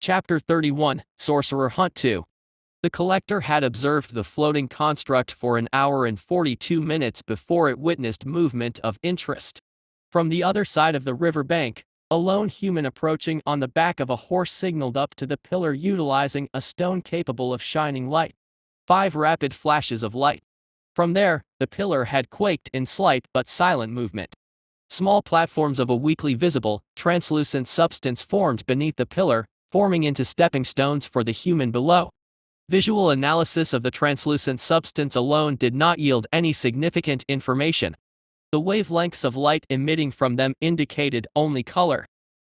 Chapter 31, Sorcerer Hunt 2. The collector had observed the floating construct for an hour and 42 minutes before it witnessed movement of interest. From the other side of the river bank, a lone human approaching on the back of a horse signaled up to the pillar utilizing a stone capable of shining light. 5 rapid flashes of light. From there, the pillar had quaked in slight but silent movement. Small platforms of a weakly visible, translucent substance formed beneath the pillar, forming into stepping stones for the human below. Visual analysis of the translucent substance alone did not yield any significant information. The wavelengths of light emitting from them indicated only color.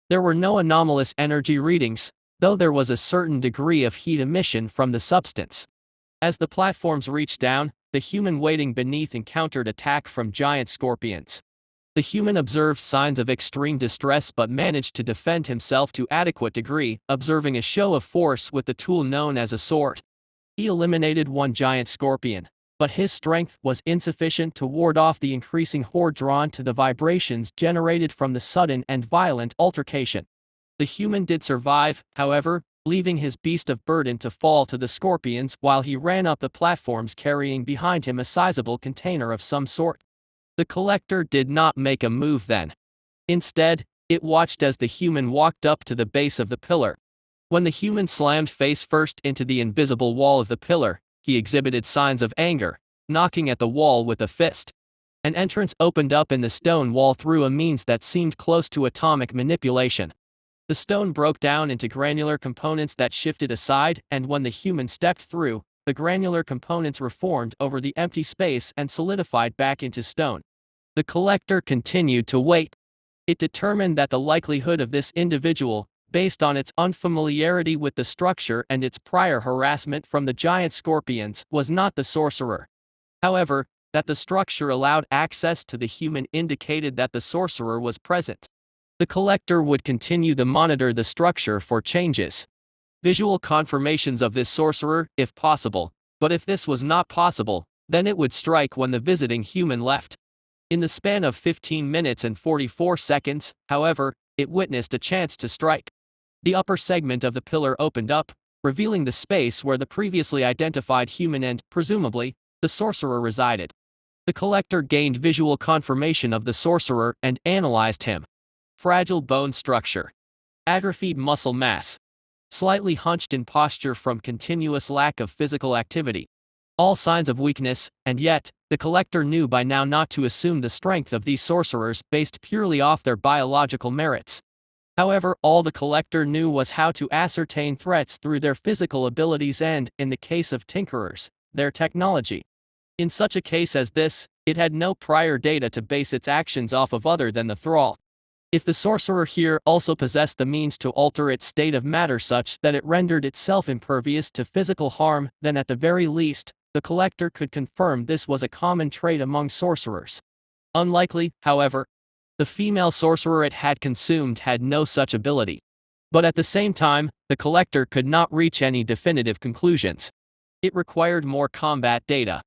There were no anomalous energy readings, though there was a certain degree of heat emission from the substance. As the platforms reached down, the human waiting beneath encountered attack from giant scorpions. The human observed signs of extreme distress but managed to defend himself to adequate degree, observing a show of force with the tool known as a sword. He eliminated one giant scorpion, but his strength was insufficient to ward off the increasing horde drawn to the vibrations generated from the sudden and violent altercation. The human did survive, however, leaving his beast of burden to fall to the scorpions while he ran up the platforms carrying behind him a sizable container of some sort. The collector did not make a move then. Instead, it watched as the human walked up to the base of the pillar. When the human slammed face first into the invisible wall of the pillar, he exhibited signs of anger, knocking at the wall with a fist. An entrance opened up in the stone wall through a means that seemed close to atomic manipulation. The stone broke down into granular components that shifted aside, and when the human stepped through, the granular components reformed over the empty space and solidified back into stone. The collector continued to wait. It determined that the likelihood of this individual, based on its unfamiliarity with the structure and its prior harassment from the giant scorpions, was not the sorcerer. However, that the structure allowed access to the human indicated that the sorcerer was present. The collector would continue to monitor the structure for changes. Visual confirmations of this sorcerer, if possible, but if this was not possible, then it would strike when the visiting human left. In the span of 15 minutes and 44 seconds, however, it witnessed a chance to strike. The upper segment of the pillar opened up, revealing the space where the previously identified human and, presumably, the sorcerer resided. The collector gained visual confirmation of the sorcerer and analyzed him. Fragile bone structure. Atrophied muscle mass. Slightly hunched in posture from continuous lack of physical activity. All signs of weakness, and yet, the collector knew by now not to assume the strength of these sorcerers based purely off their biological merits. However, all the collector knew was how to ascertain threats through their physical abilities and, in the case of tinkerers, their technology. In such a case as this, it had no prior data to base its actions off of other than the thrall. If the sorcerer here also possessed the means to alter its state of matter such that it rendered itself impervious to physical harm, then at the very least, the collector could confirm this was a common trait among sorcerers. Unlikely, however. The female sorcerer it had consumed had no such ability. But at the same time, the collector could not reach any definitive conclusions. It required more combat data.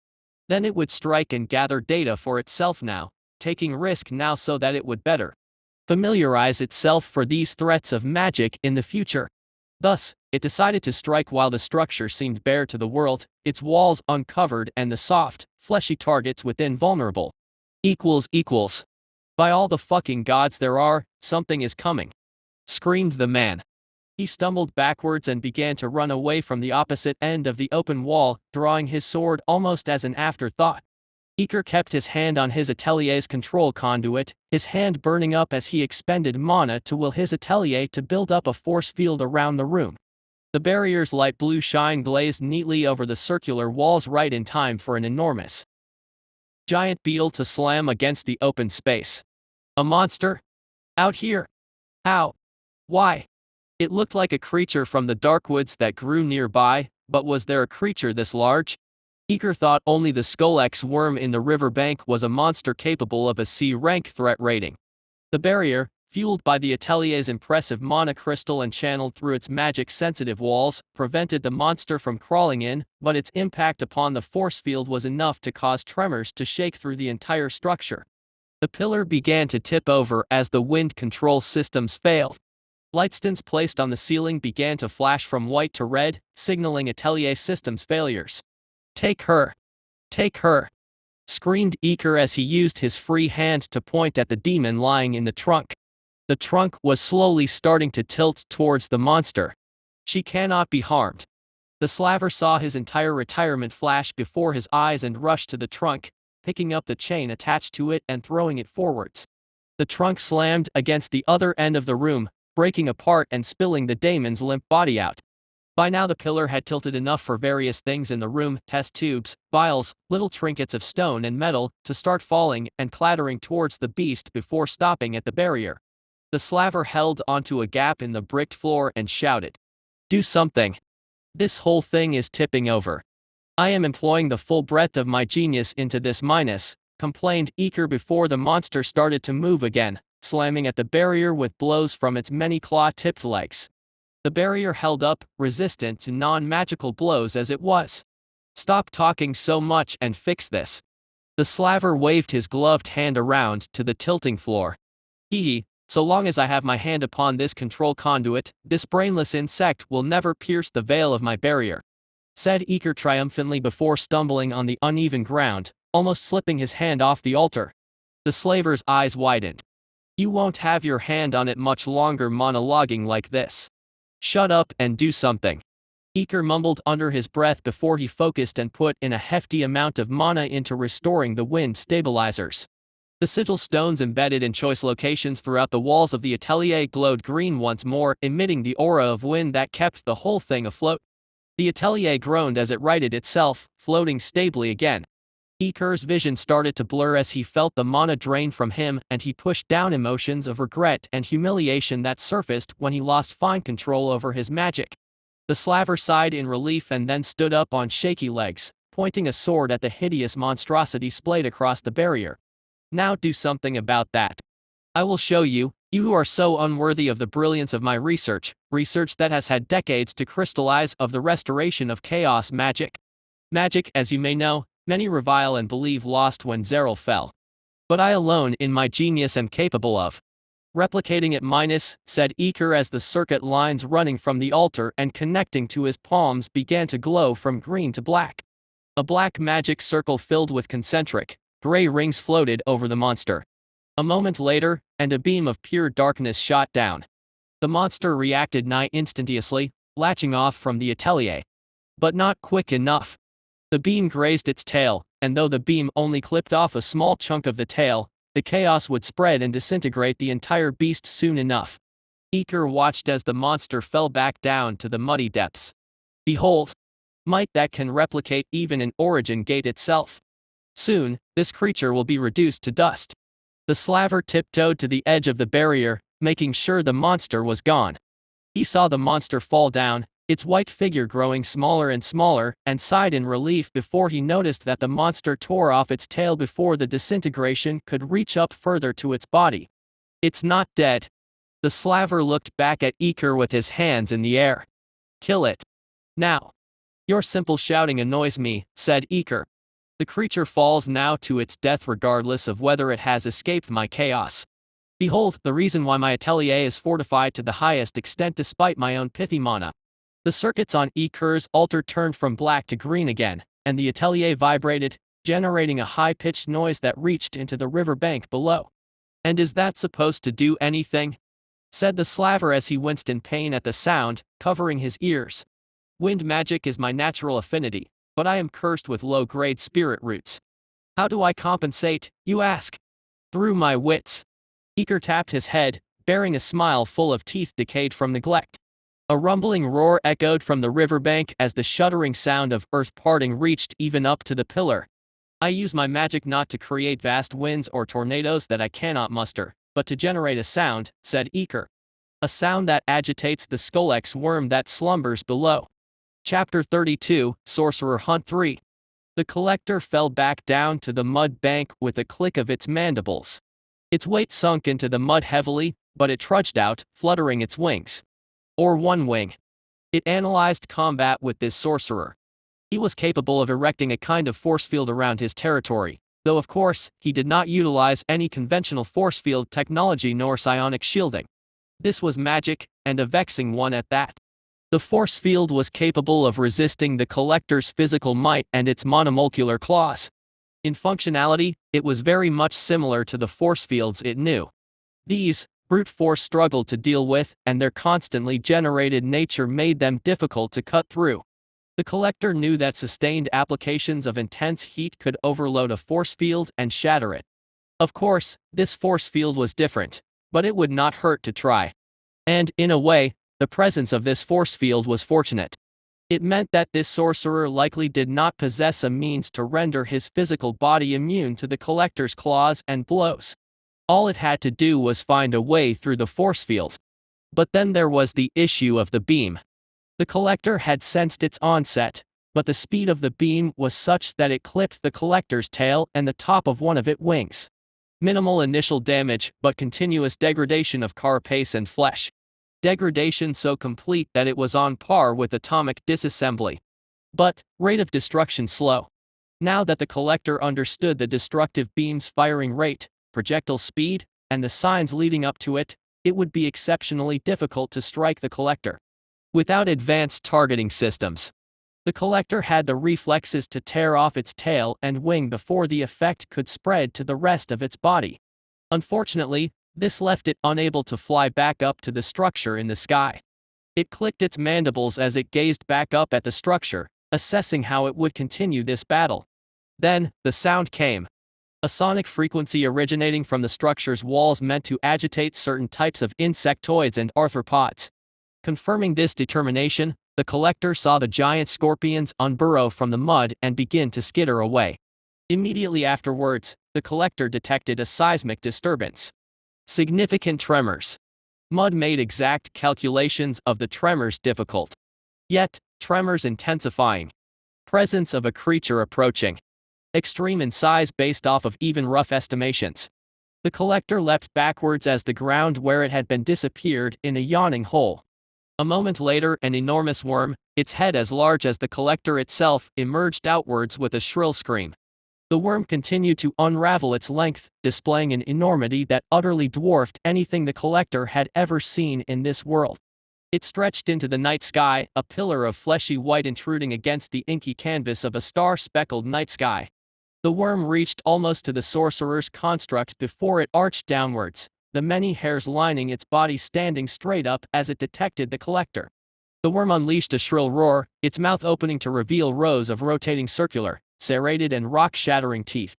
Then it would strike and gather data for itself now, taking risk now so that it would better familiarize itself for these threats of magic in the future. Thus, it decided to strike while the structure seemed bare to the world, its walls uncovered and the soft, fleshy targets within vulnerable. By all the fucking gods there are, something is coming. Screamed the man. He stumbled backwards and began to run away from the opposite end of the open wall, drawing his sword almost as an afterthought. Iker kept his hand on his atelier's control conduit, his hand burning up as he expended mana to will his atelier to build up a force field around the room. The barrier's light blue shine glazed neatly over the circular walls right in time for an enormous giant beetle to slam against the open space. A monster? Out here? How? Why? It looked like a creature from the dark woods that grew nearby, but was there a creature this large? Iker thought only the Skolex worm in the riverbank was a monster capable of a C-rank threat rating. The barrier, fueled by the atelier's impressive mana crystal and channeled through its magic-sensitive walls, prevented the monster from crawling in, but its impact upon the force field was enough to cause tremors to shake through the entire structure. The pillar began to tip over as the wind control systems failed. Lightstones placed on the ceiling began to flash from white to red, signaling Atelier systems failures. "Take her! Take her!" screamed Eker as he used his free hand to point at the demon lying in the trunk. The trunk was slowly starting to tilt towards the monster. "She cannot be harmed." The slaver saw his entire retirement flash before his eyes and rushed to the trunk, picking up the chain attached to it and throwing it forwards. The trunk slammed against the other end of the room, breaking apart and spilling the daemon's limp body out. By now the pillar had tilted enough for various things in the room, test tubes, vials, little trinkets of stone and metal, to start falling and clattering towards the beast before stopping at the barrier. The slaver held onto a gap in the bricked floor and shouted, "Do something! This whole thing is tipping over. I am employing the full breadth of my genius into this minus," complained Eker before the monster started to move again, slamming at the barrier with blows from its many claw-tipped legs. The barrier held up, resistant to non-magical blows as it was. "Stop talking so much and fix this." The slaver waved his gloved hand around to the tilting floor. "Hee, so long as I have my hand upon this control conduit, this brainless insect will never pierce the veil of my barrier," said Eker triumphantly before stumbling on the uneven ground, almost slipping his hand off the altar. The slaver's eyes widened. "You won't have your hand on it much longer monologuing like this. Shut up and do something." Eker mumbled under his breath before he focused and put in a hefty amount of mana into restoring the wind stabilizers. The sigil stones embedded in choice locations throughout the walls of the atelier glowed green once more, emitting the aura of wind that kept the whole thing afloat. The atelier groaned as it righted itself, floating stably again. Eker's vision started to blur as he felt the mana drain from him, and he pushed down emotions of regret and humiliation that surfaced when he lost fine control over his magic. The slaver sighed in relief and then stood up on shaky legs, pointing a sword at the hideous monstrosity splayed across the barrier. "Now do something about that. I will show you, you who are so unworthy of the brilliance of my research that has had decades to crystallize, of the restoration of chaos magic. Magic, as you may know, many revile and believe lost when Zeril fell. But I alone in my genius am capable of replicating it minus," said Eker as the circuit lines running from the altar and connecting to his palms began to glow from green to black. A black magic circle filled with concentric, gray rings floated over the monster. A moment later, and a beam of pure darkness shot down. The monster reacted nigh instantaneously, latching off from the atelier. But not quick enough. The beam grazed its tail, and though the beam only clipped off a small chunk of the tail, the chaos would spread and disintegrate the entire beast soon enough. Eker watched as the monster fell back down to the muddy depths. "Behold! Might that can replicate even an origin gate itself. Soon, this creature will be reduced to dust." The slaver tiptoed to the edge of the barrier, making sure the monster was gone. He saw the monster fall down, its white figure growing smaller and smaller, and sighed in relief before he noticed that the monster tore off its tail before the disintegration could reach up further to its body. "It's not dead." The slaver looked back at Eker with his hands in the air. "Kill it. Now." "Your simple shouting annoys me," said Eker. "The creature falls now to its death regardless of whether it has escaped my chaos. Behold the reason why my atelier is fortified to the highest extent despite my own pithy mana." The circuits on Eker's altar turned from black to green again, and the atelier vibrated, generating a high-pitched noise that reached into the riverbank below. "And is that supposed to do anything?" said the slaver as he winced in pain at the sound, covering his ears. "Wind magic is my natural affinity, but I am cursed with low-grade spirit roots. How do I compensate, you ask? Through my wits." Eker tapped his head, bearing a smile full of teeth decayed from neglect. A rumbling roar echoed from the riverbank as the shuddering sound of earth parting reached even up to the pillar. "I use my magic not to create vast winds or tornadoes that I cannot muster, but to generate a sound," said Eker. "A sound that agitates the Skolex worm that slumbers below." Chapter 32, Sorcerer Hunt 3. The collector fell back down to the mud bank with a click of its mandibles. Its weight sunk into the mud heavily, but it trudged out, fluttering its wings. Or one wing. It analyzed combat with this sorcerer. He was capable of erecting a kind of force field around his territory, though of course, he did not utilize any conventional force field technology nor psionic shielding. This was magic, and a vexing one at that. The force field was capable of resisting the collector's physical might and its monomolecular claws. In functionality, it was very much similar to the force fields it knew. These, brute force struggled to deal with, and their constantly generated nature made them difficult to cut through. The collector knew that sustained applications of intense heat could overload a force field and shatter it. Of course, this force field was different, but it would not hurt to try. And, in a way, the presence of this force field was fortunate. It meant that this sorcerer likely did not possess a means to render his physical body immune to the collector's claws and blows. All it had to do was find a way through the force field. But then there was the issue of the beam. The collector had sensed its onset, but the speed of the beam was such that it clipped the collector's tail and the top of one of its wings. Minimal initial damage, but continuous degradation of carapace and flesh. Degradation so complete that it was on par with atomic disassembly. But, rate of destruction slow. Now that the collector understood the destructive beam's firing rate, projectile speed, and the signs leading up to it, it would be exceptionally difficult to strike the collector. Without advanced targeting systems, the collector had the reflexes to tear off its tail and wing before the effect could spread to the rest of its body. Unfortunately, this left it unable to fly back up to the structure in the sky. It clicked its mandibles as it gazed back up at the structure, assessing how it would continue this battle. Then, the sound came. A sonic frequency originating from the structure's walls meant to agitate certain types of insectoids and arthropods. Confirming this determination, the collector saw the giant scorpions unburrow from the mud and begin to skitter away. Immediately afterwards, the collector detected a seismic disturbance. Significant tremors. Mud made exact calculations of the tremors difficult. Yet, tremors intensifying. Presence of a creature approaching. Extreme in size based off of even rough estimations. The collector leapt backwards as the ground where it had been disappeared in a yawning hole. A moment later, an enormous worm, its head as large as the collector itself, emerged outwards with a shrill scream. The worm continued to unravel its length, displaying an enormity that utterly dwarfed anything the collector had ever seen in this world. It stretched into the night sky, a pillar of fleshy white intruding against the inky canvas of a star-speckled night sky. The worm reached almost to the sorcerer's construct before it arched downwards, the many hairs lining its body standing straight up as it detected the collector. The worm unleashed a shrill roar, its mouth opening to reveal rows of rotating circular, serrated and rock-shattering teeth.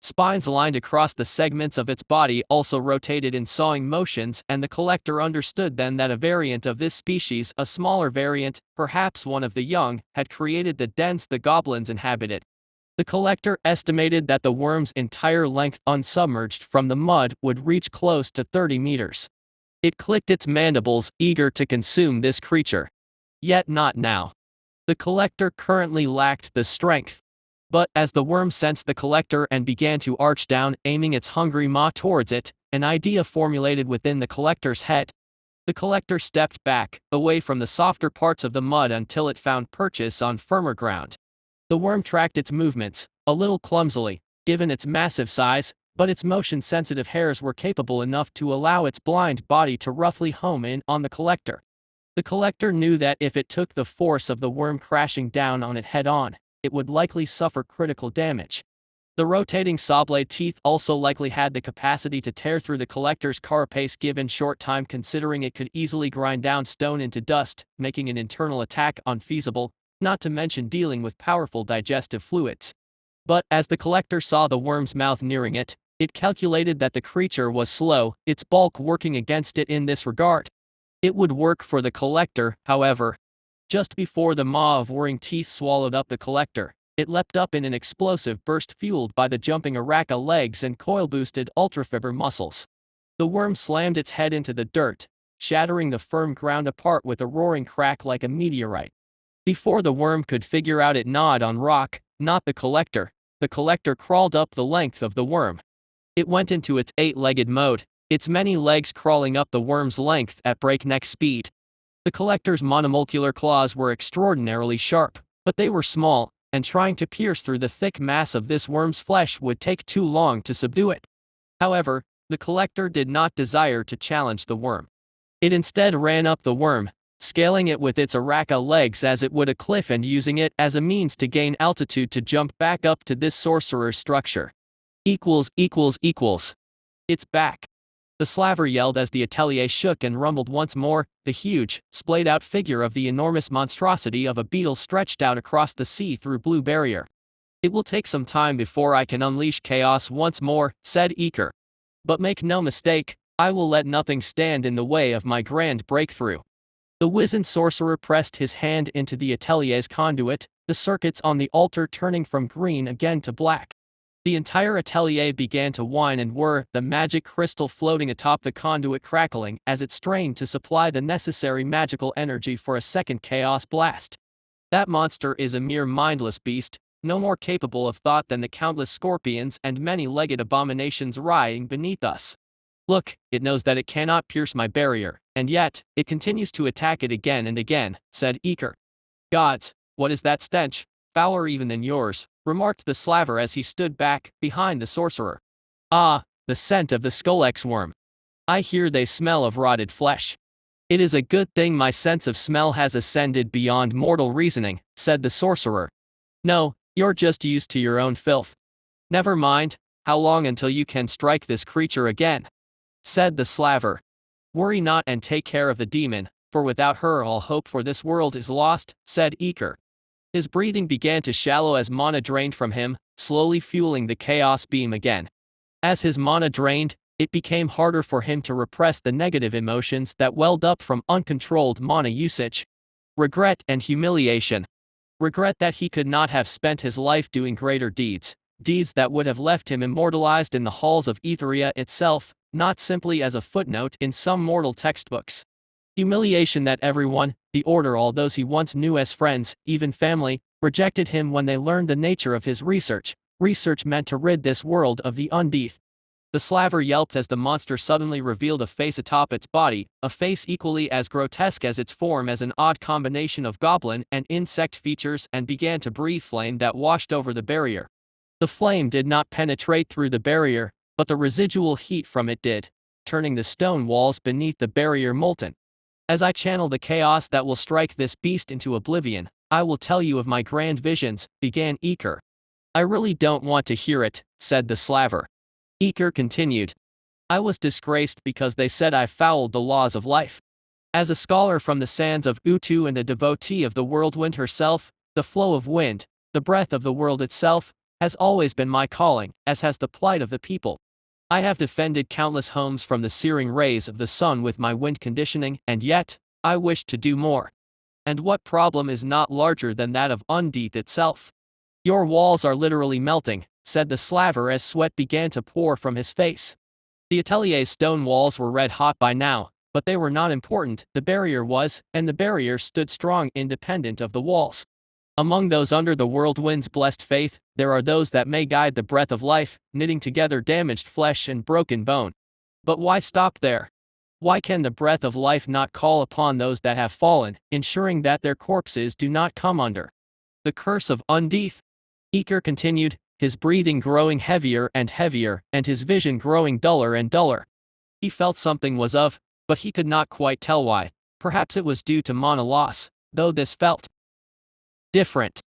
Spines lined across the segments of its body also rotated in sawing motions, and the collector understood then that a variant of this species, a smaller variant, perhaps one of the young, had created the dens the goblins inhabited. The collector estimated that the worm's entire length unsubmerged from the mud would reach close to 30 meters. It clicked its mandibles, eager to consume this creature. Yet not now. The collector currently lacked the strength. But as the worm sensed the collector and began to arch down, aiming its hungry maw towards it, an idea formulated within the collector's head. The collector stepped back, away from the softer parts of the mud until it found purchase on firmer ground. The worm tracked its movements, a little clumsily, given its massive size, but its motion-sensitive hairs were capable enough to allow its blind body to roughly home in on the collector. The collector knew that if it took the force of the worm crashing down on it head-on, it would likely suffer critical damage. The rotating sawblade teeth also likely had the capacity to tear through the collector's carapace given short time, considering it could easily grind down stone into dust, making an internal attack unfeasible, not to mention dealing with powerful digestive fluids. But as the collector saw the worm's mouth nearing it, it calculated that the creature was slow, its bulk working against it in this regard. It would work for the collector, however. Just before the maw of whirring teeth swallowed up the collector, it leapt up in an explosive burst fueled by the jumping Araka legs and coil-boosted ultrafiber muscles. The worm slammed its head into the dirt, shattering the firm ground apart with a roaring crack like a meteorite. Before the worm could figure out, it gnawed on rock, not the collector. The collector crawled up the length of the worm. It went into its 8-legged mode, its many legs crawling up the worm's length at breakneck speed. The collector's monomolecular claws were extraordinarily sharp, but they were small, and trying to pierce through the thick mass of this worm's flesh would take too long to subdue it. However, the collector did not desire to challenge the worm. It instead ran up the worm, scaling it with its Araka legs as it would a cliff and using it as a means to gain altitude to jump back up to this sorcerer's structure. Equals. It's back. The slaver yelled as the atelier shook and rumbled once more. The huge, splayed-out figure of the enormous monstrosity of a beetle stretched out across the see-through blue barrier. It will take some time before I can unleash chaos once more, said Eker. But make no mistake, I will let nothing stand in the way of my grand breakthrough. The wizened sorcerer pressed his hand into the atelier's conduit, the circuits on the altar turning from green again to black. The entire atelier began to whine and whir, the magic crystal floating atop the conduit crackling as it strained to supply the necessary magical energy for a second chaos blast. That monster is a mere mindless beast, no more capable of thought than the countless scorpions and many-legged abominations writhing beneath us. Look, it knows that it cannot pierce my barrier, and yet, it continues to attack it again and again, said Eker. Gods, what is that stench? Fouler even than yours, remarked the slaver as he stood back, behind the sorcerer. Ah, the scent of the Skolex worm. I hear they smell of rotted flesh. It is a good thing my sense of smell has ascended beyond mortal reasoning, said the sorcerer. No, you're just used to your own filth. Never mind, how long until you can strike this creature again? Said the slaver. Worry not and take care of the demon, for without her all hope for this world is lost, said Eker. His breathing began to shallow as mana drained from him, slowly fueling the chaos beam again. As his mana drained, it became harder for him to repress the negative emotions that welled up from uncontrolled mana usage. Regret and humiliation. Regret that he could not have spent his life doing greater deeds, deeds that would have left him immortalized in the halls of Etheria itself, not simply as a footnote in some mortal textbooks. Humiliation that everyone, the Order, all those he once knew as friends, even family, rejected him when they learned the nature of his research meant to rid this world of the undeath. The slaver yelped as the monster suddenly revealed a face atop its body, a face equally as grotesque as its form as an odd combination of goblin and insect features, and began to breathe flame that washed over the barrier. The flame did not penetrate through the barrier, but the residual heat from it did, turning the stone walls beneath the barrier molten. As I channel the chaos that will strike this beast into oblivion, I will tell you of my grand visions, began Eker. I really don't want to hear it, said the slaver. Eker continued. I was disgraced because they said I fouled the laws of life. As a scholar from the sands of Utu and a devotee of the whirlwind herself, the flow of wind, the breath of the world itself, has always been my calling, as has the plight of the people. I have defended countless homes from the searing rays of the sun with my wind conditioning, and yet, I wish to do more. And what problem is not larger than that of undeath itself? Your walls are literally melting, said the slaver as sweat began to pour from his face. The atelier's stone walls were red hot by now, but they were not important, the barrier was, and the barrier stood strong independent of the walls. Among those under the whirlwind's blessed faith, there are those that may guide the breath of life, knitting together damaged flesh and broken bone. But why stop there? Why can the breath of life not call upon those that have fallen, ensuring that their corpses do not come under the curse of undeath? Eker continued, his breathing growing heavier and heavier, and his vision growing duller and duller. He felt something was of, but he could not quite tell why. Perhaps it was due to mana loss, though this felt different.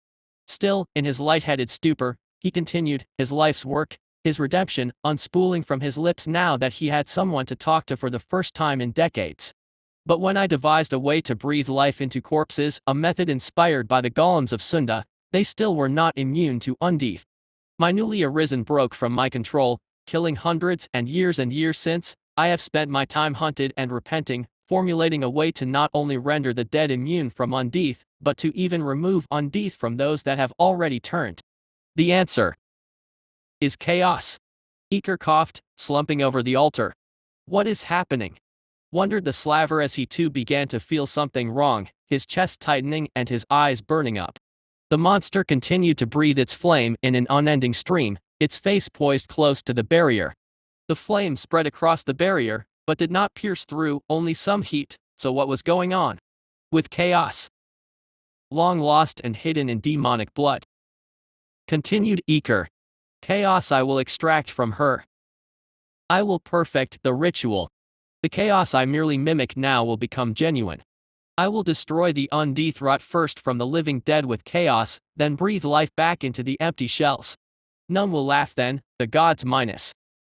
Still, in his light-headed stupor, he continued, his life's work, his redemption, unspooling from his lips now that he had someone to talk to for the first time in decades. But when I devised a way to breathe life into corpses, a method inspired by the golems of Sunda, they still were not immune to undeath. My newly arisen broke from my control, killing hundreds, and years since, I have spent my time hunted and repenting, formulating a way to not only render the dead immune from undeath, but to even remove undeath from those that have already turned. The answer is chaos. Eker coughed, slumping over the altar. What is happening? Wondered the slaver as he too began to feel something wrong, his chest tightening and his eyes burning up. The monster continued to breathe its flame in an unending stream, its face poised close to the barrier. The flame spread across the barrier, but did not pierce through, only some heat. So what was going on with chaos? Long lost and hidden in demonic blood. Continued Eker. Chaos I will extract from her. I will perfect the ritual. The chaos I merely mimic now will become genuine. I will destroy the undeath rot first from the living dead with chaos, then breathe life back into the empty shells. None will laugh then, the gods minus.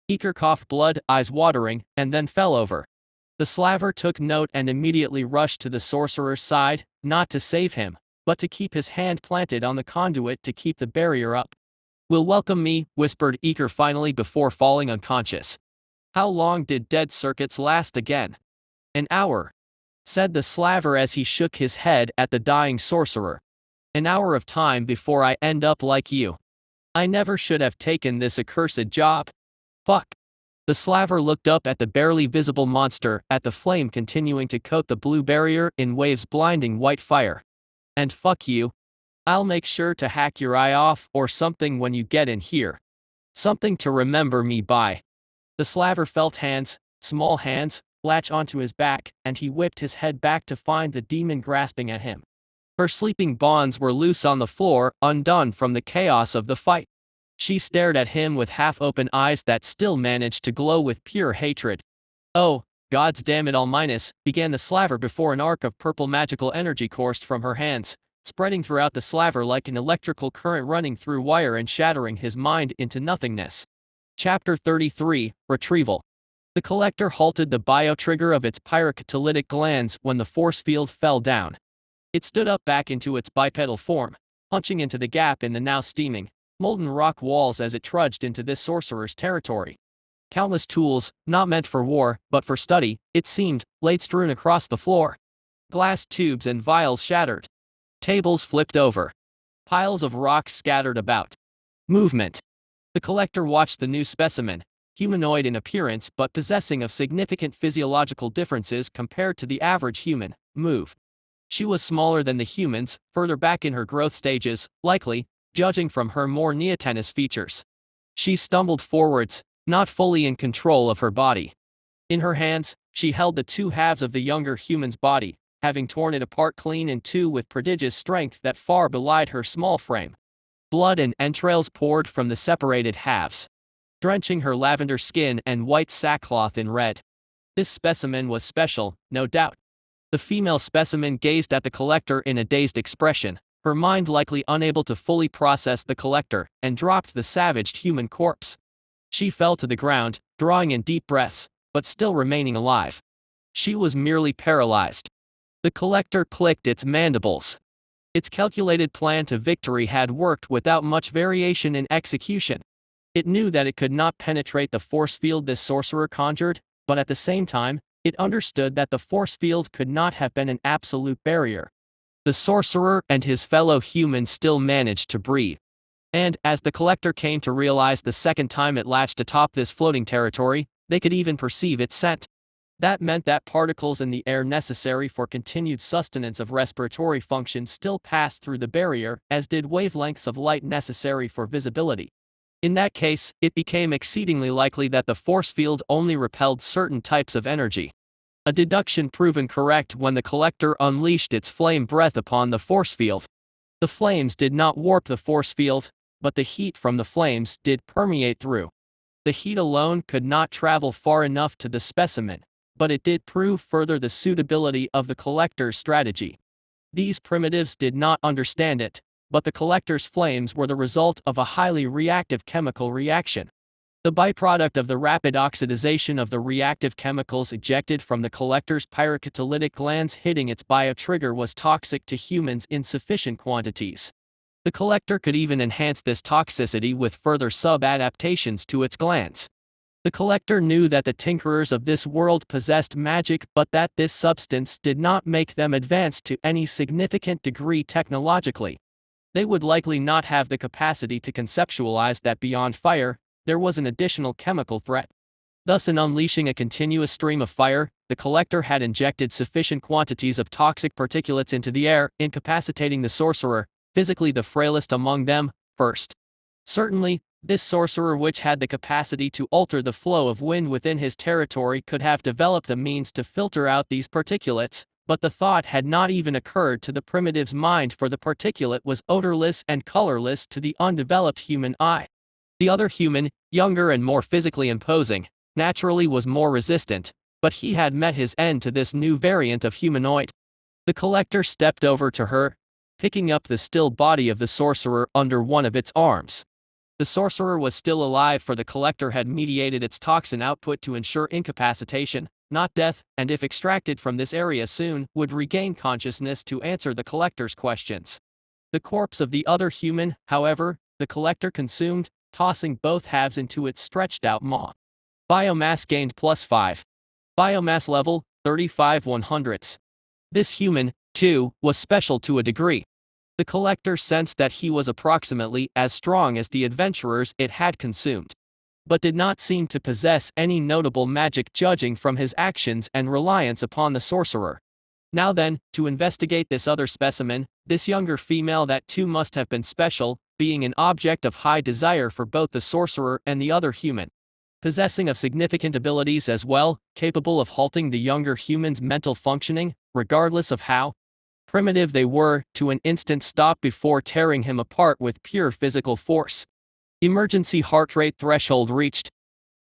Eker coughed blood, eyes watering, and then fell over. The slaver took note and immediately rushed to the sorcerer's side, not to save him, but to keep his hand planted on the conduit to keep the barrier up. "Will welcome me," whispered Eker finally before falling unconscious. "How long did dead circuits last again?" "An hour," said the slaver as he shook his head at the dying sorcerer. "An hour of time before I end up like you. I never should have taken this accursed job. Fuck." The slaver looked up at the barely visible monster, at the flame continuing to coat the blue barrier in waves blinding white fire. "And fuck you. I'll make sure to hack your eye off or something when you get in here. Something to remember me by." The slaver felt hands, small hands, latch onto his back, and he whipped his head back to find the demon grasping at him. Her sleeping bonds were loose on the floor, undone from the chaos of the fight. She stared at him with half-open eyes that still managed to glow with pure hatred. "Oh, gods damn it all minus," began the slaver before an arc of purple magical energy coursed from her hands, spreading throughout the slaver like an electrical current running through wire and shattering his mind into nothingness. Chapter 33, Retrieval. The collector halted the bio-trigger of its pyrocatalytic glands when the force field fell down. It stood up back into its bipedal form, punching into the gap in the now steaming, molten rock walls as it trudged into this sorcerer's territory. Countless tools, not meant for war, but for study, it seemed, laid strewn across the floor. Glass tubes and vials shattered. Tables flipped over. Piles of rocks scattered about. Movement. The collector watched the new specimen, humanoid in appearance but possessing of significant physiological differences compared to the average human, move. She was smaller than the humans, further back in her growth stages, likely, judging from her more neotenous features. She stumbled forwards, not fully in control of her body. In her hands, she held the two halves of the younger human's body, having torn it apart clean in two with prodigious strength that far belied her small frame. Blood and entrails poured from the separated halves, drenching her lavender skin and white sackcloth in red. This specimen was special, no doubt. The female specimen gazed at the collector in a dazed expression, her mind likely unable to fully process the collector, and dropped the savaged human corpse. She fell to the ground, drawing in deep breaths, but still remaining alive. She was merely paralyzed. The collector clicked its mandibles. Its calculated plan to victory had worked without much variation in execution. It knew that it could not penetrate the force field this sorcerer conjured, but at the same time, it understood that the force field could not have been an absolute barrier. The sorcerer and his fellow humans still managed to breathe. And, as the collector came to realize the second time it latched atop this floating territory, they could even perceive its scent. That meant that particles in the air necessary for continued sustenance of respiratory function still passed through the barrier, as did wavelengths of light necessary for visibility. In that case, it became exceedingly likely that the force field only repelled certain types of energy. A deduction proven correct when the collector unleashed its flame breath upon the force field. The flames did not warp the force field, but the heat from the flames did permeate through. The heat alone could not travel far enough to the specimen, but it did prove further the suitability of the collector's strategy. These primitives did not understand it, but the collector's flames were the result of a highly reactive chemical reaction. The byproduct of the rapid oxidization of the reactive chemicals ejected from the collector's pyrocatalytic glands hitting its biotrigger was toxic to humans in sufficient quantities. The collector could even enhance this toxicity with further sub-adaptations to its glands. The collector knew that the tinkerers of this world possessed magic, but that this substance did not make them advance to any significant degree technologically. They would likely not have the capacity to conceptualize that beyond fire, there was an additional chemical threat. Thus, in unleashing a continuous stream of fire, the collector had injected sufficient quantities of toxic particulates into the air, incapacitating the sorcerer, physically the frailest among them, first. Certainly, this sorcerer, which had the capacity to alter the flow of wind within his territory, could have developed a means to filter out these particulates, but the thought had not even occurred to the primitive's mind, for the particulate was odorless and colorless to the undeveloped human eye. The other human, younger and more physically imposing, naturally was more resistant, but he had met his end to this new variant of humanoid. The collector stepped over to her, picking up the still body of the sorcerer under one of its arms. The sorcerer was still alive, for the collector had mediated its toxin output to ensure incapacitation, not death, and if extracted from this area soon, would regain consciousness to answer the collector's questions. The corpse of the other human, however, the collector consumed, tossing both halves into its stretched-out maw. Biomass gained +5. Biomass level, 35/100ths. This human, too, was special to a degree. The collector sensed that he was approximately as strong as the adventurers it had consumed, but did not seem to possess any notable magic judging from his actions and reliance upon the sorcerer. Now then, to investigate this other specimen, this younger female that too must have been special, being an object of high desire for both the sorcerer and the other human. Possessing of significant abilities as well, capable of halting the younger human's mental functioning, regardless of how primitive they were, to an instant stop before tearing him apart with pure physical force. Emergency heart rate threshold reached.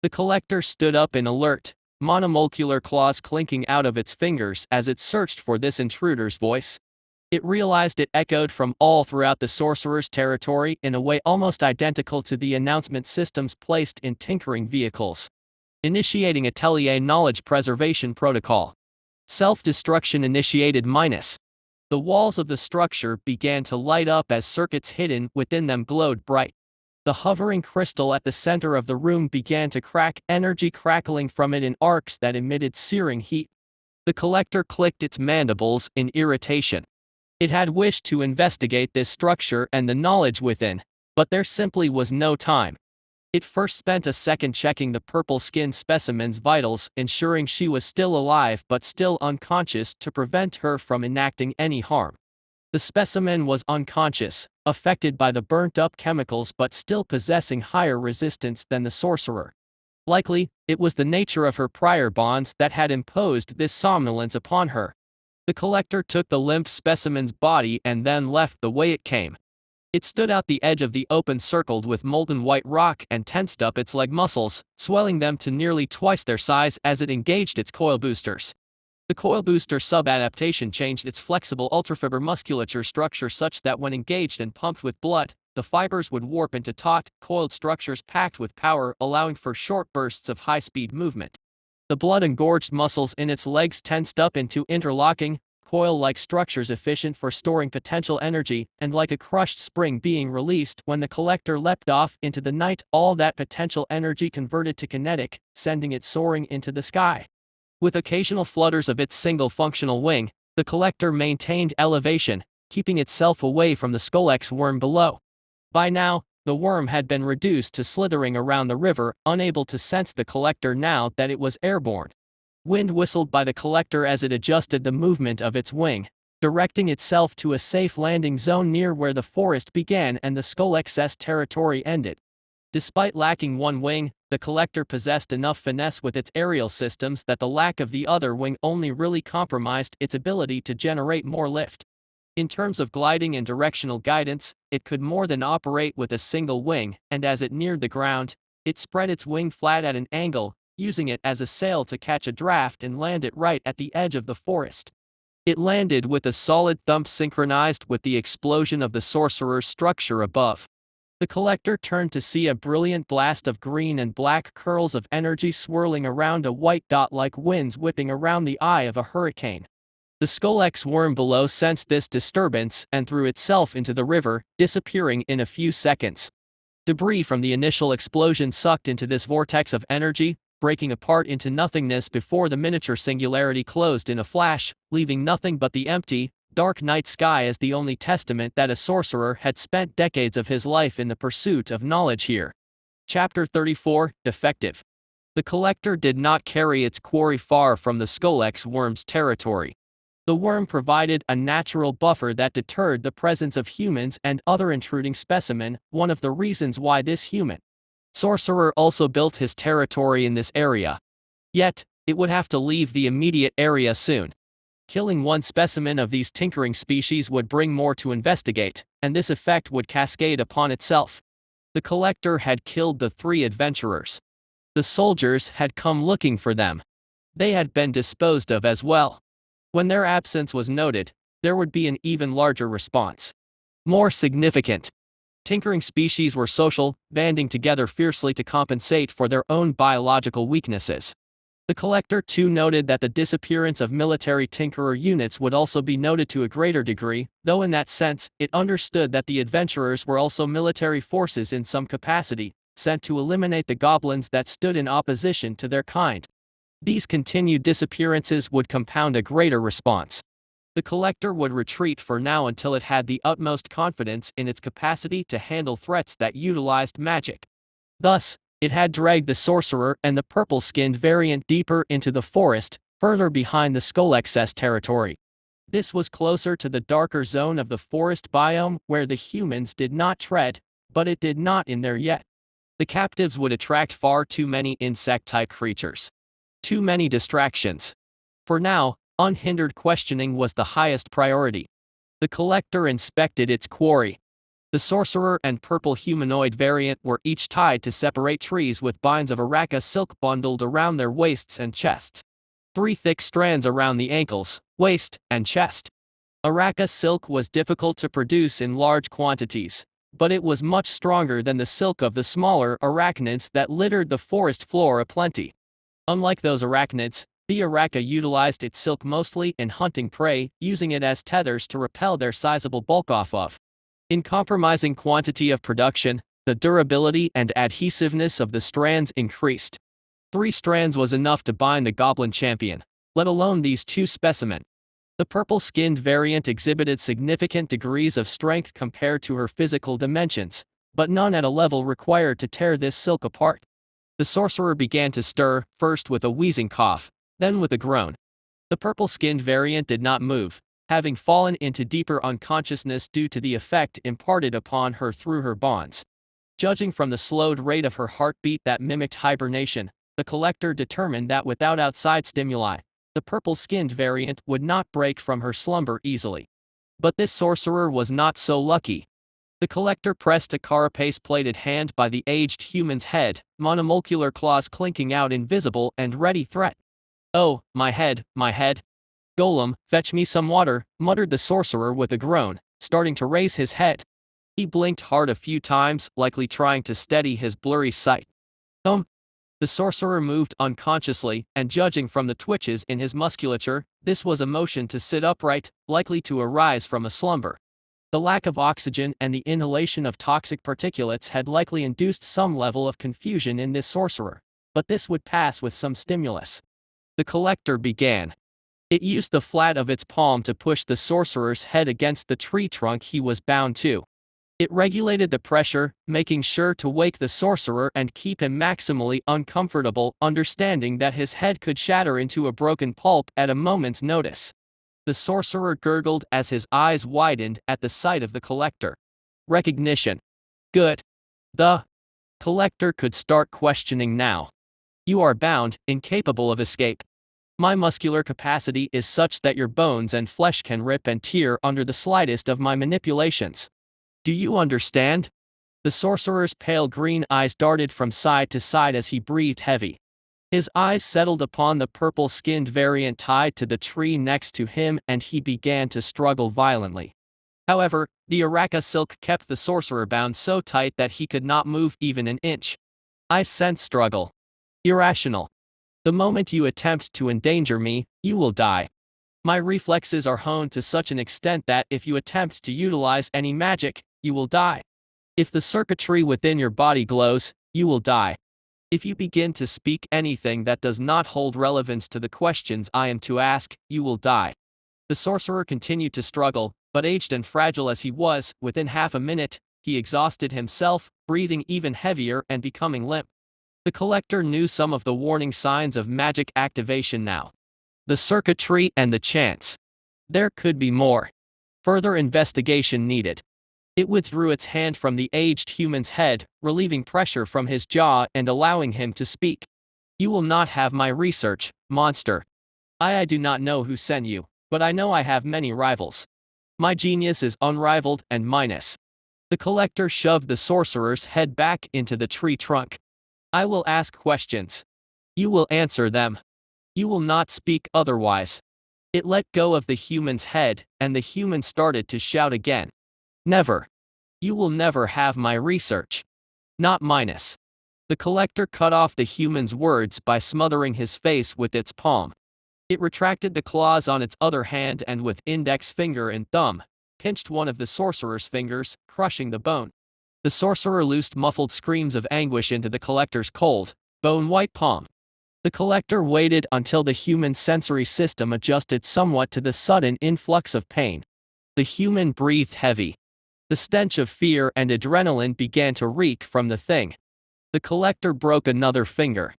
The collector stood up in alert, monomolecular claws clinking out of its fingers as it searched for this intruder's voice. It realized it echoed from all throughout the sorcerer's territory in a way almost identical to the announcement systems placed in tinkering vehicles. Initiating Atelier Knowledge Preservation Protocol. Self-destruction initiated minus. The walls of the structure began to light up as circuits hidden within them glowed bright. The hovering crystal at the center of the room began to crack, energy crackling from it in arcs that emitted searing heat. The collector clicked its mandibles in irritation. It had wished to investigate this structure and the knowledge within, but there simply was no time. It first spent a second checking the purple-skinned specimen's vitals, ensuring she was still alive but still unconscious to prevent her from enacting any harm. The specimen was unconscious, affected by the burnt-up chemicals but still possessing higher resistance than the sorcerer. Likely, it was the nature of her prior bonds that had imposed this somnolence upon her. The collector took the limp specimen's body and then left the way it came. It stood out the edge of the open, circled with molten white rock, and tensed up its leg muscles, swelling them to nearly twice their size as it engaged its coil boosters. The coil booster sub-adaptation changed its flexible ultrafiber musculature structure such that when engaged and pumped with blood, the fibers would warp into taut, coiled structures packed with power, allowing for short bursts of high-speed movement. The blood-engorged muscles in its legs tensed up into interlocking, coil-like structures efficient for storing potential energy, and like a crushed spring being released when the collector leapt off into the night, all that potential energy converted to kinetic, sending it soaring into the sky. With occasional flutters of its single functional wing, the collector maintained elevation, keeping itself away from the Skolex worm below. By now, the worm had been reduced to slithering around the river, unable to sense the collector now that it was airborne. Wind whistled by the collector as it adjusted the movement of its wing, directing itself to a safe landing zone near where the forest began and the Skolex's territory ended. Despite lacking one wing, the collector possessed enough finesse with its aerial systems that the lack of the other wing only really compromised its ability to generate more lift. In terms of gliding and directional guidance, it could more than operate with a single wing, and as it neared the ground, it spread its wing flat at an angle, using it as a sail to catch a draft and land it right at the edge of the forest. It landed with a solid thump synchronized with the explosion of the sorcerer's structure above. The collector turned to see a brilliant blast of green and black curls of energy swirling around a white dot like winds whipping around the eye of a hurricane. The Skolex worm below sensed this disturbance and threw itself into the river, disappearing in a few seconds. Debris from the initial explosion sucked into this vortex of energy, breaking apart into nothingness before the miniature singularity closed in a flash, leaving nothing but the empty, dark night sky as the only testament that a sorcerer had spent decades of his life in the pursuit of knowledge here. Chapter 34, Defective. The collector did not carry its quarry far from the Skolex worm's territory. The worm provided a natural buffer that deterred the presence of humans and other intruding specimen, one of the reasons why this human sorcerer also built his territory in this area. Yet, it would have to leave the immediate area soon. Killing one specimen of these tinkering species would bring more to investigate, and this effect would cascade upon itself. The collector had killed the 3 adventurers. The soldiers had come looking for them. They had been disposed of as well. When their absence was noted, there would be an even larger response. More significant. Tinkering species were social, banding together fiercely to compensate for their own biological weaknesses. The collector too noted that the disappearance of military tinkerer units would also be noted to a greater degree, though in that sense, it understood that the adventurers were also military forces in some capacity, sent to eliminate the goblins that stood in opposition to their kind. These continued disappearances would compound a greater response. The collector would retreat for now until it had the utmost confidence in its capacity to handle threats that utilized magic. Thus, it had dragged the sorcerer and the purple-skinned variant deeper into the forest, further behind the Skolexes territory. This was closer to the darker zone of the forest biome where the humans did not tread, but it did not in there yet. The captives would attract far too many insect-type creatures. Too many distractions. For now, unhindered questioning was the highest priority. The collector inspected its quarry. The sorcerer and purple humanoid variant were each tied to separate trees with binds of Araka silk bundled around their waists and chests. 3 thick strands around the ankles, waist, and chest. Araka silk was difficult to produce in large quantities, but it was much stronger than the silk of the smaller arachnids that littered the forest floor aplenty. Unlike those arachnids, the Araka utilized its silk mostly in hunting prey, using it as tethers to repel their sizable bulk off of. In compromising quantity of production, the durability and adhesiveness of the strands increased. 3 strands was enough to bind the goblin champion, let alone these 2 specimens. The purple-skinned variant exhibited significant degrees of strength compared to her physical dimensions, but none at a level required to tear this silk apart. The sorcerer began to stir, first with a wheezing cough, then with a groan. The purple-skinned variant did not move, having fallen into deeper unconsciousness due to the effect imparted upon her through her bonds. Judging from the slowed rate of her heartbeat that mimicked hibernation, the collector determined that without outside stimuli, the purple-skinned variant would not break from her slumber easily. But this sorcerer was not so lucky. The collector pressed a carapace-plated hand by the aged human's head, monomolecular claws clinking out in visible and ready threat. "Oh, my head, my head. Golem, fetch me some water," muttered the sorcerer with a groan, starting to raise his head. He blinked hard a few times, likely trying to steady his blurry sight. The sorcerer moved unconsciously, and judging from the twitches in his musculature, this was a motion to sit upright, likely to arise from a slumber. The lack of oxygen and the inhalation of toxic particulates had likely induced some level of confusion in this sorcerer, but this would pass with some stimulus. The collector began. It used the flat of its palm to push the sorcerer's head against the tree trunk he was bound to. It regulated the pressure, making sure to wake the sorcerer and keep him maximally uncomfortable, understanding that his head could shatter into a broken pulp at a moment's notice. The sorcerer gurgled as his eyes widened at the sight of the collector. Recognition. Good. The collector could start questioning now. "You are bound, incapable of escape. My muscular capacity is such that your bones and flesh can rip and tear under the slightest of my manipulations. Do you understand?" The sorcerer's pale green eyes darted from side to side as he breathed heavy. His eyes settled upon the purple-skinned variant tied to the tree next to him and he began to struggle violently. However, the Araka silk kept the sorcerer bound so tight that he could not move even an inch. "I sense struggle. Irrational. The moment you attempt to endanger me, you will die. My reflexes are honed to such an extent that if you attempt to utilize any magic, you will die. If the circuitry within your body glows, you will die. If you begin to speak anything that does not hold relevance to the questions I am to ask, you will die." The sorcerer continued to struggle, but aged and fragile as he was, within half a minute, he exhausted himself, breathing even heavier and becoming limp. The collector knew some of the warning signs of magic activation now. The circuitry and the chance. There could be more. Further investigation needed. It withdrew its hand from the aged human's head, relieving pressure from his jaw and allowing him to speak. "You will not have my research, monster. I do not know who sent you, but I know I have many rivals. My genius is unrivaled and minus." The collector shoved the sorcerer's head back into the tree trunk. "I will ask questions. You will answer them. You will not speak otherwise. It let go of the human's head, and the human started to shout again. Never. You will never have my research. Not minus. The collector cut off the human's words by smothering his face with its palm. It retracted the claws on its other hand and with index finger and thumb, pinched one of the sorcerer's fingers, crushing the bone. The sorcerer loosed muffled screams of anguish into the collector's cold, bone-white palm. The collector waited until the human sensory system adjusted somewhat to the sudden influx of pain. The human breathed heavy. The stench of fear and adrenaline began to reek from the thing. The collector broke another finger.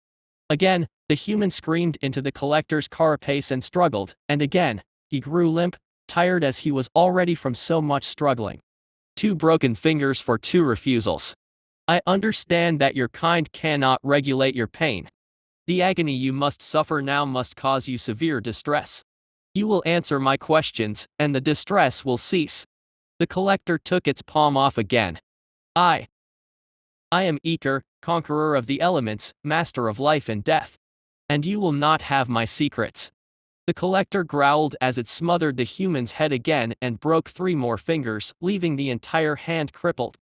Again, the human screamed into the collector's carapace and struggled, and again, he grew limp, tired as he was already from so much struggling. 2 broken fingers for 2 refusals. I understand that your kind cannot regulate your pain. The agony you must suffer now must cause you severe distress. You will answer my questions, and the distress will cease. The collector took its palm off again. I am Eker, conqueror of the elements, master of life and death. And you will not have my secrets. The collector growled as it smothered the human's head again and broke 3 more fingers, leaving the entire hand crippled.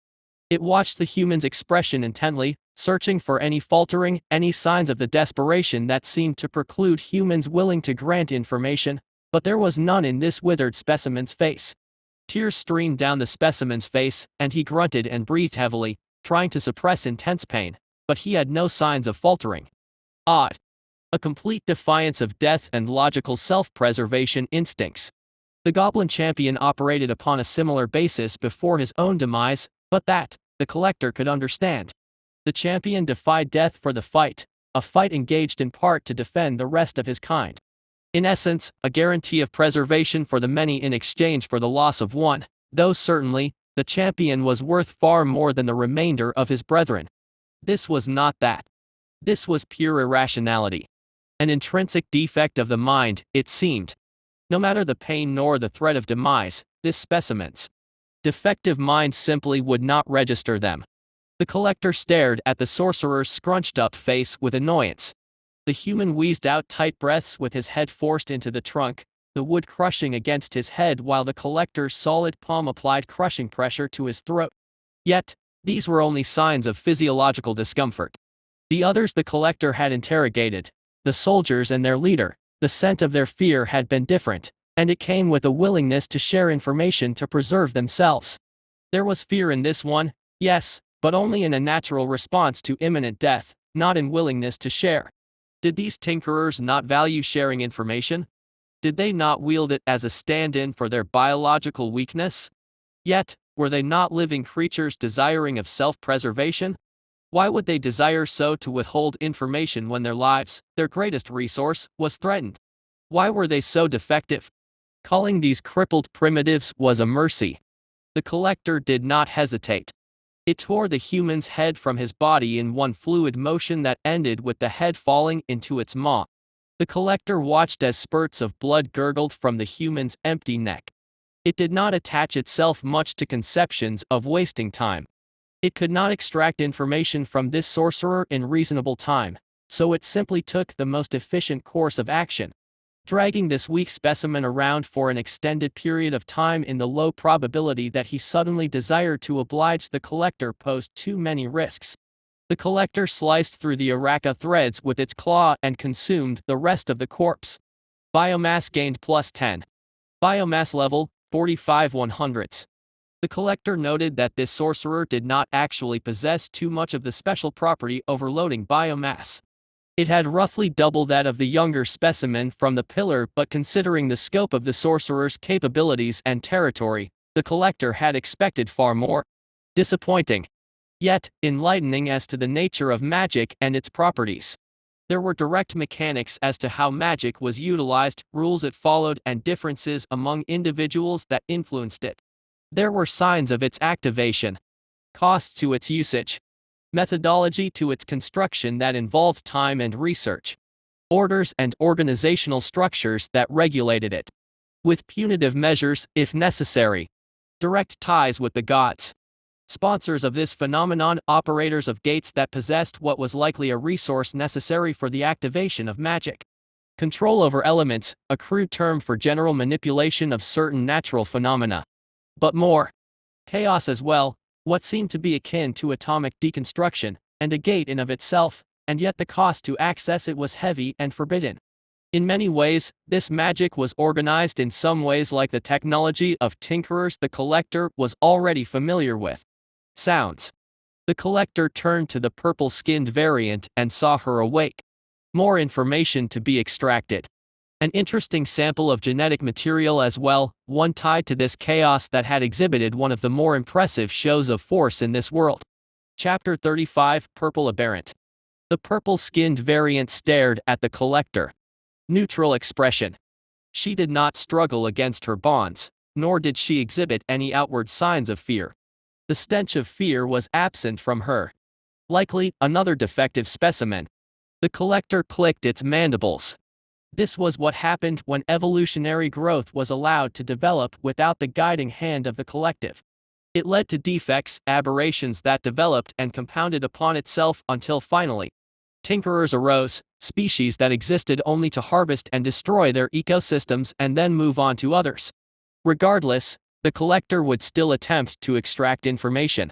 It watched the human's expression intently, searching for any faltering, any signs of the desperation that seemed to preclude humans willing to grant information, but there was none in this withered specimen's face. Tears streamed down the specimen's face, and he grunted and breathed heavily, trying to suppress intense pain, but he had no signs of faltering. Odd. A complete defiance of death and logical self-preservation instincts. The Goblin Champion operated upon a similar basis before his own demise, but that, the collector could understand. The champion defied death for the fight, a fight engaged in part to defend the rest of his kind. In essence, a guarantee of preservation for the many in exchange for the loss of one, though certainly, the champion was worth far more than the remainder of his brethren. This was not that. This was pure irrationality. An intrinsic defect of the mind, it seemed. No matter the pain nor the threat of demise, this specimen's defective mind simply would not register them. The collector stared at the sorcerer's scrunched-up face with annoyance. The human wheezed out tight breaths with his head forced into the trunk, the wood crushing against his head while the collector's solid palm applied crushing pressure to his throat. Yet, these were only signs of physiological discomfort. The others the collector had interrogated, the soldiers and their leader, the scent of their fear had been different, and it came with a willingness to share information to preserve themselves. There was fear in this one, yes, but only in a natural response to imminent death, not in willingness to share. Did these tinkerers not value sharing information? Did they not wield it as a stand-in for their biological weakness? Yet, were they not living creatures desiring of self-preservation? Why would they desire so to withhold information when their lives, their greatest resource, was threatened? Why were they so defective? Calling these crippled primitives was a mercy. The collector did not hesitate. It tore the human's head from his body in one fluid motion that ended with the head falling into its maw. The collector watched as spurts of blood gurgled from the human's empty neck. It did not attach itself much to conceptions of wasting time. It could not extract information from this sorcerer in reasonable time, so it simply took the most efficient course of action. Dragging this weak specimen around for an extended period of time in the low probability that he suddenly desired to oblige the collector posed too many risks. The collector sliced through the araca threads with its claw and consumed the rest of the corpse. Biomass gained +10. Biomass level, 45/100. The collector noted that this sorcerer did not actually possess too much of the special property overloading biomass. It had roughly double that of the younger specimen from the pillar, but considering the scope of the sorcerer's capabilities and territory, the collector had expected far more. Disappointing. Yet, enlightening as to the nature of magic and its properties. There were direct mechanics as to how magic was utilized, rules it followed, and differences among individuals that influenced it. There were signs of its activation, costs to its usage, methodology to its construction that involved time and research, orders and organizational structures that regulated it, with punitive measures, if necessary, direct ties with the gods. Sponsors of this phenomenon, operators of gates that possessed what was likely a resource necessary for the activation of magic. Control over elements, a crude term for general manipulation of certain natural phenomena. But more. Chaos as well, what seemed to be akin to atomic deconstruction, and a gate in of itself, and yet the cost to access it was heavy and forbidden. In many ways, this magic was organized in some ways like the technology of tinkerers the collector was already familiar with. Sounds. The collector turned to the purple-skinned variant and saw her awake. More information to be extracted. An interesting sample of genetic material as well, one tied to this chaos that had exhibited one of the more impressive shows of force in this world. Chapter 35, Purple Aberrant. The purple-skinned variant stared at the collector. Neutral expression. She did not struggle against her bonds, nor did she exhibit any outward signs of fear. The stench of fear was absent from her. Likely, another defective specimen. The collector clicked its mandibles. This was what happened when evolutionary growth was allowed to develop without the guiding hand of the collective. It led to defects, aberrations that developed and compounded upon itself until finally, tinkerers arose, species that existed only to harvest and destroy their ecosystems and then move on to others. Regardless, the collector would still attempt to extract information.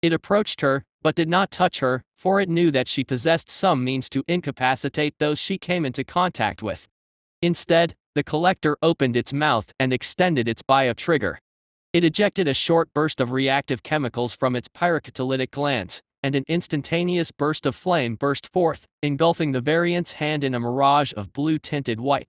It approached her, but did not touch her, for it knew that she possessed some means to incapacitate those she came into contact with. Instead, the collector opened its mouth and extended its bio-trigger. It ejected a short burst of reactive chemicals from its pyrocatalytic glands, and an instantaneous burst of flame burst forth, engulfing the variant's hand in a mirage of blue-tinted white.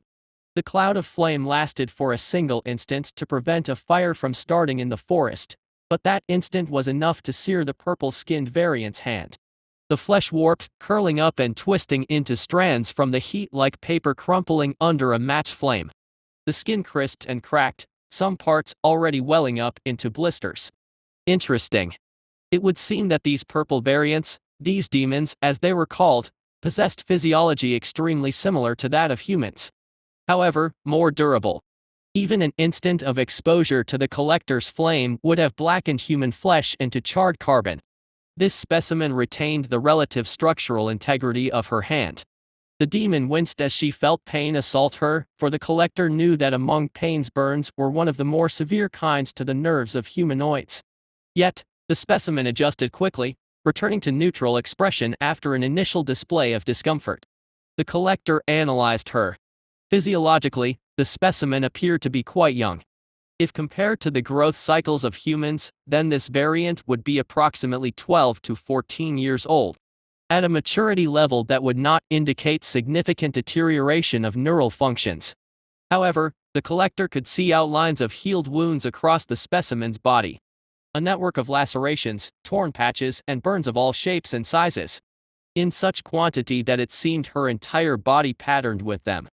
The cloud of flame lasted for a single instant to prevent a fire from starting in the forest, but that instant was enough to sear the purple-skinned variant's hand. The flesh warped, curling up and twisting into strands from the heat like paper crumpling under a match flame. The skin crisped and cracked, some parts already welling up into blisters. Interesting. It would seem that these purple variants, these demons as they were called, possessed physiology extremely similar to that of humans. However, more durable. Even an instant of exposure to the collector's flame would have blackened human flesh into charred carbon. This specimen retained the relative structural integrity of her hand. The demon winced as she felt pain assault her, for the collector knew that among pain's burns were one of the more severe kinds to the nerves of humanoids. Yet, the specimen adjusted quickly, returning to neutral expression after an initial display of discomfort. The collector analyzed her. Physiologically, the specimen appeared to be quite young. If compared to the growth cycles of humans, then this variant would be approximately 12 to 14 years old. At a maturity level that would not indicate significant deterioration of neural functions. However, the collector could see outlines of healed wounds across the specimen's body. A network of lacerations, torn patches, and burns of all shapes and sizes. In such quantity that it seemed her entire body patterned with them.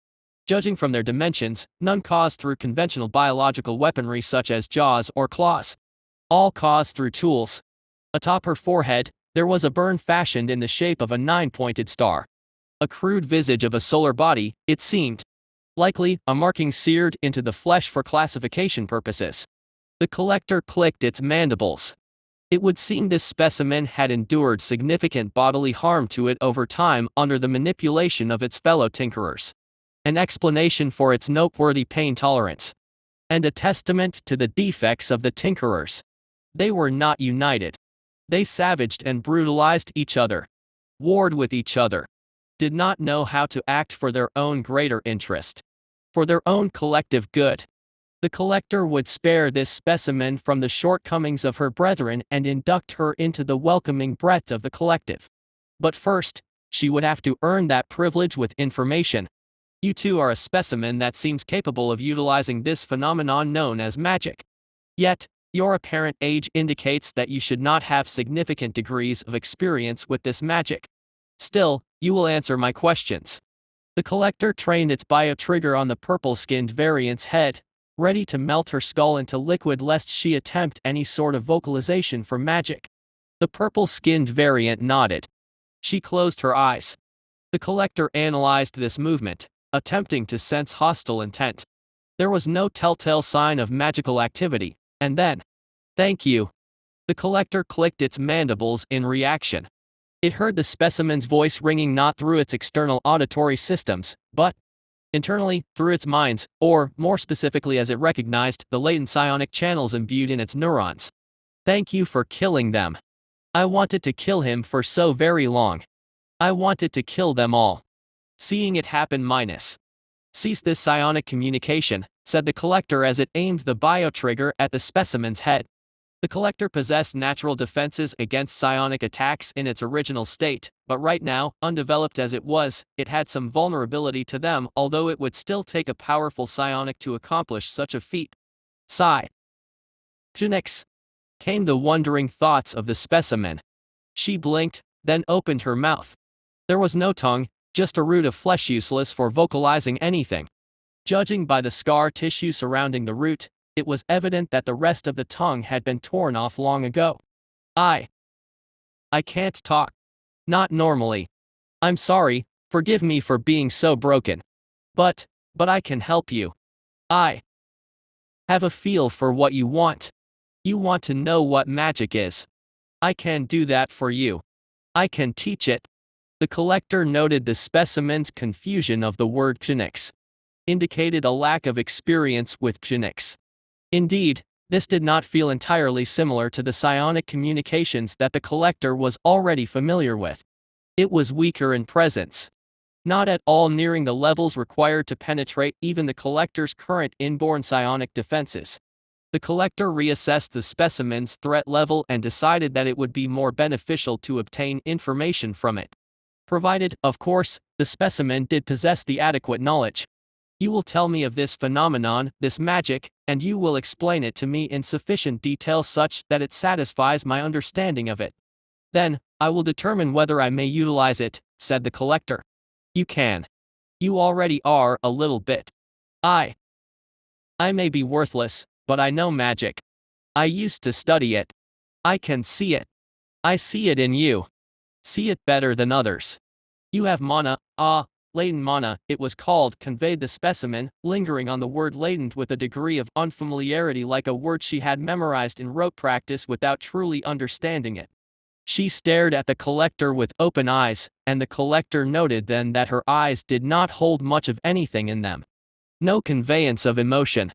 Judging from their dimensions, none caused through conventional biological weaponry such as jaws or claws. All caused through tools. Atop her forehead, there was a burn fashioned in the shape of a 9-pointed star. A crude visage of a solar body, it seemed. Likely, a marking seared into the flesh for classification purposes. The collector clicked its mandibles. It would seem this specimen had endured significant bodily harm to it over time under the manipulation of its fellow tinkerers. An explanation for its noteworthy pain tolerance. And a testament to the defects of the tinkerers. They were not united. They savaged and brutalized each other. Warred with each other. Did not know how to act for their own greater interest. For their own collective good. The collector would spare this specimen from the shortcomings of her brethren and induct her into the welcoming breadth of the collective. But first, she would have to earn that privilege with information. You too are a specimen that seems capable of utilizing this phenomenon known as magic. Yet, your apparent age indicates that you should not have significant degrees of experience with this magic. Still, you will answer my questions. The collector trained its bio-trigger on the purple-skinned variant's head, ready to melt her skull into liquid lest she attempt any sort of vocalization for magic. The purple-skinned variant nodded. She closed her eyes. The collector analyzed this movement, attempting to sense hostile intent. There was no telltale sign of magical activity, and then, "Thank you." The collector clicked its mandibles in reaction. It heard the specimen's voice ringing not through its external auditory systems, but internally, through its minds, or, more specifically as it recognized, the latent psionic channels imbued in its neurons. Thank you for killing them. I wanted to kill him for so very long. I wanted to kill them all. Seeing it happen minus. Cease this psionic communication, said the collector as it aimed the biotrigger at the specimen's head. The collector possessed natural defenses against psionic attacks in its original state, but right now, undeveloped as it was, it had some vulnerability to them, although it would still take a powerful psionic to accomplish such a feat. Sigh. Phoenix. Came the wondering thoughts of the specimen. She blinked, then opened her mouth. There was no tongue, just a root of flesh useless for vocalizing anything. Judging by the scar tissue surrounding the root, it was evident that the rest of the tongue had been torn off long ago. I can't talk. Not normally. I'm sorry, forgive me for being so broken. But I can help you. I have a feel for what you want. You want to know what magic is. I can do that for you. I can teach it. The collector noted the specimen's confusion of the word Phoenix. Indicated a lack of experience with Phoenix. Indeed, this did not feel entirely similar to the psionic communications that the collector was already familiar with. It was weaker in presence. Not at all nearing the levels required to penetrate even the collector's current inborn psionic defenses. The collector reassessed the specimen's threat level and decided that it would be more beneficial to obtain information from it. Provided, of course, the specimen did possess the adequate knowledge. You will tell me of this phenomenon, this magic, and you will explain it to me in sufficient detail such that it satisfies my understanding of it. Then, I will determine whether I may utilize it, said the collector. You can. You already are a little bit. I may be worthless, but I know magic. I used to study it. I can see it. I see it in you. See it better than others. You have mana, latent mana, it was called, conveyed the specimen, lingering on the word latent with a degree of unfamiliarity like a word she had memorized in rote practice without truly understanding it. She stared at the collector with open eyes, and the collector noted then that her eyes did not hold much of anything in them. No conveyance of emotion.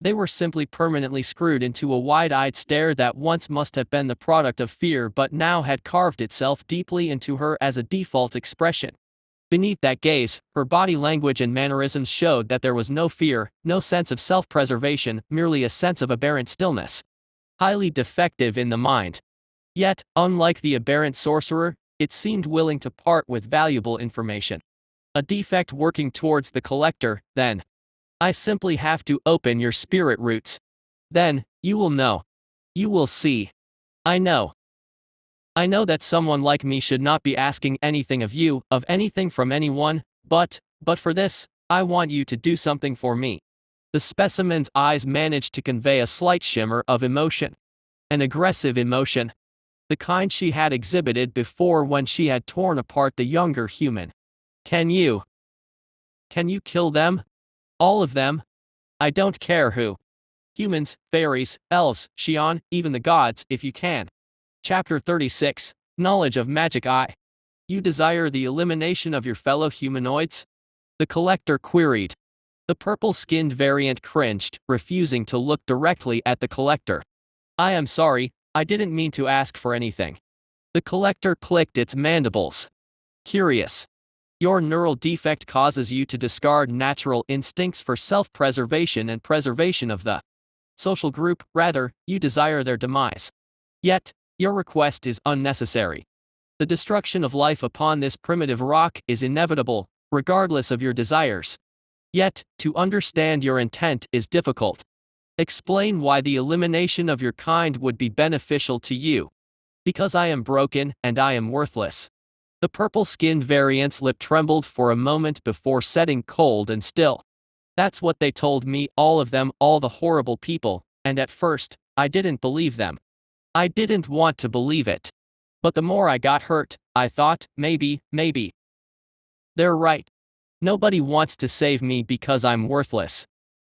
They were simply permanently screwed into a wide-eyed stare that once must have been the product of fear but now had carved itself deeply into her as a default expression. Beneath that gaze, her body language and mannerisms showed that there was no fear, no sense of self-preservation, merely a sense of aberrant stillness. Highly defective in the mind. Yet, unlike the aberrant sorcerer, it seemed willing to part with valuable information. A defect working towards the collector, then. I simply have to open your spirit roots. Then, you will know. You will see. I know. I know that someone like me should not be asking anything of you, of anything from anyone, but for this, I want you to do something for me. The specimen's eyes managed to convey a slight shimmer of emotion. An aggressive emotion. The kind she had exhibited before when she had torn apart the younger human. Can you kill them? All of them? I don't care who. Humans, fairies, elves, Xian, even the gods, if you can. Chapter 36, Knowledge of Magic. You desire the elimination of your fellow humanoids? The collector queried. The purple-skinned variant cringed, refusing to look directly at the collector. I am sorry, I didn't mean to ask for anything. The collector clicked its mandibles. Curious. Your neural defect causes you to discard natural instincts for self-preservation and preservation of the social group, rather, you desire their demise. Yet, your request is unnecessary. The destruction of life upon this primitive rock is inevitable, regardless of your desires. Yet, to understand your intent is difficult. Explain why the elimination of your kind would be beneficial to you. Because I am broken, and I am worthless. The purple-skinned variant's lip trembled for a moment before setting cold and still. That's what they told me, all of them, all the horrible people, and at first, I didn't believe them. I didn't want to believe it. But the more I got hurt, I thought, maybe. They're right. Nobody wants to save me because I'm worthless.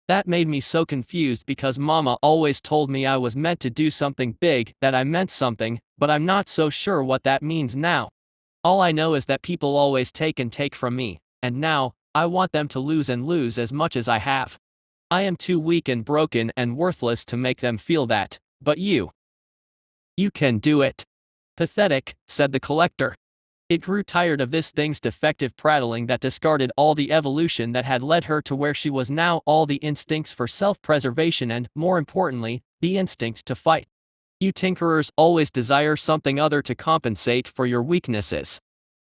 That made me so confused because Mama always told me I was meant to do something big, that I meant something, but I'm not so sure what that means now. All I know is that people always take and take from me, and now, I want them to lose and lose as much as I have. I am too weak and broken and worthless to make them feel that, but you can do it. Pathetic, said the collector. It grew tired of this thing's defective prattling that discarded all the evolution that had led her to where she was now, all the instincts for self-preservation and, more importantly, the instinct to fight. You tinkerers always desire something other to compensate for your weaknesses.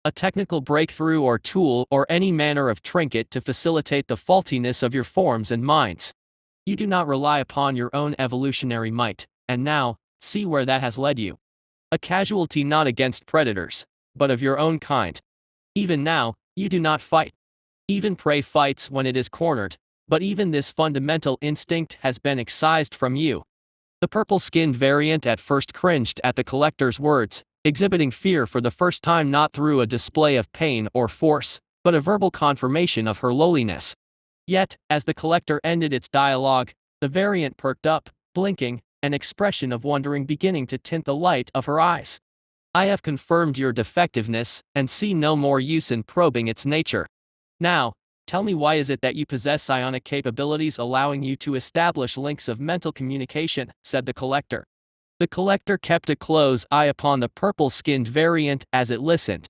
A technical breakthrough or tool or any manner of trinket to facilitate the faultiness of your forms and minds. You do not rely upon your own evolutionary might, and now, see where that has led you. A casualty not against predators, but of your own kind. Even now, you do not fight. Even prey fights when it is cornered, but even this fundamental instinct has been excised from you. The purple-skinned variant at first cringed at the collector's words, exhibiting fear for the first time, not through a display of pain or force, but a verbal confirmation of her lowliness. Yet, as the collector ended its dialogue, the variant perked up, blinking, an expression of wondering beginning to tint the light of her eyes. I have confirmed your defectiveness, and see no more use in probing its nature. Now, tell me, why is it that you possess psionic capabilities allowing you to establish links of mental communication, said the collector. The collector kept a close eye upon the purple-skinned variant as it listened.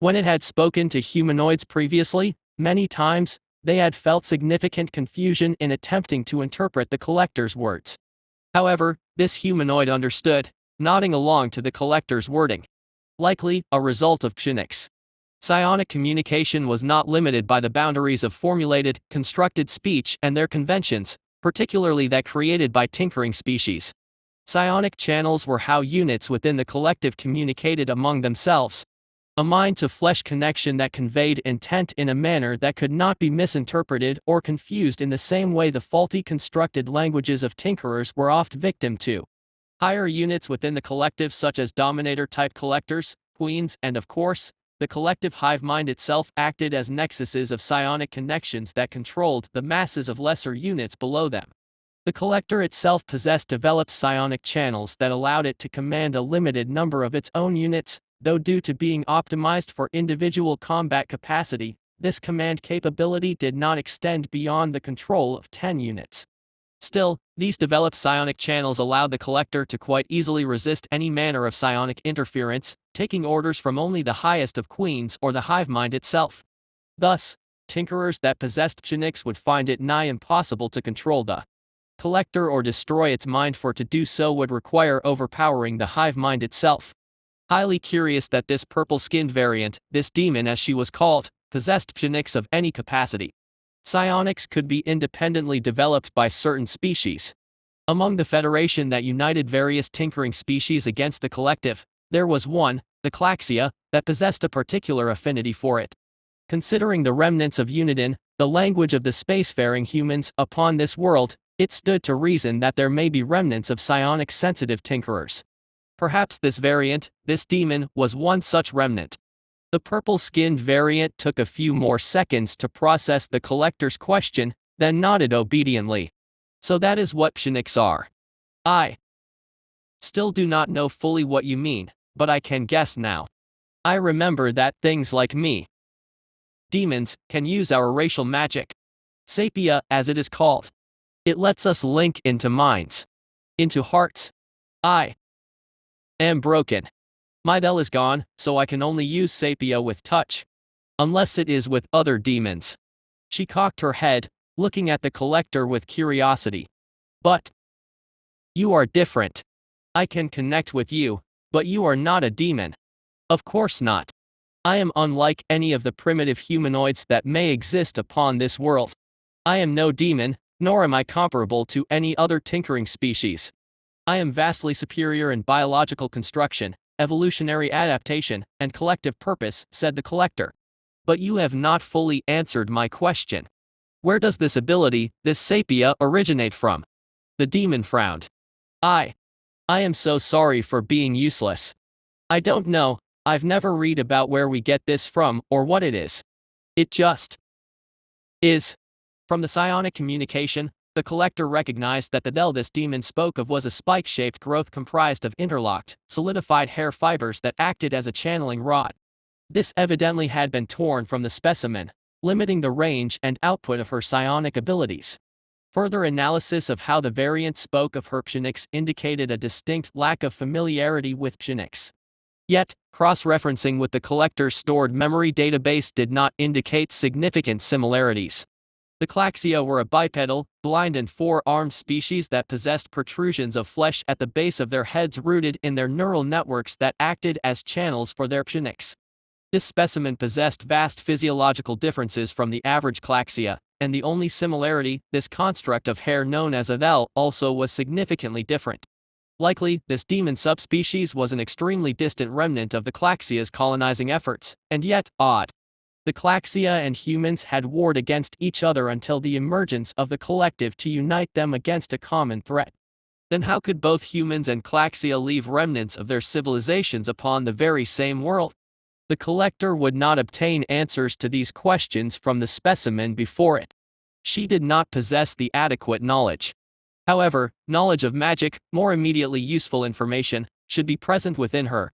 When it had spoken to humanoids previously, many times, they had felt significant confusion in attempting to interpret the collector's words. However, this humanoid understood, nodding along to the collector's wording. Likely, a result of psionics. Psionic communication was not limited by the boundaries of formulated, constructed speech and their conventions, particularly that created by tinkering species. Psionic channels were how units within the collective communicated among themselves. A mind-to-flesh connection that conveyed intent in a manner that could not be misinterpreted or confused in the same way the faulty constructed languages of tinkerers were oft victim to. Higher units within the collective, such as dominator-type collectors, queens, and of course, the collective hive mind itself, acted as nexuses of psionic connections that controlled the masses of lesser units below them. The collector itself possessed developed psionic channels that allowed it to command a limited number of its own units, though due to being optimized for individual combat capacity, this command capability did not extend beyond the control of 10 units. Still, these developed psionic channels allowed the collector to quite easily resist any manner of psionic interference, taking orders from only the highest of queens or the hive mind itself. Thus, tinkerers that possessed psionics would find it nigh impossible to control the collector or destroy its mind, for to do so would require overpowering the hive mind itself. Highly curious that this purple-skinned variant, this demon as she was called, possessed psionics of any capacity. Psionics could be independently developed by certain species. Among the federation that united various tinkering species against the collective, there was one, the Klaxia, that possessed a particular affinity for it. Considering the remnants of Unidin, the language of the spacefaring humans, upon this world, it stood to reason that there may be remnants of psionic-sensitive tinkerers. Perhaps this variant, this demon, was one such remnant. The purple-skinned variant took a few more seconds to process the collector's question, then nodded obediently. So that is what psionics are. I still do not know fully what you mean, but I can guess now. I remember that things like me, demons, can use our racial magic. Sapia, as it is called. It lets us link into minds, into hearts. I am broken. My Del is gone, so I can only use Sapia with touch. Unless it is with other demons. She cocked her head, looking at the collector with curiosity. But you are different. I can connect with you, but you are not a demon. Of course not. I am unlike any of the primitive humanoids that may exist upon this world. I am no demon, nor am I comparable to any other tinkering species. I am vastly superior in biological construction, evolutionary adaptation, and collective purpose, said the collector. But you have not fully answered my question. Where does this ability, this sapia, originate from? The demon frowned. I am so sorry for being useless. I don't know, I've never read about where we get this from or what it is. It just is. From the psionic communication, the collector recognized that the Del this demon spoke of was a spike-shaped growth comprised of interlocked, solidified hair fibers that acted as a channeling rod. This evidently had been torn from the specimen, limiting the range and output of her psionic abilities. Further analysis of how the variant spoke of her psionics indicated a distinct lack of familiarity with psionics. Yet, cross-referencing with the collector's stored memory database did not indicate significant similarities. The Klaxia were a bipedal, blind and four-armed species that possessed protrusions of flesh at the base of their heads rooted in their neural networks that acted as channels for their psionics. This specimen possessed vast physiological differences from the average Klaxia, and the only similarity, this construct of hair known as Adel, also was significantly different. Likely, this demon subspecies was an extremely distant remnant of the Klaxia's colonizing efforts, and yet, odd. The Klaxia and humans had warred against each other until the emergence of the collective to unite them against a common threat. Then how could both humans and Klaxia leave remnants of their civilizations upon the very same world? The collector would not obtain answers to these questions from the specimen before it. She did not possess the adequate knowledge. However, knowledge of magic, more immediately useful information, should be present within her.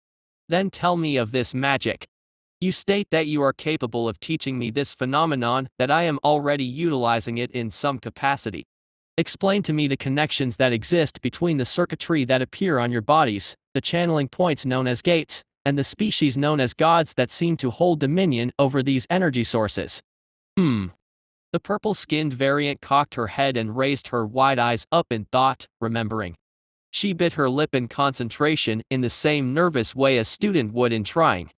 Then tell me of this magic. You state that you are capable of teaching me this phenomenon, that I am already utilizing it in some capacity. Explain to me the connections that exist between the circuitry that appear on your bodies, the channeling points known as gates, and the species known as gods that seem to hold dominion over these energy sources. The purple-skinned variant cocked her head and raised her wide eyes up in thought, remembering. She bit her lip in concentration in the same nervous way a student would in trying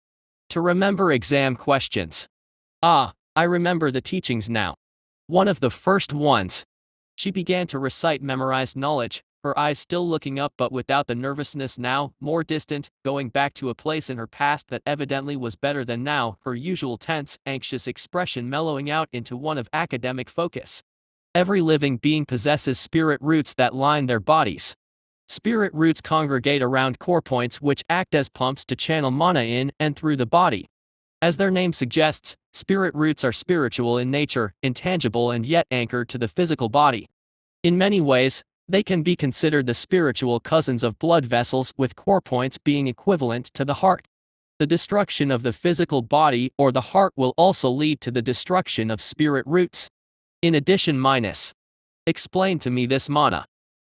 to remember exam questions. Ah, I remember the teachings now. One of the first ones. She began to recite memorized knowledge, her eyes still looking up but without the nervousness now, more distant, going back to a place in her past that evidently was better than now, her usual tense, anxious expression mellowing out into one of academic focus. Every living being possesses spirit roots that line their bodies. Spirit roots congregate around core points which act as pumps to channel mana in and through the body. As their name suggests, spirit roots are spiritual in nature, intangible and yet anchored to the physical body. In many ways, they can be considered the spiritual cousins of blood vessels, with core points being equivalent to the heart. The destruction of the physical body or the heart will also lead to the destruction of spirit roots. In addition, explain to me this mana.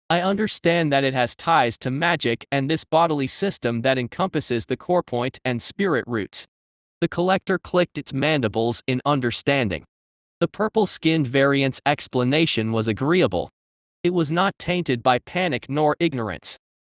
I understand that it has ties to magic and this bodily system that encompasses the core point and spirit roots. The collector clicked its mandibles in understanding. The purple-skinned variant's explanation was agreeable. It was not tainted by panic nor ignorance.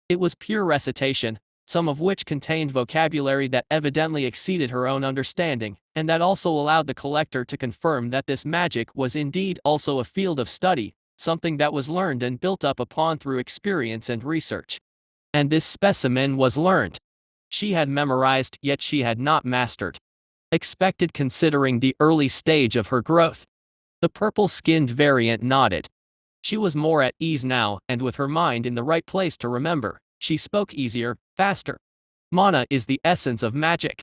It was pure recitation, some of which contained vocabulary that evidently exceeded her own understanding, and that also allowed the collector to confirm that this magic was indeed also a field of study, something that was learned and built up upon through experience and research. And this specimen was learned. She had memorized, yet she had not mastered. Expected considering the early stage of her growth. The purple-skinned variant nodded. She was more at ease now, and with her mind in the right place to remember, she spoke easier, faster. Mana is the essence of magic.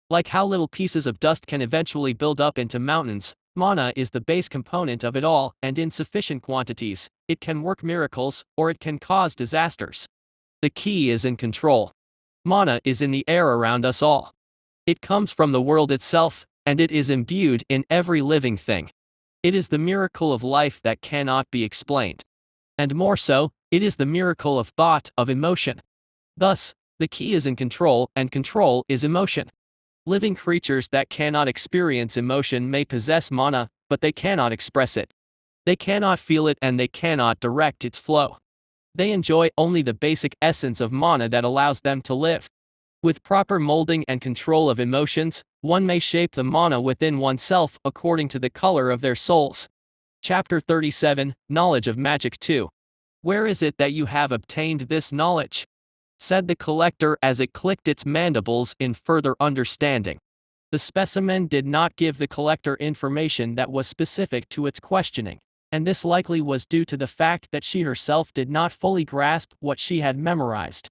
Like how little pieces of dust can eventually build up into mountains, mana is the base component of it all, and in sufficient quantities, it can work miracles, or it can cause disasters. The key is in control. Mana is in the air around us all. It comes from the world itself, and it is imbued in every living thing. It is the miracle of life that cannot be explained. And more so, it is the miracle of thought, of emotion. Thus, the key is in control, and control is emotion. Living creatures that cannot experience emotion may possess mana, but they cannot express it. They cannot feel it and they cannot direct its flow. They enjoy only the basic essence of mana that allows them to live. With proper molding and control of emotions, one may shape the mana within oneself according to the color of their souls. Chapter 37, Knowledge of Magic 2. Where is it that you have obtained this knowledge? Said the collector as it clicked its mandibles in further understanding. The specimen did not give the collector information that was specific to its questioning, and this likely was due to the fact that she herself did not fully grasp what she had memorized.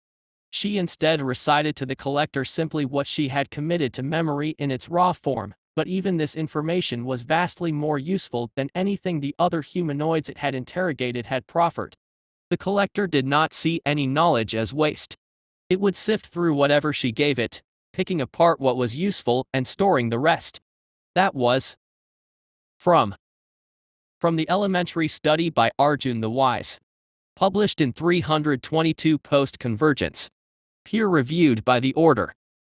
She instead recited to the collector simply what she had committed to memory in its raw form, but even this information was vastly more useful than anything the other humanoids it had interrogated had proffered. The collector did not see any knowledge as waste. It would sift through whatever she gave it, picking apart what was useful and storing the rest. That was From the Elementary Study by Arjun the Wise. Published in 322 Post-Convergence. Peer-reviewed by the Order.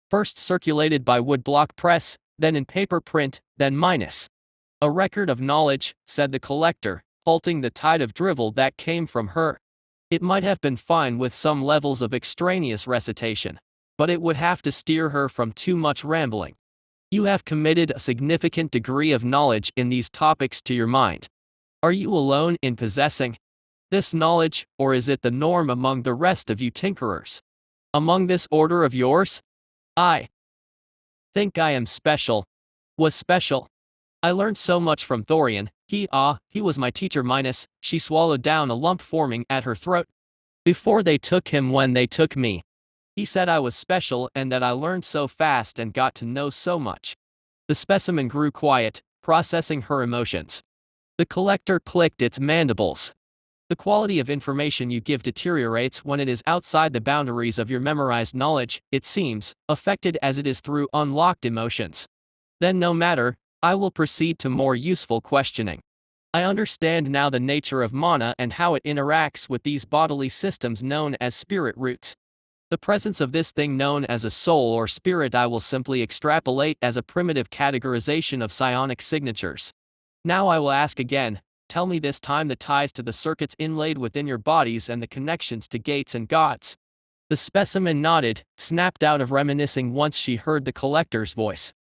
First circulated by Woodblock Press, then in paper print, then minus. A record of knowledge, said the collector, halting the tide of drivel that came from her. It might have been fine with some levels of extraneous recitation, but it would have to steer her from too much rambling. You have committed a significant degree of knowledge in these topics to your mind. Are you alone in possessing this knowledge, or is it the norm among the rest of you tinkerers? Among this order of yours? I think I am special. Was special. I learned so much from Thorian. He was my teacher minus, she swallowed down a lump forming at her throat. Before they took him when they took me. He said I was special and that I learned so fast and got to know so much. The specimen grew quiet, processing her emotions. The collector clicked its mandibles. The quality of information you give deteriorates when it is outside the boundaries of your memorized knowledge, it seems, affected as it is through unlocked emotions. Then no matter, I will proceed to more useful questioning. I understand now the nature of mana and how it interacts with these bodily systems known as spirit roots. The presence of this thing known as a soul or spirit I will simply extrapolate as a primitive categorization of psionic signatures. Now I will ask again, tell me this time the ties to the circuits inlaid within your bodies and the connections to gates and gods. The specimen nodded, snapped out of reminiscing once she heard the collector's voice.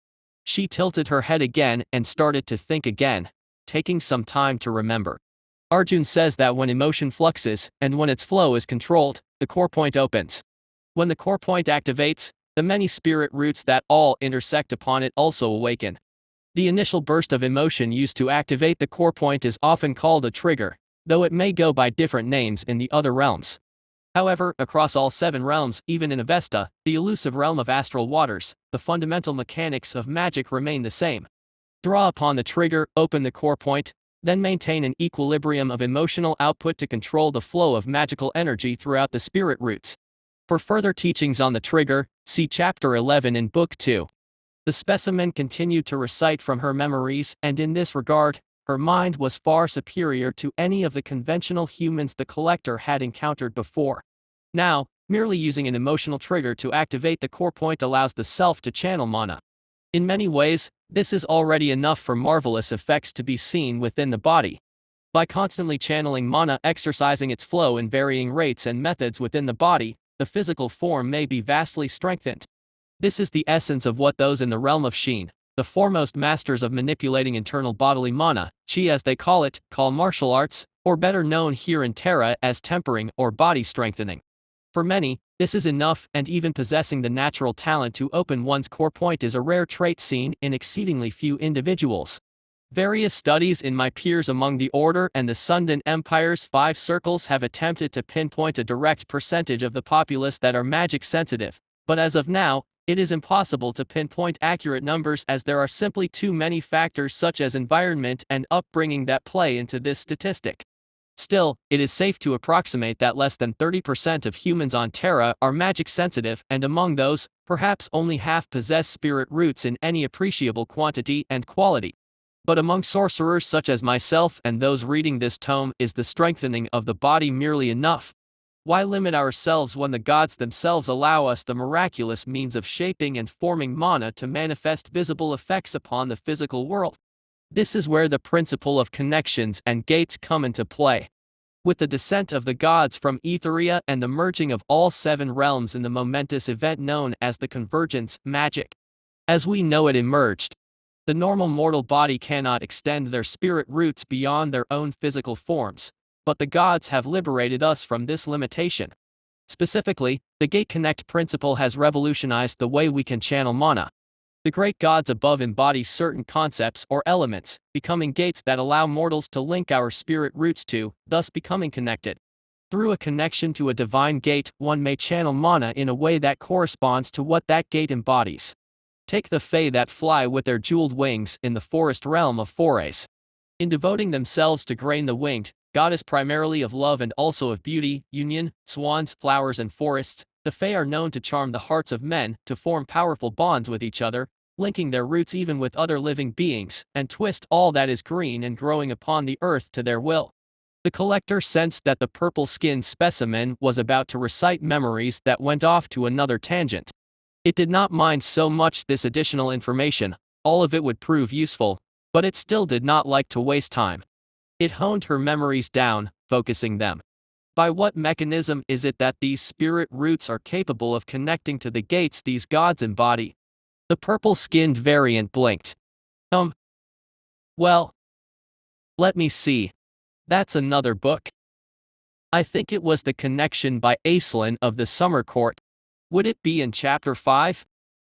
She tilted her head again and started to think again, taking some time to remember. Arjun says that when emotion fluxes, and when its flow is controlled, the core point opens. When the core point activates, the many spirit roots that all intersect upon it also awaken. The initial burst of emotion used to activate the core point is often called a trigger, though it may go by different names in the other realms. However, across all 7 realms, even in Avesta, the elusive realm of astral waters, the fundamental mechanics of magic remain the same. Draw upon the trigger, open the core point, then maintain an equilibrium of emotional output to control the flow of magical energy throughout the spirit roots. For further teachings on the trigger, see Chapter 11 in Book 2. The specimen continued to recite from her memories, and in this regard, her mind was far superior to any of the conventional humans the collector had encountered before. Now, merely using an emotional trigger to activate the core point allows the self to channel mana. In many ways, this is already enough for marvelous effects to be seen within the body. By constantly channeling mana, exercising its flow in varying rates and methods within the body, the physical form may be vastly strengthened. This is the essence of what those in the realm of Sheen, the foremost masters of manipulating internal bodily mana, chi as they call it, call martial arts, or better known here in Terra as tempering or body strengthening. For many, this is enough, and even possessing the natural talent to open one's core point is a rare trait seen in exceedingly few individuals. Various studies in my peers among the Order and the Sundan Empire's 5 circles have attempted to pinpoint a direct percentage of the populace that are magic sensitive, but as of now, it is impossible to pinpoint accurate numbers as there are simply too many factors such as environment and upbringing that play into this statistic. Still, it is safe to approximate that less than 30% of humans on Terra are magic sensitive, and among those, perhaps only half possess spirit roots in any appreciable quantity and quality. But among sorcerers such as myself and those reading this tome, is the strengthening of the body merely enough? Why limit ourselves when the gods themselves allow us the miraculous means of shaping and forming mana to manifest visible effects upon the physical world? This is where the principle of connections and gates come into play. With the descent of the gods from Etheria and the merging of all 7 realms in the momentous event known as the Convergence, magic, as we know it, emerged. The normal mortal body cannot extend their spirit roots beyond their own physical forms, but the gods have liberated us from this limitation. Specifically, the Gate Connect principle has revolutionized the way we can channel mana. The great gods above embody certain concepts or elements, becoming gates that allow mortals to link our spirit roots to, thus becoming connected. Through a connection to a divine gate, one may channel mana in a way that corresponds to what that gate embodies. Take the Fae that fly with their jeweled wings in the forest realm of Forays. In devoting themselves to Grain the Winged, goddess primarily of love and also of beauty, union, swans, flowers and forests, the Fae are known to charm the hearts of men, to form powerful bonds with each other, linking their roots even with other living beings, and twist all that is green and growing upon the earth to their will. The collector sensed that the purple-skinned specimen was about to recite memories that went off to another tangent. It did not mind so much this additional information, all of it would prove useful, but it still did not like to waste time. It honed her memories down, focusing them. By what mechanism is it that these spirit roots are capable of connecting to the gates these gods embody? The purple-skinned variant blinked. Well, let me see. That's another book. I think it was The Connection by Aislinn of the Summer Court. Would it be in chapter 5?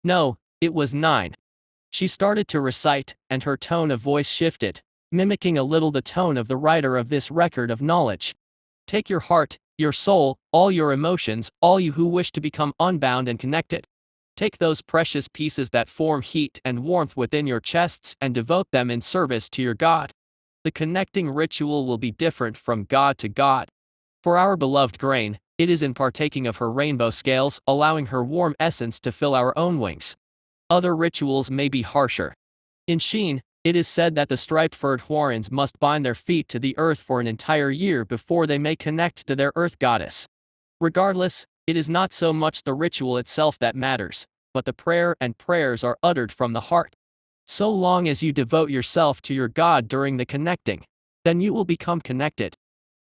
No, it was 9. She started to recite, and her tone of voice shifted, mimicking a little the tone of the writer of this record of knowledge. Take your heart, your soul, all your emotions, all you who wish to become unbound and connected. Take those precious pieces that form heat and warmth within your chests and devote them in service to your God. The connecting ritual will be different from God to God. For our beloved grain, it is in partaking of her rainbow scales, allowing her warm essence to fill our own wings. Other rituals may be harsher. In Sheen, it is said that the stripe-furred Hwarins must bind their feet to the earth for an entire year before they may connect to their earth goddess. Regardless, it is not so much the ritual itself that matters, but the prayer and prayers are uttered from the heart. So long as you devote yourself to your God during the connecting, then you will become connected.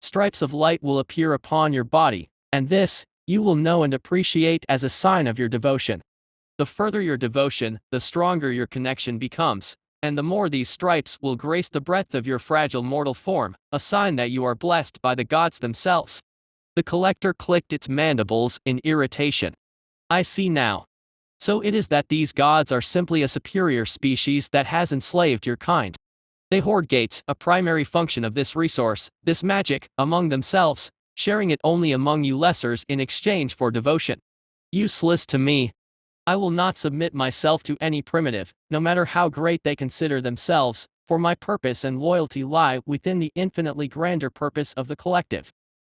Stripes of light will appear upon your body, and this, you will know and appreciate as a sign of your devotion. The further your devotion, the stronger your connection becomes, and the more these stripes will grace the breadth of your fragile mortal form, a sign that you are blessed by the gods themselves. The collector clicked its mandibles in irritation. I see now. So it is that these gods are simply a superior species that has enslaved your kind. They hoard gates, a primary function of this resource, this magic, among themselves, sharing it only among you lessers in exchange for devotion. Useless to me. I will not submit myself to any primitive, no matter how great they consider themselves, for my purpose and loyalty lie within the infinitely grander purpose of the collective.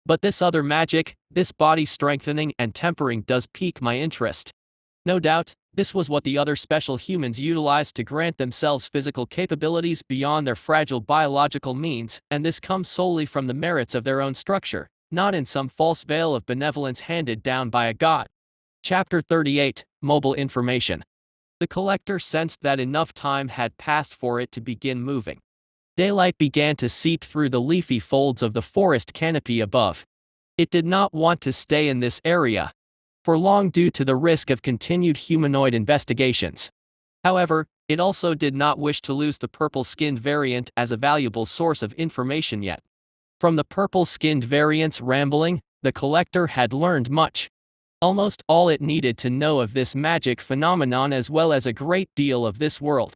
But this other magic, this body strengthening and tempering does pique my interest. No doubt, this was what the other special humans utilized to grant themselves physical capabilities beyond their fragile biological means, and this comes solely from the merits of their own structure, not in some false veil of benevolence handed down by a god. Chapter 38, Mobile Information. The collector sensed that enough time had passed for it to begin moving. Daylight began to seep through the leafy folds of the forest canopy above. It did not want to stay in this area for long due to the risk of continued humanoid investigations. However, it also did not wish to lose the purple-skinned variant as a valuable source of information yet. From the purple-skinned variant's rambling, the collector had learned much. Almost all it needed to know of this magic phenomenon as well as a great deal of this world.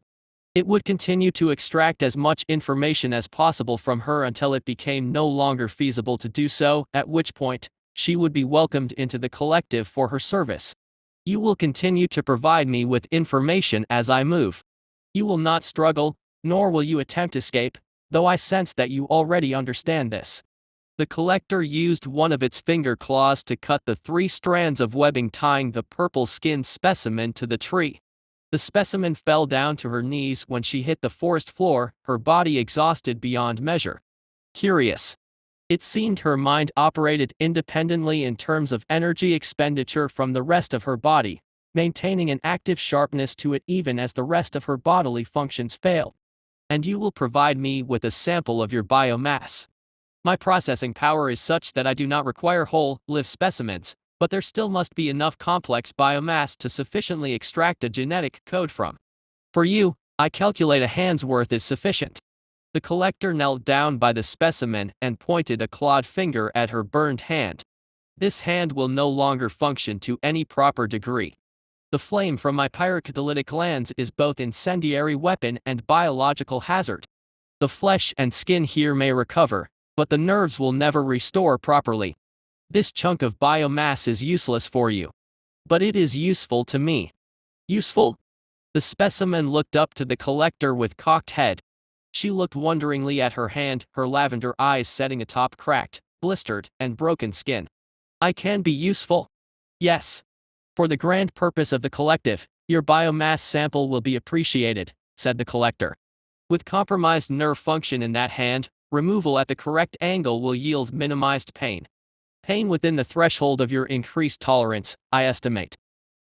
It would continue to extract as much information as possible from her until it became no longer feasible to do so, at which point, she would be welcomed into the collective for her service. You will continue to provide me with information as I move. You will not struggle, nor will you attempt escape, though I sense that you already understand this. The collector used one of its finger claws to cut the 3 strands of webbing tying the purple-skinned specimen to the tree. The specimen fell down to her knees when she hit the forest floor, her body exhausted beyond measure. Curious. It seemed her mind operated independently in terms of energy expenditure from the rest of her body, maintaining an active sharpness to it even as the rest of her bodily functions failed. And you will provide me with a sample of your biomass. My processing power is such that I do not require whole, live specimens, but there still must be enough complex biomass to sufficiently extract a genetic code from. For you, I calculate a hand's worth is sufficient. The collector knelt down by the specimen and pointed a clawed finger at her burned hand. This hand will no longer function to any proper degree. The flame from my pyrocatalytic glands is both incendiary weapon and biological hazard. The flesh and skin here may recover, but the nerves will never restore properly. This chunk of biomass is useless for you. But it is useful to me. Useful? The specimen looked up to the collector with cocked head. She looked wonderingly at her hand, her lavender eyes setting atop cracked, blistered, and broken skin. I can be useful. Yes. For the grand purpose of the collective, Your biomass sample will be appreciated, said the collector. With compromised nerve function in that hand, removal at the correct angle will yield minimized pain. Pain within the threshold of your increased tolerance, I estimate.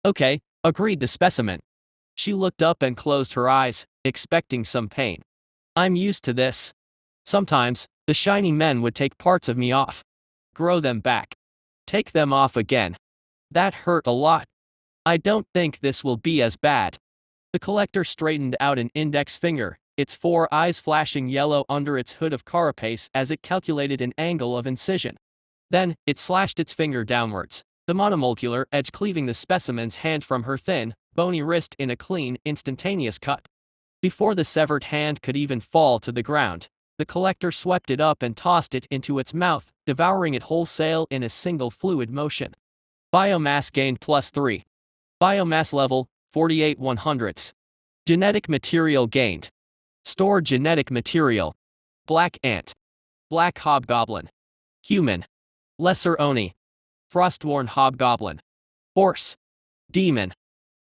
Okay, agreed the specimen. She looked up and closed her eyes, expecting some pain. I'm used to this. Sometimes, the shiny men would take parts of me off. Grow them back. Take them off again. That hurt a lot. I don't think this will be as bad. The collector straightened out an index finger, its 4 eyes flashing yellow under its hood of carapace as it calculated an angle of incision. Then, it slashed its finger downwards, the monomolecular edge cleaving the specimen's hand from her thin, bony wrist in a clean, instantaneous cut. Before the severed hand could even fall to the ground, the collector swept it up and tossed it into its mouth, devouring it wholesale in a single fluid motion. Biomass gained +3. Biomass level, 48 100ths. Genetic material gained. Stored genetic material. Black ant. Black hobgoblin. Human. Lesser Oni. Frostworn hobgoblin. Horse. Demon.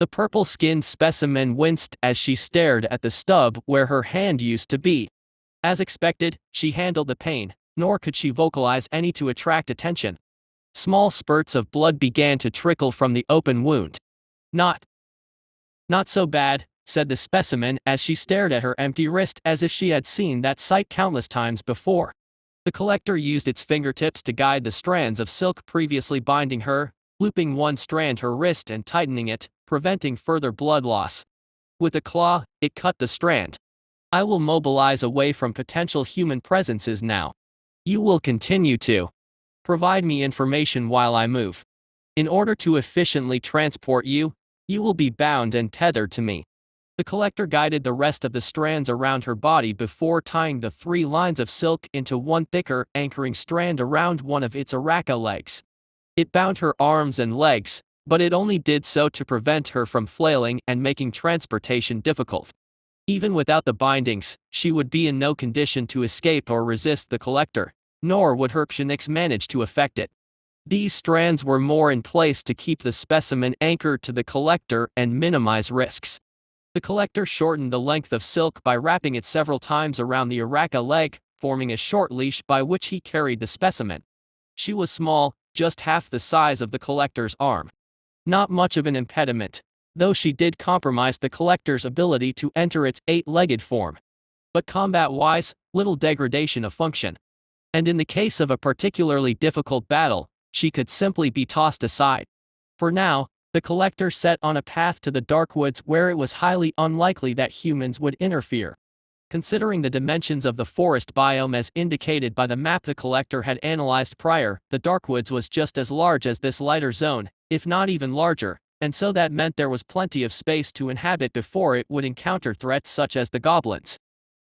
The purple-skinned specimen winced as she stared at the stub where her hand used to be. As expected, she handled the pain, nor could she vocalize any to attract attention. Small spurts of blood began to trickle from the open wound. Not so bad, said the specimen as she stared at her empty wrist as if she had seen that sight countless times before. The collector used its fingertips to guide the strands of silk previously binding her, looping one strand her wrist and tightening it, preventing further blood loss. With a claw, it cut the strand. I will mobilize away from potential human presences now. You will continue to provide me information while I move. In order to efficiently transport you, you will be bound and tethered to me. The collector guided the rest of the strands around her body before tying the 3 lines of silk into one thicker, anchoring strand around one of its araca legs. It bound her arms and legs, but it only did so to prevent her from flailing and making transportation difficult. Even without the bindings, she would be in no condition to escape or resist the collector, nor would her psionics manage to affect it. These strands were more in place to keep the specimen anchored to the collector and minimize risks. The collector shortened the length of silk by wrapping it several times around the araca leg, forming a short leash by which he carried the specimen. She was small, just half the size of the collector's arm. Not much of an impediment, though she did compromise the collector's ability to enter its 8-legged form. But combat-wise, little degradation of function. And in the case of a particularly difficult battle, she could simply be tossed aside. For now, the collector set on a path to the dark woods where it was highly unlikely that humans would interfere. Considering the dimensions of the forest biome as indicated by the map the collector had analyzed prior, the darkwoods was just as large as this lighter zone, if not even larger, and so that meant there was plenty of space to inhabit before it would encounter threats such as the goblins.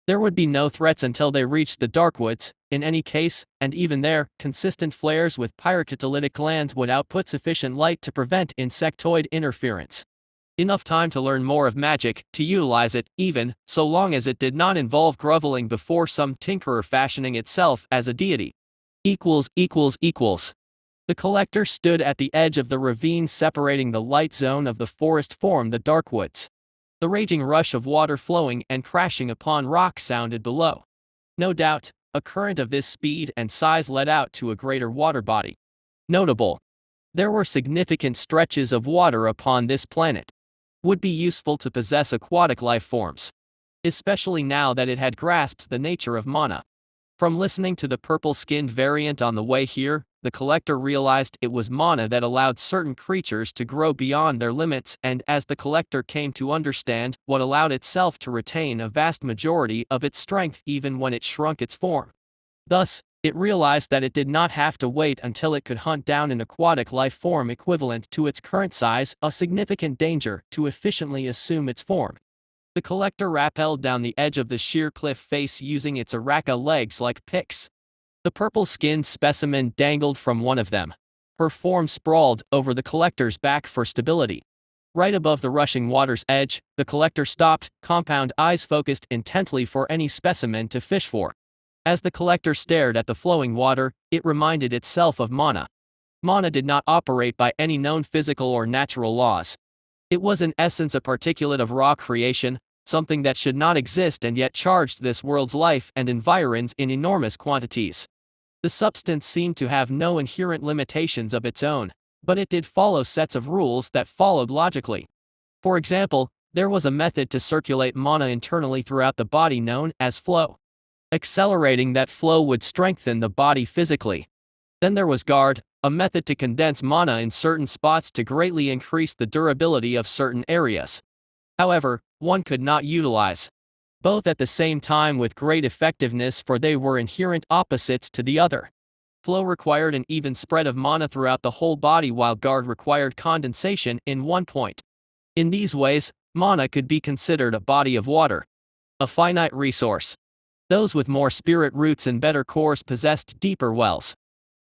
There would be no threats until they reached the darkwoods, in any case, and even there, consistent flares with pyrocatalytic glands would output sufficient light to prevent insectoid interference. Enough time to learn more of magic, to utilize it, even, so long as it did not involve groveling before some tinkerer fashioning itself as a deity. The collector stood at the edge of the ravine separating the light zone of the forest formed the darkwoods. The raging rush of water flowing and crashing upon rock sounded below. No doubt, a current of this speed and size led out to a greater water body. Notable. There were significant stretches of water upon this planet. Would be useful to possess aquatic life forms. Especially now that it had grasped the nature of mana. From listening to the purple-skinned variant on the way here, the collector realized it was mana that allowed certain creatures to grow beyond their limits, and as the collector came to understand, what allowed itself to retain a vast majority of its strength even when it shrunk its form. Thus, it realized that it did not have to wait until it could hunt down an aquatic life form equivalent to its current size, a significant danger, to efficiently assume its form. The collector rappelled down the edge of the sheer cliff face using its araca legs like picks. The purple-skinned specimen dangled from one of them. Her form sprawled over the collector's back for stability. Right above the rushing water's edge, the collector stopped, compound eyes focused intently for any specimen to fish for. As the collector stared at the flowing water, it reminded itself of mana. Mana did not operate by any known physical or natural laws. It was in essence a particulate of raw creation, something that should not exist and yet charged this world's life and environs in enormous quantities. The substance seemed to have no inherent limitations of its own, but it did follow sets of rules that followed logically. For example, there was a method to circulate mana internally throughout the body known as flow. Accelerating that flow would strengthen the body physically. Then there was guard, a method to condense mana in certain spots to greatly increase the durability of certain areas. However, one could not utilize both at the same time with great effectiveness, for they were inherent opposites to the other. Flow required an even spread of mana throughout the whole body, while guard required condensation in one point. In these ways, mana could be considered a body of water, a finite resource. Those with more spirit roots and better cores possessed deeper wells.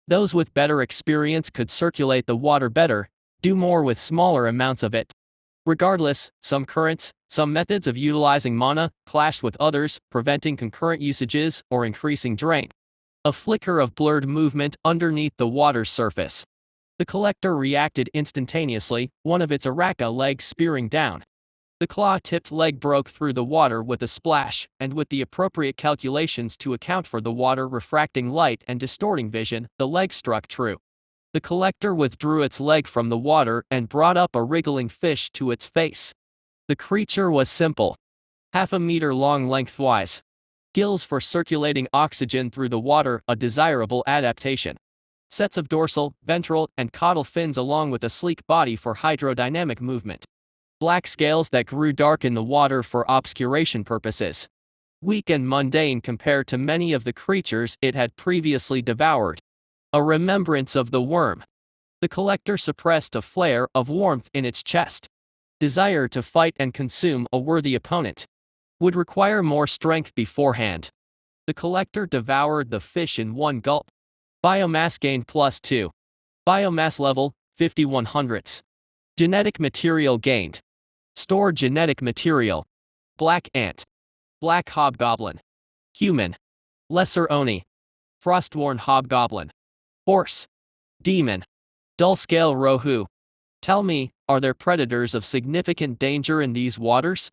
Those with better experience could circulate the water better, do more with smaller amounts of it. Regardless, some currents, some methods of utilizing mana, clashed with others, preventing concurrent usages or increasing drain. A flicker of blurred movement underneath the water's surface. The collector reacted instantaneously, one of its Araka legs spearing down. The claw-tipped leg broke through the water with a splash, and with the appropriate calculations to account for the water refracting light and distorting vision, the leg struck true. The collector withdrew its leg from the water and brought up a wriggling fish to its face. The creature was simple. 1/2 meter long lengthwise. Gills for circulating oxygen through the water, a desirable adaptation. Sets of dorsal, ventral, and caudal fins along with a sleek body for hydrodynamic movement. Black scales that grew dark in the water for obscuration purposes. Weak and mundane compared to many of the creatures it had previously devoured. A remembrance of the worm. The collector suppressed a flare of warmth in its chest. Desire to fight and consume a worthy opponent. Would require more strength beforehand. The collector devoured the fish in one gulp. Biomass gained +2. Biomass level, 5100s. Genetic material gained. Stored genetic material. Black ant. Black hobgoblin. Human. Lesser oni. Frostworn hobgoblin. Horse. Demon. Dull-scale rohu. Tell me, are there predators of significant danger in these waters?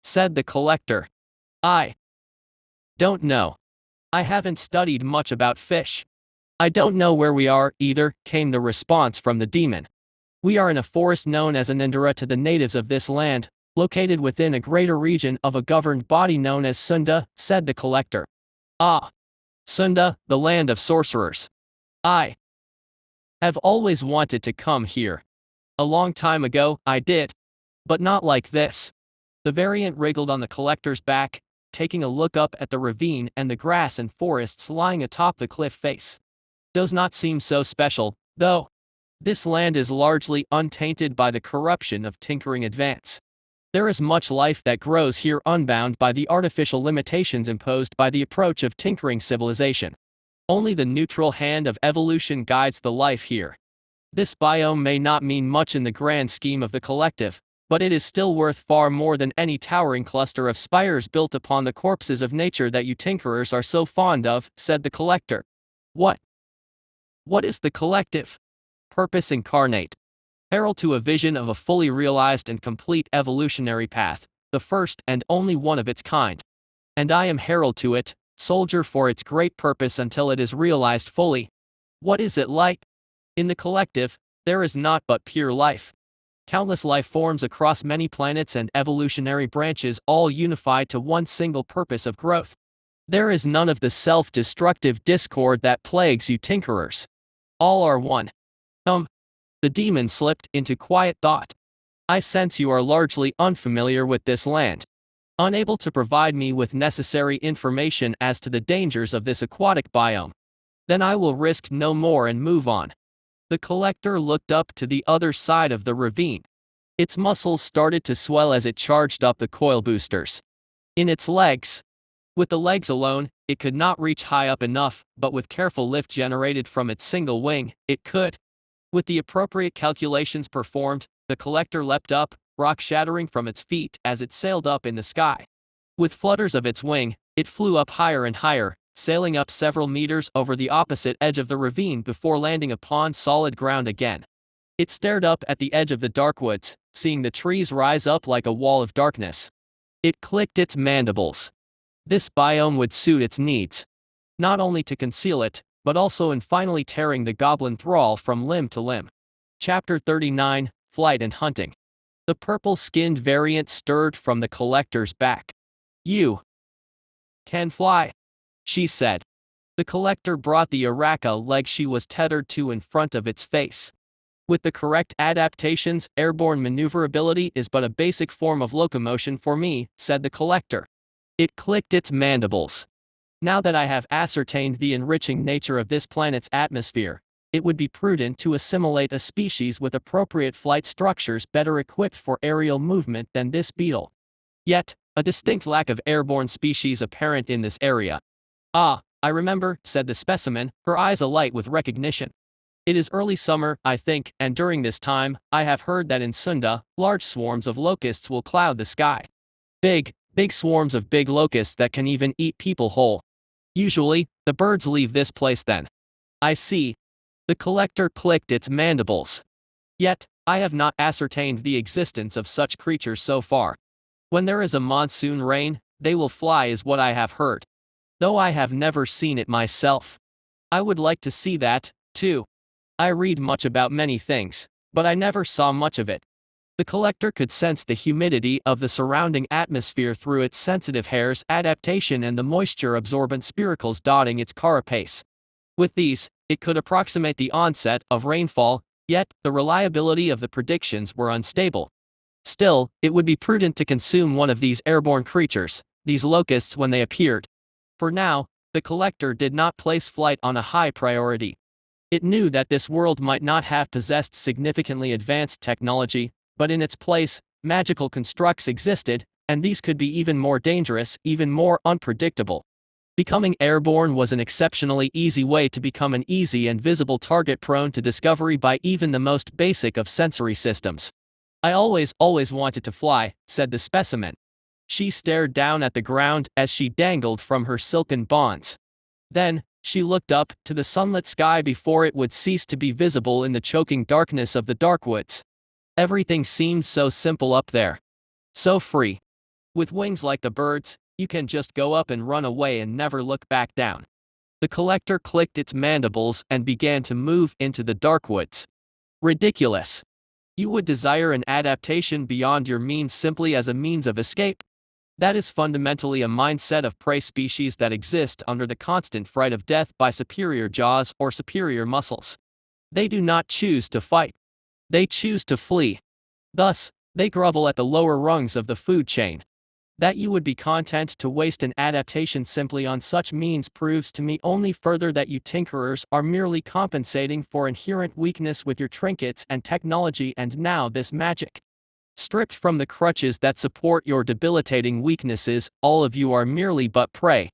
Said the collector. I don't know. I haven't studied much about fish. I don't know where we are, either, came the response from the demon. We are in a forest known as Anandara to the natives of this land, located within a greater region of a governed body known as Sunda, said the collector. Ah. Sunda, the land of sorcerers. I have always wanted to come here. A long time ago, I did. But not like this. The variant wriggled on the collector's back, taking a look up at the ravine and the grass and forests lying atop the cliff face. Does not seem so special, though. This land is largely untainted by the corruption of tinkering advance. There is much life that grows here unbound by the artificial limitations imposed by the approach of tinkering civilization. Only the neutral hand of evolution guides the life here. This biome may not mean much in the grand scheme of the collective, but it is still worth far more than any towering cluster of spires built upon the corpses of nature that you tinkerers are so fond of, said the collector. What is the collective? Purpose incarnate. Herald to a vision of a fully realized and complete evolutionary path, the first and only one of its kind. And I am herald to it, soldier for its great purpose until it is realized fully. What is it like? In the collective, there is naught but pure life. Countless life forms across many planets and evolutionary branches, all unified to one single purpose of growth. There is none of the self-destructive discord that plagues you tinkerers. All are one. The demon slipped into quiet thought. I sense you are largely unfamiliar with this land. Unable to provide me with necessary information as to the dangers of this aquatic biome. Then I will risk no more and move on. The collector looked up to the other side of the ravine. Its muscles started to swell as it charged up the coil boosters. In its legs. With the legs alone, it could not reach high up enough, but with careful lift generated from its single wing, it could. With the appropriate calculations performed, the collector leapt up, rock-shattering from its feet as it sailed up in the sky. With flutters of its wing, it flew up higher and higher, sailing up several meters over the opposite edge of the ravine before landing upon solid ground again. It stared up at the edge of the dark woods, seeing the trees rise up like a wall of darkness. It clicked its mandibles. This biome would suit its needs. Not only to conceal it, but also in finally tearing the goblin thrall from limb to limb. Chapter 39, Flight and Hunting. The purple-skinned variant stirred from the collector's back. "You can fly," she said. The collector brought the Araka leg she was tethered to in front of its face. "With the correct adaptations, airborne maneuverability is but a basic form of locomotion for me," said the collector. It clicked its mandibles. "Now that I have ascertained the enriching nature of this planet's atmosphere, it would be prudent to assimilate a species with appropriate flight structures better equipped for aerial movement than this beetle. Yet, a distinct lack of airborne species apparent in this area." "Ah, I remember," said the specimen, her eyes alight with recognition. "It is early summer, I think, and during this time, I have heard that in Sunda, large swarms of locusts will cloud the sky. Big swarms of big locusts that can even eat people whole. Usually, the birds leave this place then." "I see." The collector clicked its mandibles. "Yet, I have not ascertained the existence of such creatures so far. When there is a monsoon rain, they will fly is what I have heard. Though I have never seen it myself. I would like to see that, too. I read much about many things, but I never saw much of it." The collector could sense the humidity of the surrounding atmosphere through its sensitive hair's adaptation and the moisture-absorbent spiracles dotting its carapace. With these, it could approximate the onset of rainfall, yet the reliability of the predictions were unstable. Still, it would be prudent to consume one of these airborne creatures, these locusts, when they appeared. For now, the collector did not place flight on a high priority. It knew that this world might not have possessed significantly advanced technology, but in its place, magical constructs existed, and these could be even more dangerous, even more unpredictable. Becoming airborne was an exceptionally easy way to become an easy and visible target prone to discovery by even the most basic of sensory systems. "I always wanted to fly," said the specimen. She stared down at the ground as she dangled from her silken bonds. Then, she looked up to the sunlit sky before it would cease to be visible in the choking darkness of the dark woods. Everything seemed so simple up there. So free. With wings like the birds, you can just go up and run away and never look back down. The collector clicked its mandibles and began to move into the dark woods. "Ridiculous. You would desire an adaptation beyond your means simply as a means of escape? That is fundamentally a mindset of prey species that exist under the constant fright of death by superior jaws or superior muscles. They do not choose to fight. They choose to flee. Thus, they grovel at the lower rungs of the food chain. That you would be content to waste an adaptation simply on such means proves to me only further that you tinkerers are merely compensating for inherent weakness with your trinkets and technology, and now this magic. Stripped from the crutches that support your debilitating weaknesses, all of you are merely but prey."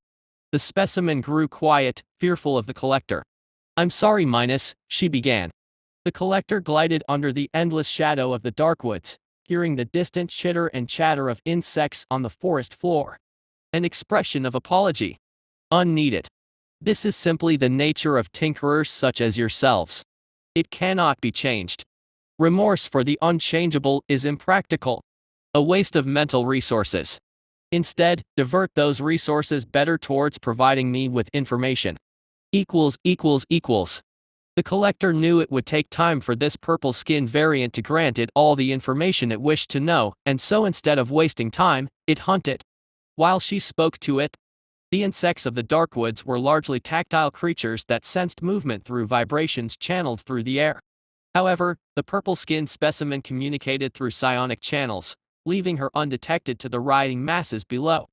The specimen grew quiet, fearful of the collector. "I'm sorry, Minus," she began. The collector glided under the endless shadow of the dark woods, hearing the distant chitter and chatter of insects on the forest floor. An expression of apology. "Unneeded. This is simply the nature of tinkerers such as yourselves. It cannot be changed. Remorse for the unchangeable is impractical. A waste of mental resources. Instead, divert those resources better towards providing me with information." The collector knew it would take time for this purple-skinned variant to grant it all the information it wished to know, and so instead of wasting time, it hunted. While she spoke to it, the insects of the dark woods were largely tactile creatures that sensed movement through vibrations channeled through the air. However, the purple-skinned specimen communicated through psionic channels, leaving her undetected to the writhing masses below.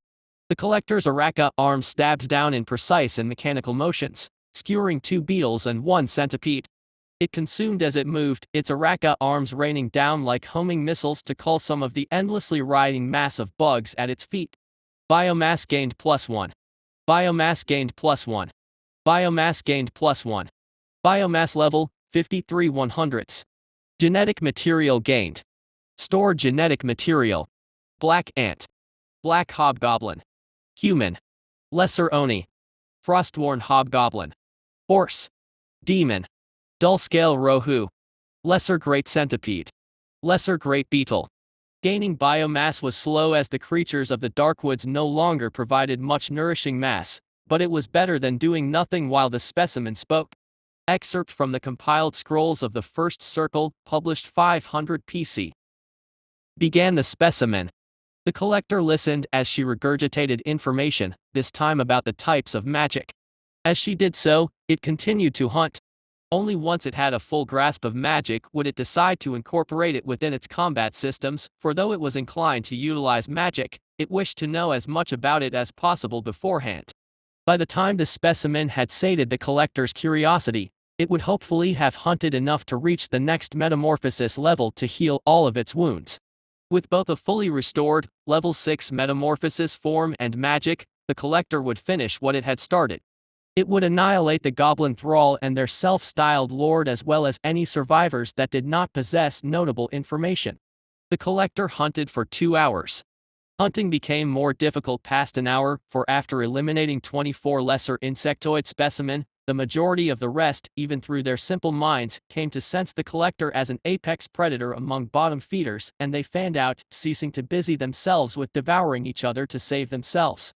The collector's Araka arm stabbed down in precise and mechanical motions, skewering 2 beetles and 1 centipede. It consumed as it moved, its Araka arms raining down like homing missiles to cull some of the endlessly writhing mass of bugs at its feet. Biomass gained +1. Biomass gained +1. Biomass gained +1. Biomass level, 53/100ths. Genetic material gained. Store genetic material. Black ant. Black hobgoblin. Human. Lesser Oni. Frostworn hobgoblin. Horse. Demon. Dull scale rohu. Lesser great centipede. Lesser great beetle. Gaining biomass was slow as the creatures of the Darkwoods no longer provided much nourishing mass, but it was better than doing nothing while the specimen spoke. Excerpt from the compiled scrolls of the First Circle, published 500 PC. Began the specimen. The collector listened as she regurgitated information, this time about the types of magic. As she did so, it continued to hunt. Only once it had a full grasp of magic would it decide to incorporate it within its combat systems, for though it was inclined to utilize magic, it wished to know as much about it as possible beforehand. By the time the specimen had sated the collector's curiosity, it would hopefully have hunted enough to reach the next metamorphosis level to heal all of its wounds. With both a fully restored, level 6 metamorphosis form and magic, the collector would finish what it had started. It would annihilate the goblin thrall and their self-styled lord as well as any survivors that did not possess notable information. The collector hunted for 2 hours. Hunting became more difficult past an hour, for after eliminating 24 lesser insectoid specimen, the majority of the rest, even through their simple minds, came to sense the collector as an apex predator among bottom feeders, and they fanned out, ceasing to busy themselves with devouring each other to save themselves.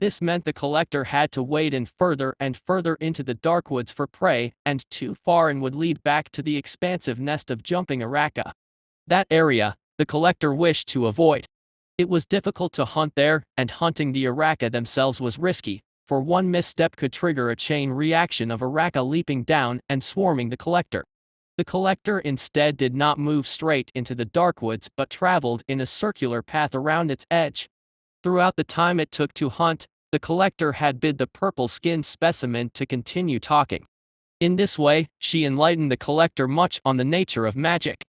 This meant the collector had to wade in further and further into the Darkwoods for prey, and too far and would lead back to the expansive nest of jumping Araka. That area, the collector wished to avoid. It was difficult to hunt there, and hunting the Araka themselves was risky, for one misstep could trigger a chain reaction of Araka leaping down and swarming the collector. The collector instead did not move straight into the Darkwoods but traveled in a circular path around its edge. Throughout the time it took to hunt, the collector had bid the purple-skinned specimen to continue talking. In this way, she enlightened the collector much on the nature of magic.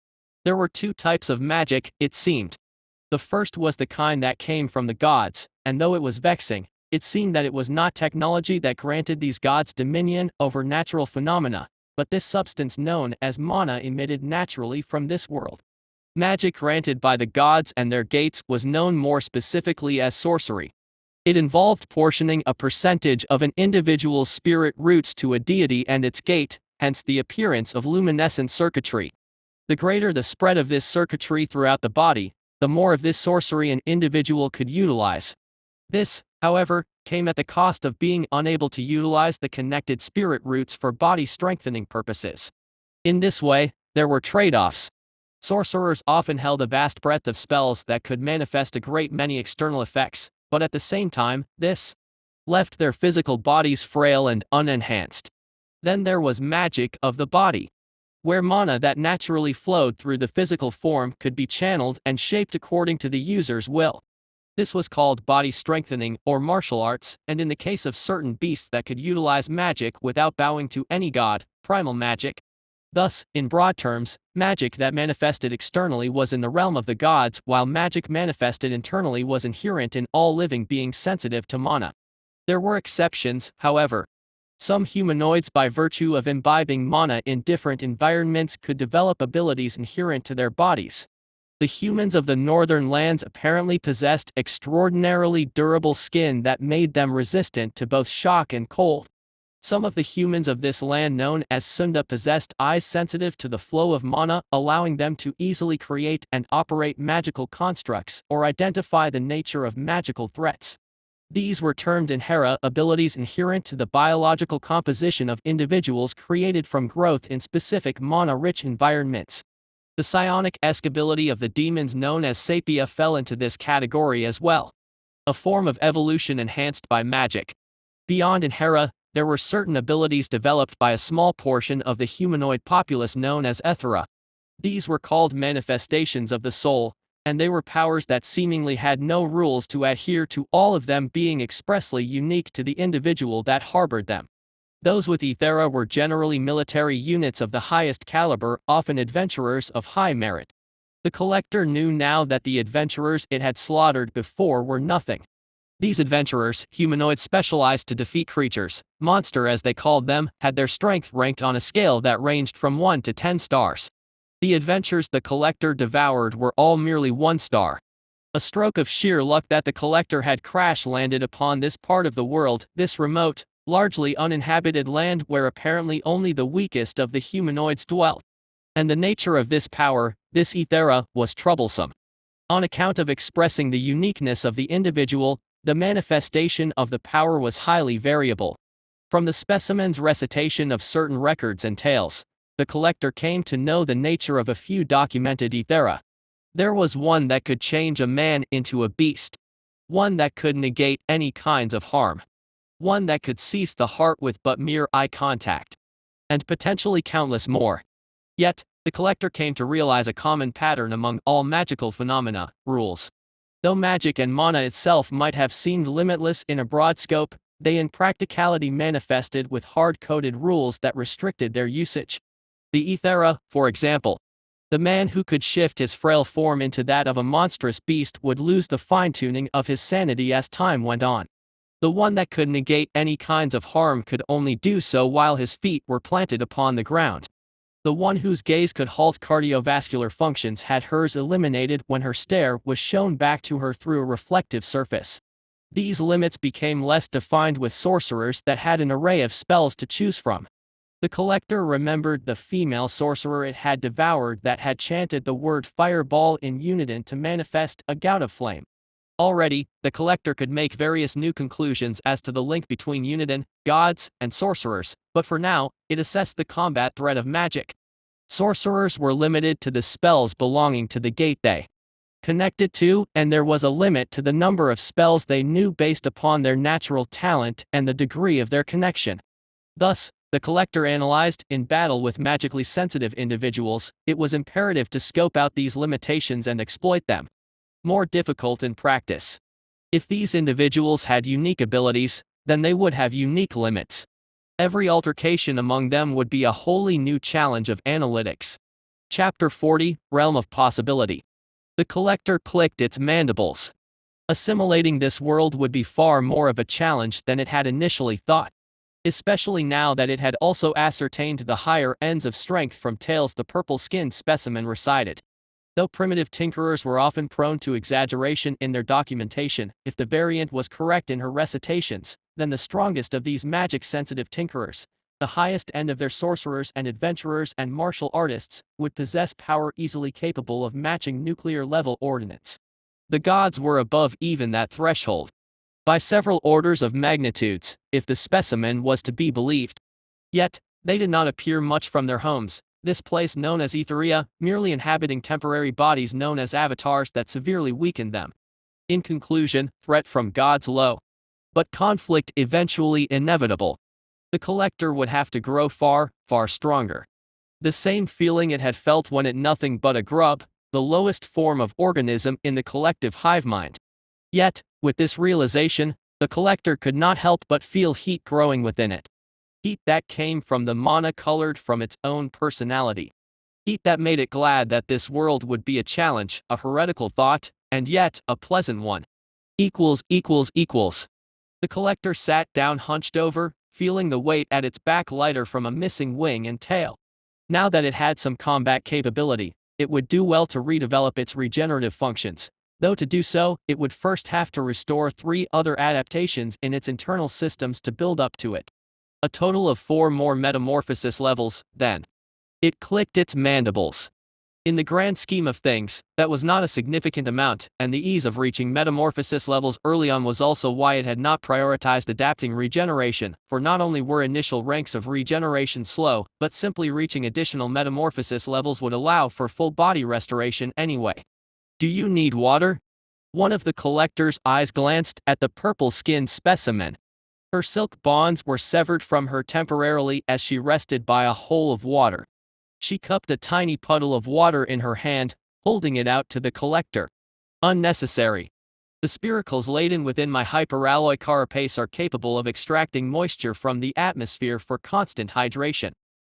There were 2 types of magic, it seemed. The first was the kind that came from the gods, and though it was vexing, it seemed that it was not technology that granted these gods dominion over natural phenomena, but this substance known as mana emitted naturally from this world. Magic granted by the gods and their gates was known more specifically as sorcery. It involved portioning a percentage of an individual's spirit roots to a deity and its gate, hence the appearance of luminescent circuitry. The greater the spread of this circuitry throughout the body, the more of this sorcery an individual could utilize. This, however, came at the cost of being unable to utilize the connected spirit roots for body strengthening purposes. In this way, there were trade-offs. Sorcerers often held a vast breadth of spells that could manifest a great many external effects, but at the same time, this left their physical bodies frail and unenhanced. Then there was magic of the body, where mana that naturally flowed through the physical form could be channeled and shaped according to the user's will. This was called body strengthening or martial arts, and in the case of certain beasts that could utilize magic without bowing to any god, primal magic. Thus, in broad terms, magic that manifested externally was in the realm of the gods, while magic manifested internally was inherent in all living beings sensitive to mana. There were exceptions, however. Some humanoids, by virtue of imbibing mana in different environments, could develop abilities inherent to their bodies. The humans of the northern lands apparently possessed extraordinarily durable skin that made them resistant to both shock and cold. Some of the humans of this land known as Sunda possessed eyes sensitive to the flow of mana, allowing them to easily create and operate magical constructs or identify the nature of magical threats. These were termed Inhera, abilities inherent to the biological composition of individuals created from growth in specific mana-rich environments. The psionic-esque ability of the demons known as Sapia fell into this category as well. A form of evolution enhanced by magic. Beyond Inhera, there were certain abilities developed by a small portion of the humanoid populace known as Ethera. These were called manifestations of the soul, and they were powers that seemingly had no rules to adhere to, all of them being expressly unique to the individual that harbored them. Those with Ethera were generally military units of the highest caliber, often adventurers of high merit. The collector knew now that the adventurers it had slaughtered before were nothing. These adventurers, humanoids specialized to defeat creatures, monster as they called them, had their strength ranked on a scale that ranged from 1 to 10 stars. The adventures the collector devoured were all merely 1 star. A stroke of sheer luck that the collector had crash-landed upon this part of the world, this remote, largely uninhabited land where apparently only the weakest of the humanoids dwelt. And the nature of this power, this ethera, was troublesome. On account of expressing the uniqueness of the individual, the manifestation of the power was highly variable. From the specimen's recitation of certain records and tales, the collector came to know the nature of a few documented ethera. There was one that could change a man into a beast. One that could negate any kinds of harm. One that could seize the heart with but mere eye contact. And potentially countless more. Yet, the collector came to realize a common pattern among all magical phenomena, rules. Though magic and mana itself might have seemed limitless in a broad scope, they in practicality manifested with hard-coded rules that restricted their usage. The ethera, for example. The man who could shift his frail form into that of a monstrous beast would lose the fine-tuning of his sanity as time went on. The one that could negate any kinds of harm could only do so while his feet were planted upon the ground. The one whose gaze could halt cardiovascular functions had hers eliminated when her stare was shown back to her through a reflective surface. These limits became less defined with sorcerers that had an array of spells to choose from. The collector remembered the female sorcerer it had devoured that had chanted the word fireball in unison to manifest a gout of flame. Already, the collector could make various new conclusions as to the link between unison, gods, and sorcerers, but for now, it assessed the combat threat of magic. Sorcerers were limited to the spells belonging to the gate they connected to, and there was a limit to the number of spells they knew based upon their natural talent and the degree of their connection. Thus, the collector analyzed, in battle with magically sensitive individuals, it was imperative to scope out these limitations and exploit them. More difficult in practice. If these individuals had unique abilities, then they would have unique limits. Every altercation among them would be a wholly new challenge of analytics. Chapter 40, Realm of Possibility. The collector clicked its mandibles. Assimilating this world would be far more of a challenge than it had initially thought. Especially now that it had also ascertained the higher ends of strength from tales the purple-skinned specimen recited. Though primitive tinkerers were often prone to exaggeration in their documentation, if the variant was correct in her recitations, then the strongest of these magic-sensitive tinkerers, the highest end of their sorcerers and adventurers and martial artists, would possess power easily capable of matching nuclear-level ordnance. The gods were above even that threshold. By several orders of magnitudes, if the specimen was to be believed. Yet, they did not appear much from their homes, this place known as Etheria, merely inhabiting temporary bodies known as avatars that severely weakened them. In conclusion, threat from gods low. But conflict eventually inevitable. The collector would have to grow far, far stronger. The same feeling it had felt when it nothing but a grub, the lowest form of organism in the collective hive mind. Yet, with this realization, the collector could not help but feel heat growing within it. Heat that came from the mana colored from its own personality. Heat that made it glad that this world would be a challenge, a heretical thought, and yet a pleasant one. The collector sat down hunched over, feeling the weight at its back lighter from a missing wing and tail. Now that it had some combat capability, it would do well to redevelop its regenerative functions. Though to do so, it would first have to restore 3 other adaptations in its internal systems to build up to it. A total of 4 more metamorphosis levels, then. It clicked its mandibles. In the grand scheme of things, that was not a significant amount, and the ease of reaching metamorphosis levels early on was also why it had not prioritized adapting regeneration, for not only were initial ranks of regeneration slow, but simply reaching additional metamorphosis levels would allow for full body restoration anyway. Do you need water? One of the collector's eyes glanced at the purple-skinned specimen. Her silk bonds were severed from her temporarily as she rested by a hole of water. She cupped a tiny puddle of water in her hand, holding it out to the collector. Unnecessary. The spiracles laden within my hyperalloy carapace are capable of extracting moisture from the atmosphere for constant hydration.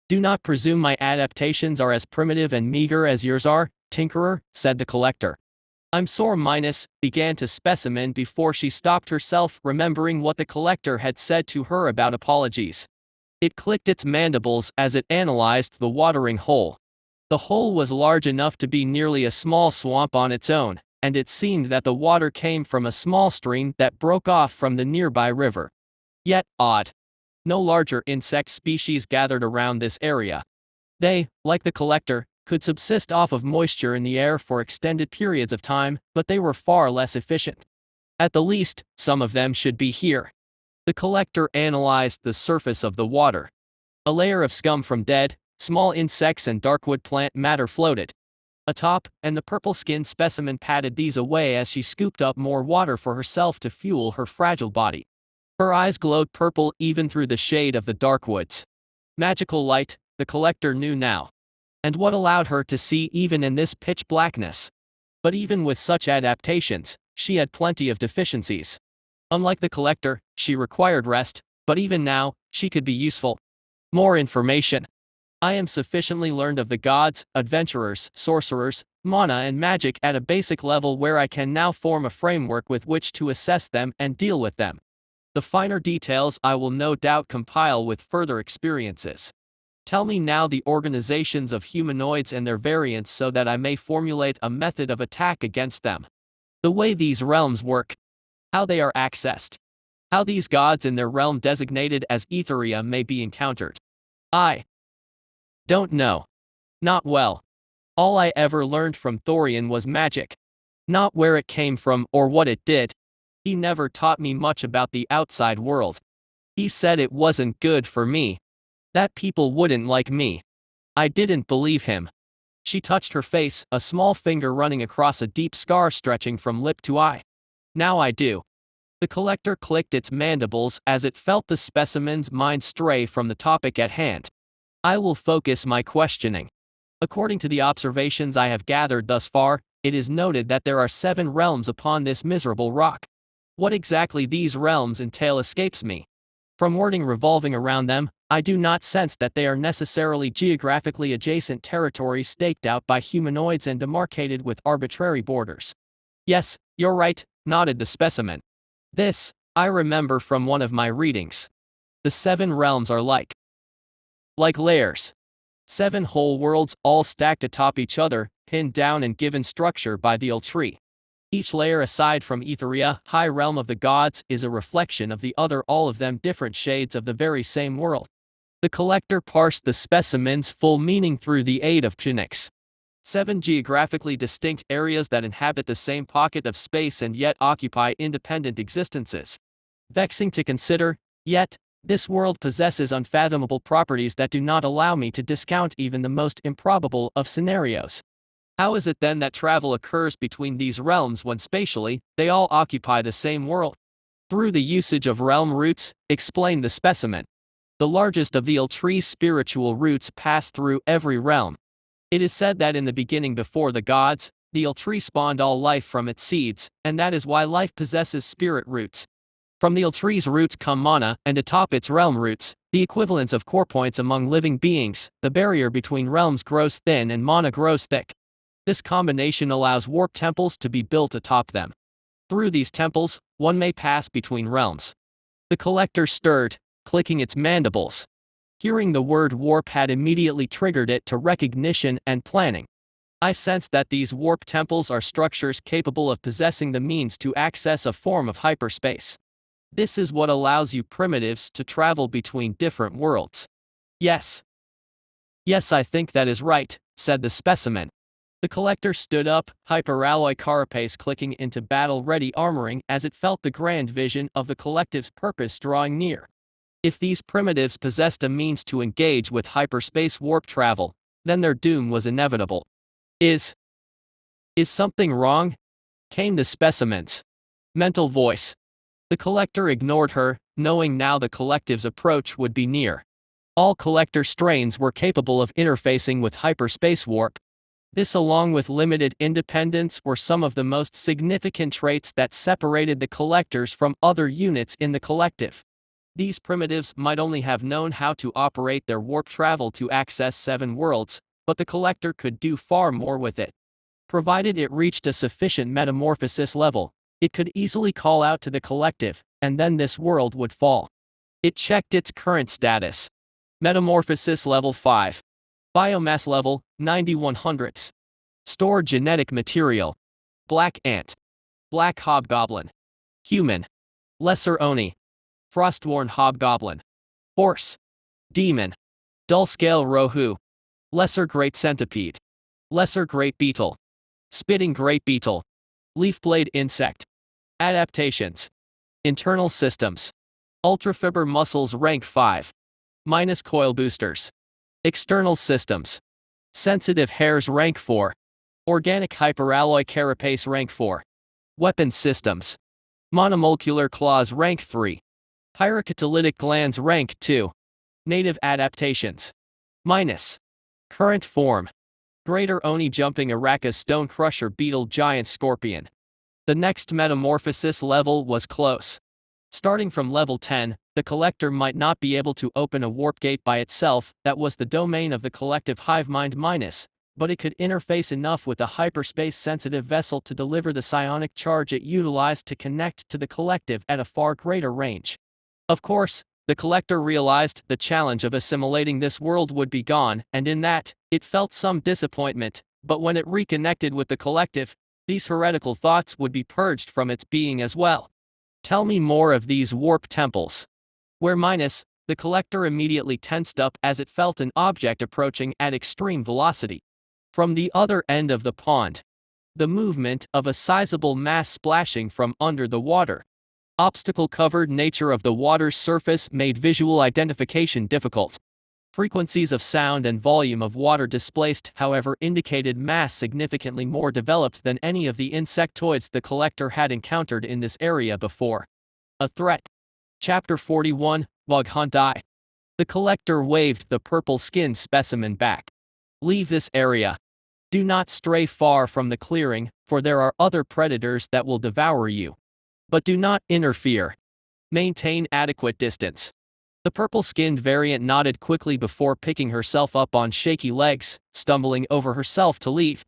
Do not presume my adaptations are as primitive and meager as yours are, Tinkerer, said the collector. I'm sore began to specimen before she stopped herself, remembering what the collector had said to her about apologies. It clicked its mandibles as it analyzed the watering hole. The hole was large enough to be nearly a small swamp on its own, and it seemed that the water came from a small stream that broke off from the nearby river. Yet, odd. No larger insect species gathered around this area. They, like the collector, could subsist off of moisture in the air for extended periods of time, but they were far less efficient. At the least, some of them should be here. The collector analyzed the surface of the water. A layer of scum from dead, small insects and darkwood plant matter floated atop, and the purple-skinned specimen patted these away as she scooped up more water for herself to fuel her fragile body. Her eyes glowed purple even through the shade of the dark woods. Magical light, the collector knew now. And what allowed her to see even in this pitch blackness. But even with such adaptations, she had plenty of deficiencies. Unlike the collector, she required rest, but even now, she could be useful. More information. I am sufficiently learned of the gods, adventurers, sorcerers, mana and magic at a basic level where I can now form a framework with which to assess them and deal with them. The finer details I will no doubt compile with further experiences. Tell me now the organizations of humanoids and their variants so that I may formulate a method of attack against them. The way these realms work. How they are accessed. How these gods in their realm designated as Etheria may be encountered. I don't know. Not well. All I ever learned from Thorian was magic. Not where it came from or what it did. He never taught me much about the outside world. He said it wasn't good for me. That people wouldn't like me. I didn't believe him. She touched her face, a small finger running across a deep scar stretching from lip to eye. Now I do. The collector clicked its mandibles as it felt the specimen's mind stray from the topic at hand. I will focus my questioning. According to the observations I have gathered thus far, it is noted that there are 7 realms upon this miserable rock. What exactly these realms entail escapes me. From wording revolving around them, I do not sense that they are necessarily geographically adjacent territories staked out by humanoids and demarcated with arbitrary borders. Yes, you're right, nodded the specimen. This, I remember from one of my readings. The 7 realms are like layers. 7 whole worlds all stacked atop each other, pinned down and given structure by the tree. Each layer aside from Etheria, high realm of the gods, is a reflection of the other, all of them different shades of the very same world. The collector parsed the specimen's full meaning through the aid of Phoenix. 7 geographically distinct areas that inhabit the same pocket of space and yet occupy independent existences. Vexing to consider, yet, this world possesses unfathomable properties that do not allow me to discount even the most improbable of scenarios. How is it then that travel occurs between these realms when spatially, they all occupy the same world? Through the usage of realm roots, explained the specimen. The largest of the tree's spiritual roots pass through every realm. It is said that in the beginning before the gods, the tree spawned all life from its seeds, and that is why life possesses spirit roots. From the tree's roots come mana, and atop its realm roots, the equivalents of core points among living beings, the barrier between realms grows thin and mana grows thick. This combination allows warp temples to be built atop them. Through these temples, one may pass between realms. The collector stirred, clicking its mandibles. Hearing the word warp had immediately triggered it to recognition and planning. I sensed that these warp temples are structures capable of possessing the means to access a form of hyperspace. This is what allows you primitives to travel between different worlds. Yes. Yes, I think that is right, said the specimen. The collector stood up, hyperalloy carapace clicking into battle-ready armoring as it felt the grand vision of the collective's purpose drawing near. If these primitives possessed a means to engage with hyperspace warp travel, then their doom was inevitable. Is something wrong? Came the specimen's mental voice. The collector ignored her, knowing now the collective's approach would be near. All collector strains were capable of interfacing with hyperspace warp. This, along with limited independence, were some of the most significant traits that separated the collectors from other units in the collective. These primitives might only have known how to operate their warp travel to access 7 worlds, but the collector could do far more with it. Provided it reached a sufficient metamorphosis level, it could easily call out to the collective, and then this world would fall. It checked its current status. Metamorphosis level 5. Biomass level, 9100s. Stored genetic material. Black ant. Black hobgoblin. Human. Lesser oni. Frostworn hobgoblin. Horse. Demon. Dull scale rohu. Lesser great centipede. Lesser great beetle. Spitting great beetle. Leaf blade insect. Adaptations. Internal systems. Ultrafiber muscles rank 5. Minus coil boosters. External systems. Sensitive hairs rank 4. Organic hyperalloy carapace rank 4. Weapons systems. Monomolecular claws rank 3. Pyrocatalytic glands rank 2. Native adaptations. Minus. Current form. Greater Oni jumping Araka stone crusher beetle giant scorpion. The next metamorphosis level was close. Starting from level 10, the collector might not be able to open a warp gate by itself, that was the domain of the collective hive mind minus, but it could interface enough with a hyperspace-sensitive vessel to deliver the psionic charge it utilized to connect to the collective at a far greater range. Of course, the collector realized the challenge of assimilating this world would be gone, and in that, it felt some disappointment, but when it reconnected with the collective, these heretical thoughts would be purged from its being as well. Tell me more of these warp temples. Where minus, the collector immediately tensed up as it felt an object approaching at extreme velocity. From the other end of the pond. The movement of a sizable mass splashing from under the water. Obstacle-covered nature of the water's surface made visual identification difficult. Frequencies of sound and volume of water displaced, however, indicated mass significantly more developed than any of the insectoids the collector had encountered in this area before. A threat. Chapter 41, Bug Hunt I. The collector waved the purple-skinned specimen back. Leave this area. Do not stray far from the clearing, for there are other predators that will devour you. But do not interfere. Maintain adequate distance. The purple-skinned variant nodded quickly before picking herself up on shaky legs, stumbling over herself to leave.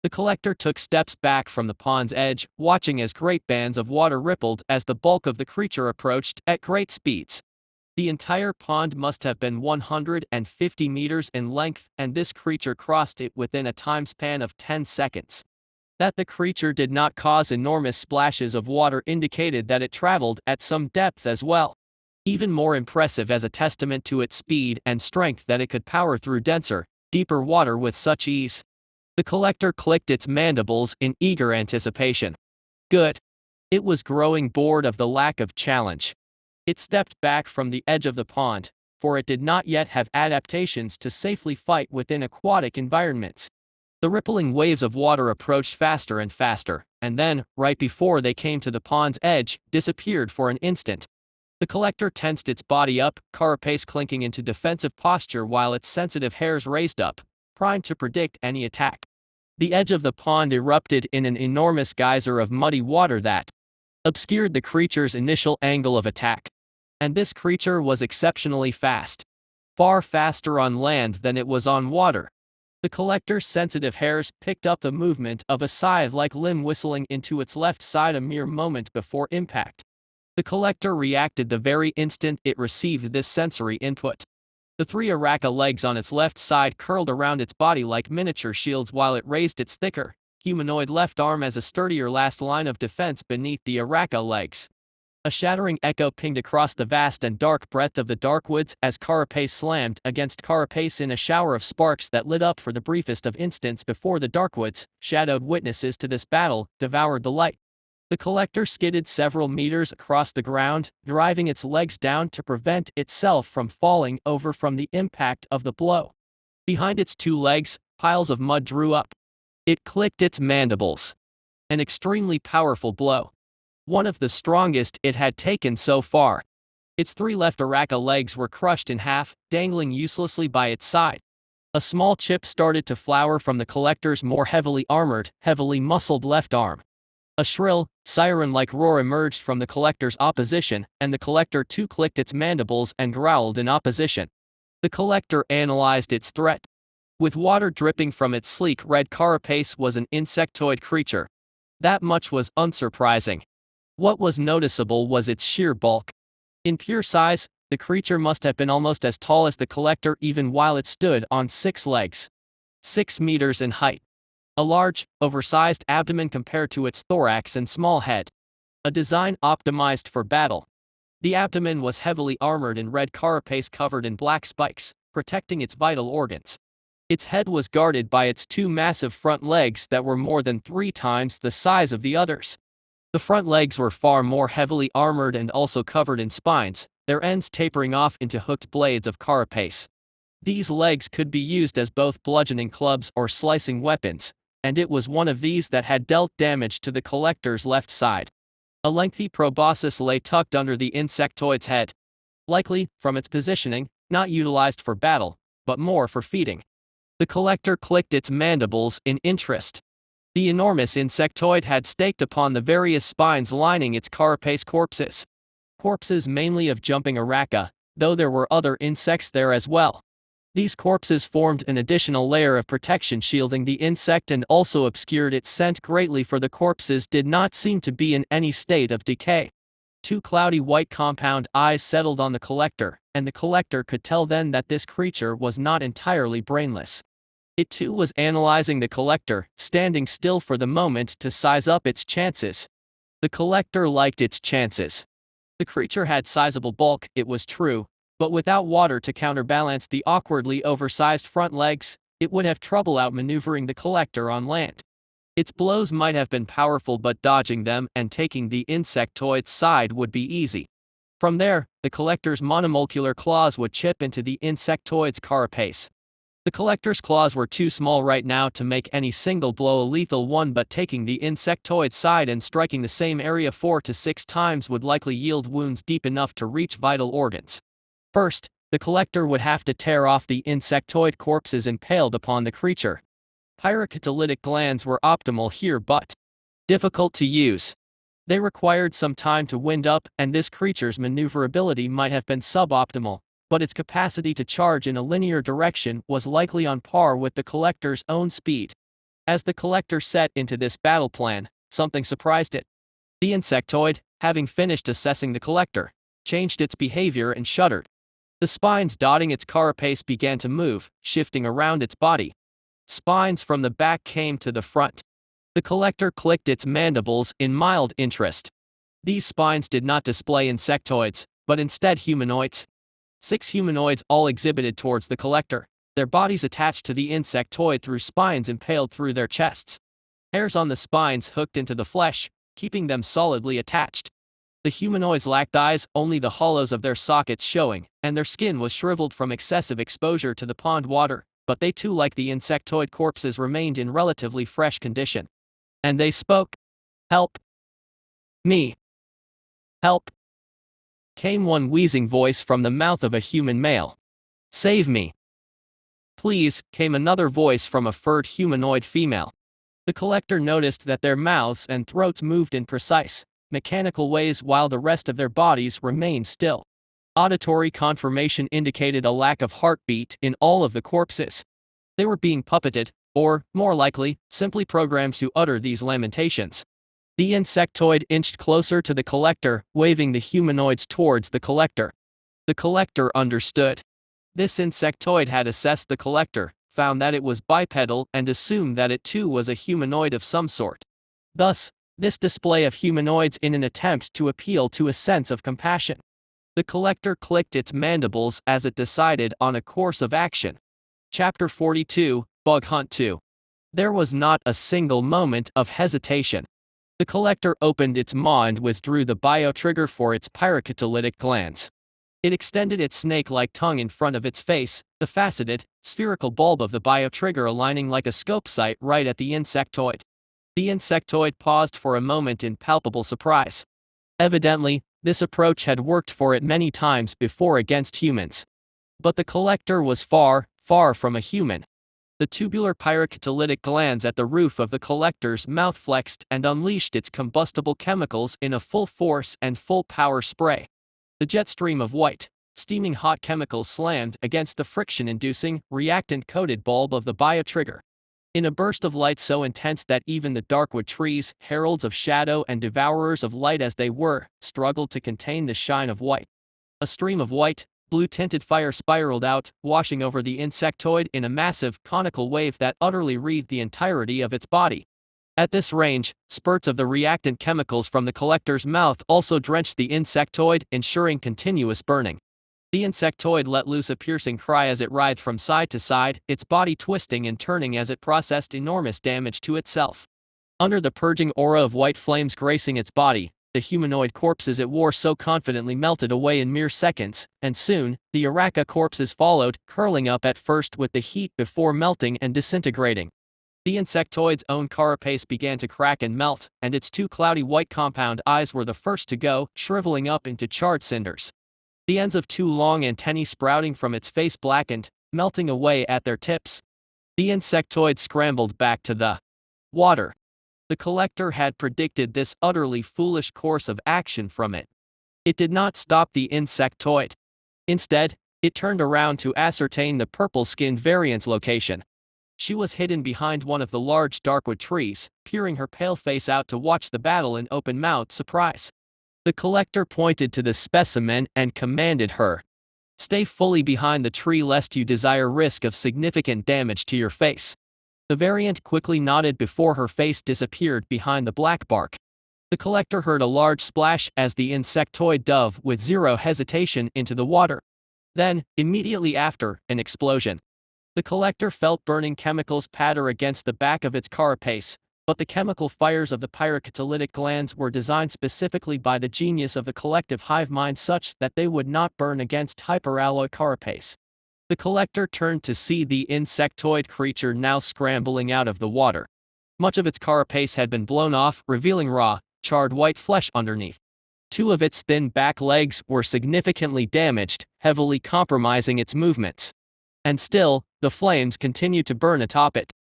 The collector took steps back from the pond's edge, watching as great bands of water rippled as the bulk of the creature approached at great speeds. The entire pond must have been 150 meters in length, and this creature crossed it within a time span of 10 seconds. That the creature did not cause enormous splashes of water indicated that it traveled at some depth as well. Even more impressive as a testament to its speed and strength that it could power through denser, deeper water with such ease. The collector clicked its mandibles in eager anticipation. Good. It was growing bored of the lack of challenge. It stepped back from the edge of the pond, for it did not yet have adaptations to safely fight within aquatic environments. The rippling waves of water approached faster and faster, and then, right before they came to the pond's edge, disappeared for an instant. The collector tensed its body up, carapace clinking into defensive posture while its sensitive hairs raised up, primed to predict any attack. The edge of the pond erupted in an enormous geyser of muddy water that obscured the creature's initial angle of attack. And this creature was exceptionally fast. Far faster on land than it was on water. The collector's sensitive hairs picked up the movement of a scythe-like limb whistling into its left side a mere moment before impact. The collector reacted the very instant it received this sensory input. The 3 Araka legs on its left side curled around its body like miniature shields while it raised its thicker, humanoid left arm as a sturdier last line of defense beneath the Araka legs. A shattering echo pinged across the vast and dark breadth of the dark woods as carapace slammed against carapace in a shower of sparks that lit up for the briefest of instants before the darkwoods, shadowed witnesses to this battle, devoured the light. The collector skidded several meters across the ground, driving its legs down to prevent itself from falling over from the impact of the blow. Behind its 2 legs, piles of mud drew up. It clicked its mandibles. An extremely powerful blow. One of the strongest it had taken so far. Its 3 left Araka legs were crushed in half, dangling uselessly by its side. A small chip started to flower from the collector's more heavily armored, heavily muscled left arm. A shrill, siren-like roar emerged from the collector's opposition, and the collector too clicked its mandibles and growled in opposition. The collector analyzed its threat. With water dripping from its sleek red carapace was an insectoid creature. That much was unsurprising. What was noticeable was its sheer bulk. In pure size, the creature must have been almost as tall as the collector even while it stood on 6 legs. 6 meters in height. A large, oversized abdomen compared to its thorax and small head. A design optimized for battle. The abdomen was heavily armored in red carapace covered in black spikes, protecting its vital organs. Its head was guarded by its two massive front legs that were more than 3 times the size of the others. The front legs were far more heavily armored and also covered in spines, their ends tapering off into hooked blades of carapace. These legs could be used as both bludgeoning clubs or slicing weapons, and it was one of these that had dealt damage to the collector's left side. A lengthy proboscis lay tucked under the insectoid's head. Likely, from its positioning, not utilized for battle, but more for feeding. The collector clicked its mandibles in interest. The enormous insectoid had staked upon the various spines lining its carapace corpses. Corpses mainly of jumping araca, though there were other insects there as well. These corpses formed an additional layer of protection shielding the insect and also obscured its scent greatly, for the corpses did not seem to be in any state of decay. Two cloudy white compound eyes settled on the collector, and the collector could tell then that this creature was not entirely brainless. It too was analyzing the collector, standing still for the moment to size up its chances. The collector liked its chances. The creature had sizable bulk, it was true, but without water to counterbalance the awkwardly oversized front legs, it would have trouble outmaneuvering the collector on land. Its blows might have been powerful, but dodging them and taking the insectoid's side would be easy. From there, the collector's monomolecular claws would chip into the insectoid's carapace. The collector's claws were too small right now to make any single blow a lethal one, but taking the insectoid's side and striking the same area 4 to 6 times would likely yield wounds deep enough to reach vital organs. First, the collector would have to tear off the insectoid corpses impaled upon the creature. Pyrocatalytic glands were optimal here, but difficult to use. They required some time to wind up, and this creature's maneuverability might have been suboptimal, but its capacity to charge in a linear direction was likely on par with the collector's own speed. As the collector set into this battle plan, something surprised it. The insectoid, having finished assessing the collector, changed its behavior and shuddered. The spines dotting its carapace began to move, shifting around its body. Spines from the back came to the front. The collector clicked its mandibles in mild interest. These spines did not display insectoids, but instead humanoids. 6 humanoids all exhibited towards the collector, their bodies attached to the insectoid through spines impaled through their chests. Hairs on the spines hooked into the flesh, keeping them solidly attached. The humanoids lacked eyes, only the hollows of their sockets showing, and their skin was shriveled from excessive exposure to the pond water, but they too, like the insectoid corpses, remained in relatively fresh condition. And they spoke. "Help me. Help," came one wheezing voice from the mouth of a human male. "Save me. Please," came another voice from a furred humanoid female. The collector noticed that their mouths and throats moved in precise, mechanical ways while the rest of their bodies remained still. Auditory confirmation indicated a lack of heartbeat in all of the corpses. They were being puppeted, or, more likely, simply programmed to utter these lamentations. The insectoid inched closer to the collector, waving the humanoids towards the collector. The collector understood. This insectoid had assessed the collector, found that it was bipedal, and assumed that it too was a humanoid of some sort. Thus, this display of humanoids in an attempt to appeal to a sense of compassion. The collector clicked its mandibles as it decided on a course of action. Chapter 42, Bug Hunt 2. There was not a single moment of hesitation. The collector opened its maw and withdrew the biotrigger for its pyrocatalytic glands. It extended its snake-like tongue in front of its face, the faceted, spherical bulb of the biotrigger aligning like a scope sight right at the insectoid. The insectoid paused for a moment in palpable surprise. Evidently, this approach had worked for it many times before against humans. But the collector was far, far from a human. The tubular pyrocatalytic glands at the roof of the collector's mouth flexed and unleashed its combustible chemicals in a full force and full power spray. The jet stream of white, steaming hot chemicals slammed against the friction-inducing, reactant-coated bulb of the biotrigger. In a burst of light so intense that even the darkwood trees, heralds of shadow and devourers of light as they were, struggled to contain the shine of white. A stream of white, blue-tinted fire spiraled out, washing over the insectoid in a massive, conical wave that utterly wreathed the entirety of its body. At this range, spurts of the reactant chemicals from the collector's mouth also drenched the insectoid, ensuring continuous burning. The insectoid let loose a piercing cry as it writhed from side to side, its body twisting and turning as it processed enormous damage to itself. Under the purging aura of white flames gracing its body, the humanoid corpses it wore so confidently melted away in mere seconds, and soon, the Araka corpses followed, curling up at first with the heat before melting and disintegrating. The insectoid's own carapace began to crack and melt, and its two cloudy white compound eyes were the first to go, shriveling up into charred cinders. The ends of two long antennae sprouting from its face blackened, melting away at their tips. The insectoid scrambled back to the water. The collector had predicted this utterly foolish course of action from it. It did not stop the insectoid. Instead, it turned around to ascertain the purple-skinned variant's location. She was hidden behind one of the large darkwood trees, peering her pale face out to watch the battle in open-mouthed surprise. The collector pointed to the specimen and commanded her, "Stay fully behind the tree lest you desire risk of significant damage to your face." The variant quickly nodded before her face disappeared behind the black bark. The collector heard a large splash as the insectoid dove with zero hesitation into the water. Then, immediately after, an explosion. The collector felt burning chemicals patter against the back of its carapace, but the chemical fires of the pyrocatalytic glands were designed specifically by the genius of the collective hive mind such that they would not burn against hyperalloy carapace. The collector turned to see the insectoid creature now scrambling out of the water. Much of its carapace had been blown off, revealing raw, charred white flesh underneath. Two of its thin back legs were significantly damaged, heavily compromising its movements. And still, the flames continued to burn atop it.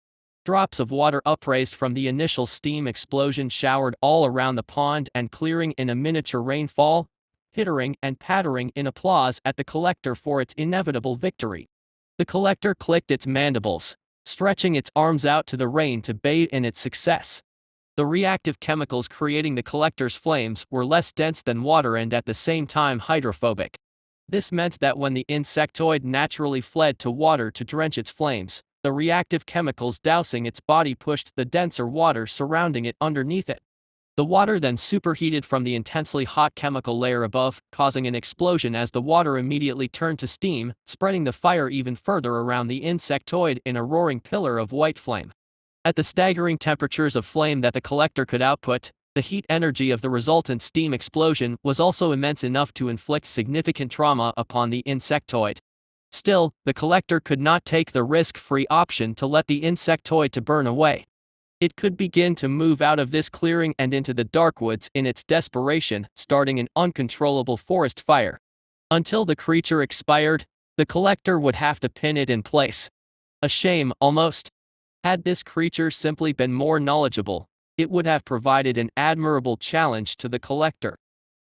Drops of water upraised from the initial steam explosion showered all around the pond and clearing in a miniature rainfall, hittering and pattering in applause at the collector for its inevitable victory. The collector clicked its mandibles, stretching its arms out to the rain to bathe in its success. The reactive chemicals creating the collector's flames were less dense than water and at the same time hydrophobic. This meant that when the insectoid naturally fled to water to drench its flames, the reactive chemicals dousing its body pushed the denser water surrounding it underneath it. The water then superheated from the intensely hot chemical layer above, causing an explosion as the water immediately turned to steam, spreading the fire even further around the insectoid in a roaring pillar of white flame. At the staggering temperatures of flame that the collector could output, the heat energy of the resultant steam explosion was also immense enough to inflict significant trauma upon the insectoid. Still, the collector could not take the risk-free option to let the insectoid to burn away. It could begin to move out of this clearing and into the dark woods in its desperation, starting an uncontrollable forest fire. Until the creature expired, the collector would have to pin it in place. A shame, almost. Had this creature simply been more knowledgeable, it would have provided an admirable challenge to the collector.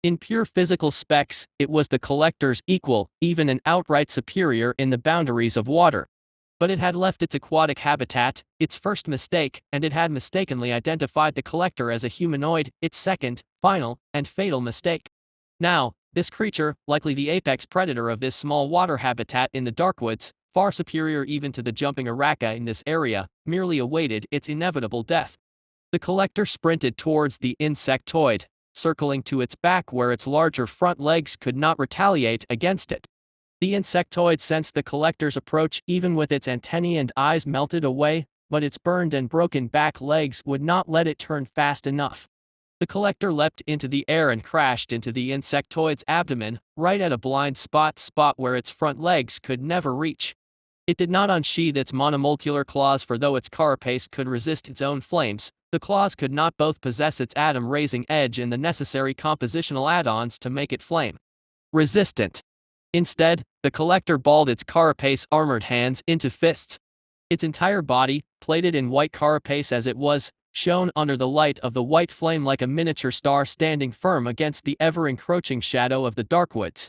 In pure physical specs, it was the collector's equal, even an outright superior in the boundaries of water. But it had left its aquatic habitat, its first mistake, and it had mistakenly identified the collector as a humanoid, its second, final, and fatal mistake. Now, this creature, likely the apex predator of this small water habitat in the darkwoods, far superior even to the jumping Araka in this area, merely awaited its inevitable death. The collector sprinted towards the insectoid, circling to its back where its larger front legs could not retaliate against it. The insectoid sensed the collector's approach even with its antennae and eyes melted away, but its burned and broken back legs would not let it turn fast enough. The collector leapt into the air and crashed into the insectoid's abdomen, right at a blind spot where its front legs could never reach. It did not unsheath its monomolecular claws, for though its carapace could resist its own flames, the claws could not both possess its atom-raising edge and the necessary compositional add-ons to make it flame resistant. Instead, the collector balled its carapace armored hands into fists. Its entire body, plated in white carapace as it was, shone under the light of the white flame like a miniature star standing firm against the ever-encroaching shadow of the darkwoods.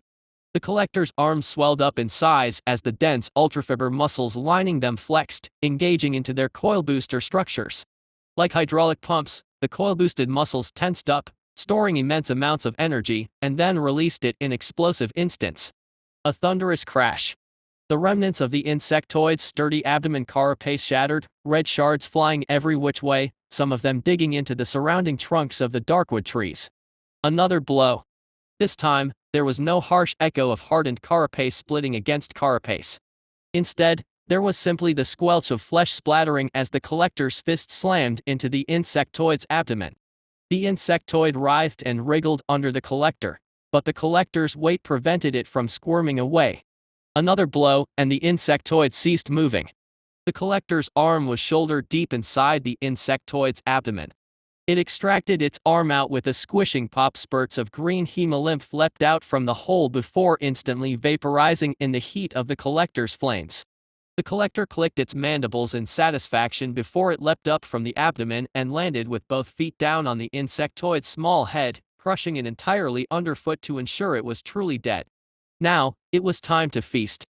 The collector's arms swelled up in size as the dense ultrafiber muscles lining them flexed, engaging into their coil booster structures. Like hydraulic pumps, the coil-boosted muscles tensed up, storing immense amounts of energy, and then released it in explosive instants. A thunderous crash. The remnants of the insectoid's sturdy abdomen carapace shattered, red shards flying every which way, some of them digging into the surrounding trunks of the darkwood trees. Another blow. This time, there was no harsh echo of hardened carapace splitting against carapace. Instead, there was simply the squelch of flesh splattering as the collector's fist slammed into the insectoid's abdomen. The insectoid writhed and wriggled under the collector, but the collector's weight prevented it from squirming away. Another blow, and the insectoid ceased moving. The collector's arm was shoulder deep inside the insectoid's abdomen. It extracted its arm out with a squishing pop. Spurts of green hemolymph leapt out from the hole before instantly vaporizing in the heat of the collector's flames. The collector clicked its mandibles in satisfaction before it leapt up from the abdomen and landed with both feet down on the insectoid's small head, crushing it entirely underfoot to ensure it was truly dead. Now, it was time to feast.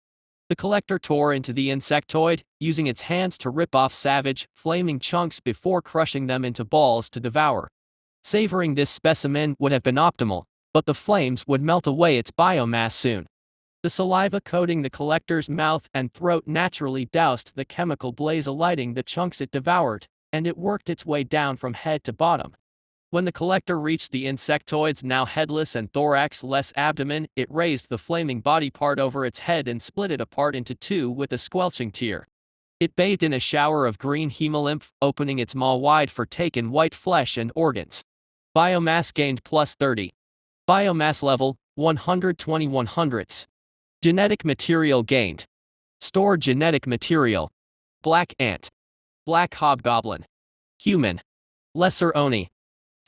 The collector tore into the insectoid, using its hands to rip off savage, flaming chunks before crushing them into balls to devour. Savoring this specimen would have been optimal, but the flames would melt away its biomass soon. The saliva coating the collector's mouth and throat naturally doused the chemical blaze, alighting the chunks it devoured, and it worked its way down from head to bottom. When the collector reached the insectoid's now headless and thorax-less abdomen, it raised the flaming body part over its head and split it apart into two with a squelching tear. It bathed in a shower of green hemolymph, opening its maw wide for taken white flesh and organs. Biomass gained plus 30. Biomass level, 121 hundredths. Genetic material gained. Stored genetic material. Black ant. Black hobgoblin. Human. Lesser oni.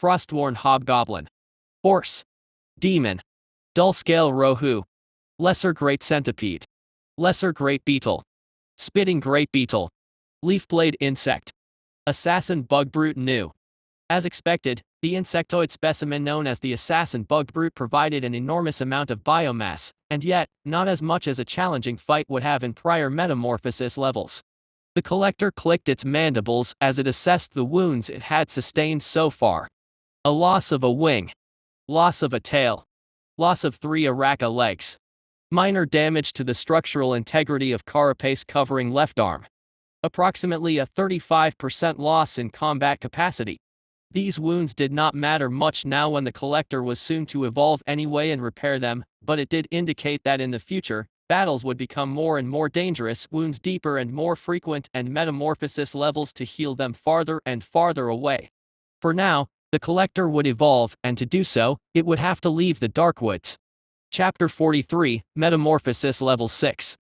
Frostworn hobgoblin. Horse. Demon. Dull-scale rohu. Lesser great centipede. Lesser great beetle. Spitting great beetle. Leafblade insect. Assassin bug brute new. As expected, the insectoid specimen known as the assassin bug brute provided an enormous amount of biomass, and yet, not as much as a challenging fight would have in prior metamorphosis levels. The collector clicked its mandibles as it assessed the wounds it had sustained so far. A loss of a wing. Loss of a tail. Loss of 3 Araka legs. Minor damage to the structural integrity of carapace covering left arm. Approximately a 35% loss in combat capacity. These wounds did not matter much now when the collector was soon to evolve anyway and repair them, but it did indicate that in the future, battles would become more and more dangerous, wounds deeper and more frequent, and metamorphosis levels to heal them farther and farther away. For now, the collector would evolve, and to do so, it would have to leave the Darkwoods. Chapter 43, Metamorphosis Level 6.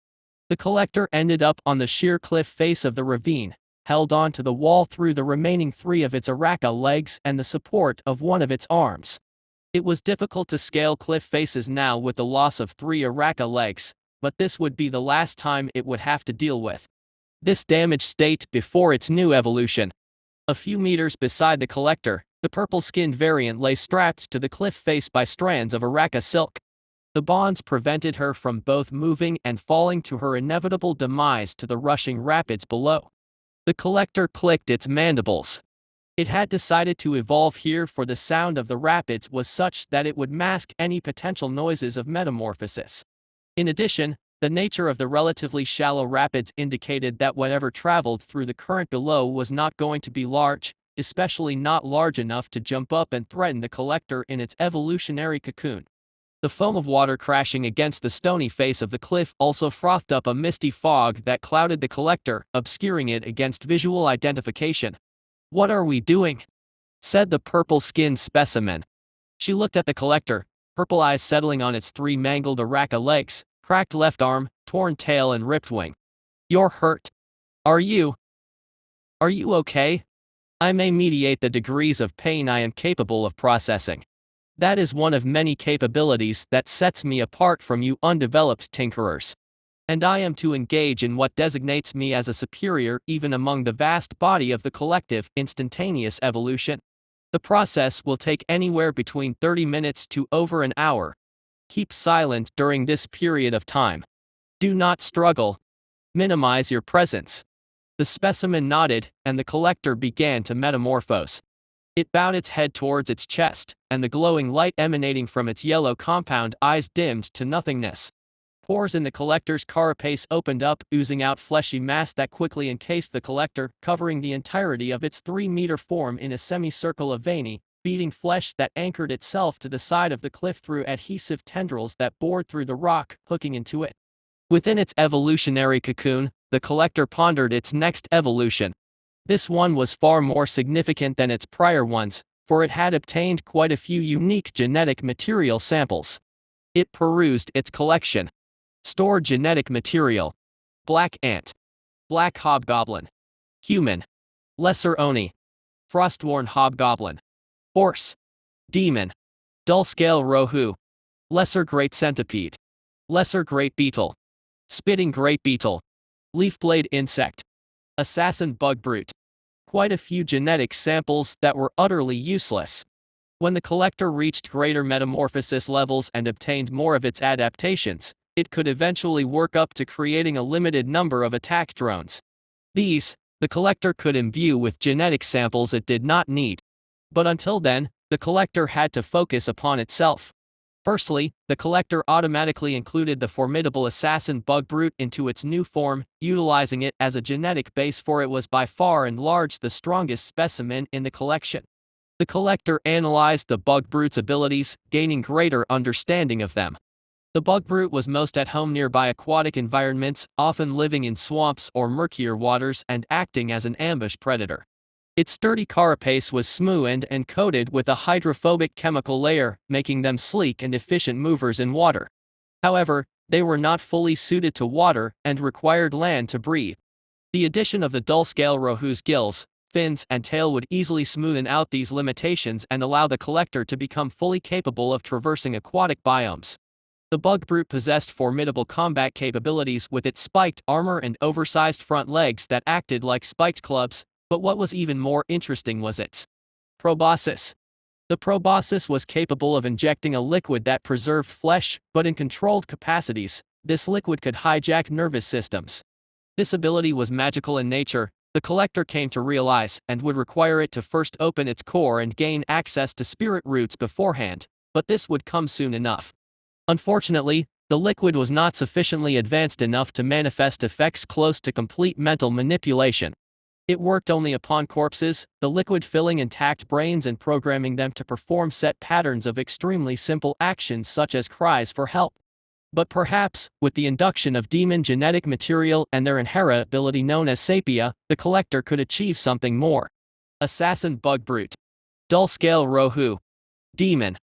The collector ended up on the sheer cliff face of the ravine, held on to the wall through the remaining 3 of its Araka legs and the support of one of its arms. It was difficult to scale cliff faces now with the loss of 3 Araka legs, but this would be the last time it would have to deal with this damaged state before its new evolution. A few meters beside the collector, the purple-skinned variant lay strapped to the cliff face by strands of Araka silk. The bonds prevented her from both moving and falling to her inevitable demise to the rushing rapids below. The collector clicked its mandibles. It had decided to evolve here for the sound of the rapids was such that it would mask any potential noises of metamorphosis. In addition, the nature of the relatively shallow rapids indicated that whatever traveled through the current below was not going to be large, especially not large enough to jump up and threaten the collector in its evolutionary cocoon. The foam of water crashing against the stony face of the cliff also frothed up a misty fog that clouded the collector, obscuring it against visual identification. "What are we doing?" said the purple-skinned specimen. She looked at the collector, purple eyes settling on its 3 mangled Araka legs, cracked left arm, torn tail and ripped wing. "You're hurt. Are you okay? I may mediate the degrees of pain I am capable of processing. That is one of many capabilities that sets me apart from you undeveloped tinkerers. And I am to engage in what designates me as a superior even among the vast body of the collective instantaneous evolution. The process will take anywhere between 30 minutes to over an hour. Keep silent during this period of time. Do not struggle. Minimize your presence." The specimen nodded, and the collector began to metamorphose. It bowed its head towards its chest, and the glowing light emanating from its yellow compound eyes dimmed to nothingness. Pores in the collector's carapace opened up, oozing out fleshy mass that quickly encased the collector, covering the entirety of its 3-meter form in a semicircle of veiny, beating flesh that anchored itself to the side of the cliff through adhesive tendrils that bored through the rock, hooking into it. Within its evolutionary cocoon, the collector pondered its next evolution. This one was far more significant than its prior ones, for it had obtained quite a few unique genetic material samples. It perused its collection. Stored genetic material. Black ant. Black hobgoblin. Human. Lesser oni. Frostworn hobgoblin. Horse. Demon. Dull-scale rohu. Lesser great centipede. Lesser great beetle. Spitting great beetle. Leaf-blade insect. Assassin bug brute. Quite a few genetic samples that were utterly useless. When the collector reached greater metamorphosis levels and obtained more of its adaptations, it could eventually work up to creating a limited number of attack drones. These, the collector could imbue with genetic samples it did not need. But until then, the collector had to focus upon itself. Firstly, the collector automatically included the formidable assassin bug brute into its new form, utilizing it as a genetic base, for it was by far and large the strongest specimen in the collection. The collector analyzed the bug brute's abilities, gaining greater understanding of them. The bug brute was most at home nearby aquatic environments, often living in swamps or murkier waters and acting as an ambush predator. Its sturdy carapace was smooth and coated with a hydrophobic chemical layer, making them sleek and efficient movers in water. However, they were not fully suited to water and required land to breathe. The addition of the dull-scale rohu's gills, fins, and tail would easily smoothen out these limitations and allow the collector to become fully capable of traversing aquatic biomes. The bug brute possessed formidable combat capabilities with its spiked armor and oversized front legs that acted like spiked clubs, but what was even more interesting was its proboscis. The proboscis was capable of injecting a liquid that preserved flesh, but in controlled capacities. This liquid could hijack nervous systems. This ability was magical in nature, the collector came to realize, and would require it to first open its core and gain access to spirit roots beforehand, but this would come soon enough. Unfortunately, the liquid was not sufficiently advanced enough to manifest effects close to complete mental manipulation. It worked only upon corpses, the liquid filling intact brains and programming them to perform set patterns of extremely simple actions such as cries for help. But perhaps, with the induction of demon genetic material and their inherent ability known as sapia, the collector could achieve something more. Assassin bug brute. Dull-scale rohu. Demon.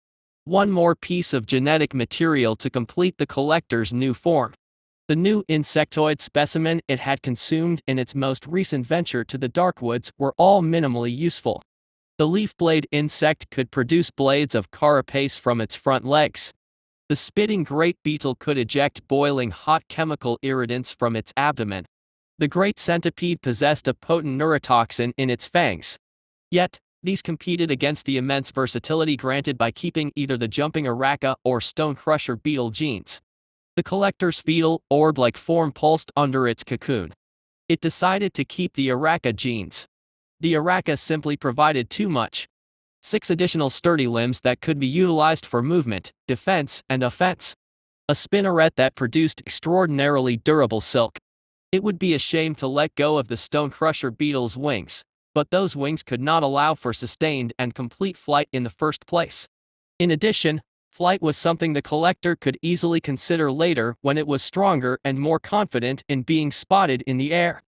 One more piece of genetic material to complete the collector's new form. The new insectoid specimen it had consumed in its most recent venture to the Darkwoods were all minimally useful. The leaf-blade insect could produce blades of carapace from its front legs. The spitting great beetle could eject boiling hot chemical irritants from its abdomen. The great centipede possessed a potent neurotoxin in its fangs. Yet, these competed against the immense versatility granted by keeping either the jumping araca or stone-crusher beetle genes. The collector's fetal, orb-like form pulsed under its cocoon. It decided to keep the araca genes. The araca simply provided too much. 6 additional sturdy limbs that could be utilized for movement, defense, and offense. A spinneret that produced extraordinarily durable silk. It would be a shame to let go of the stone-crusher beetle's wings, but those wings could not allow for sustained and complete flight in the first place. In addition, flight was something the collector could easily consider later when it was stronger and more confident in being spotted in the air.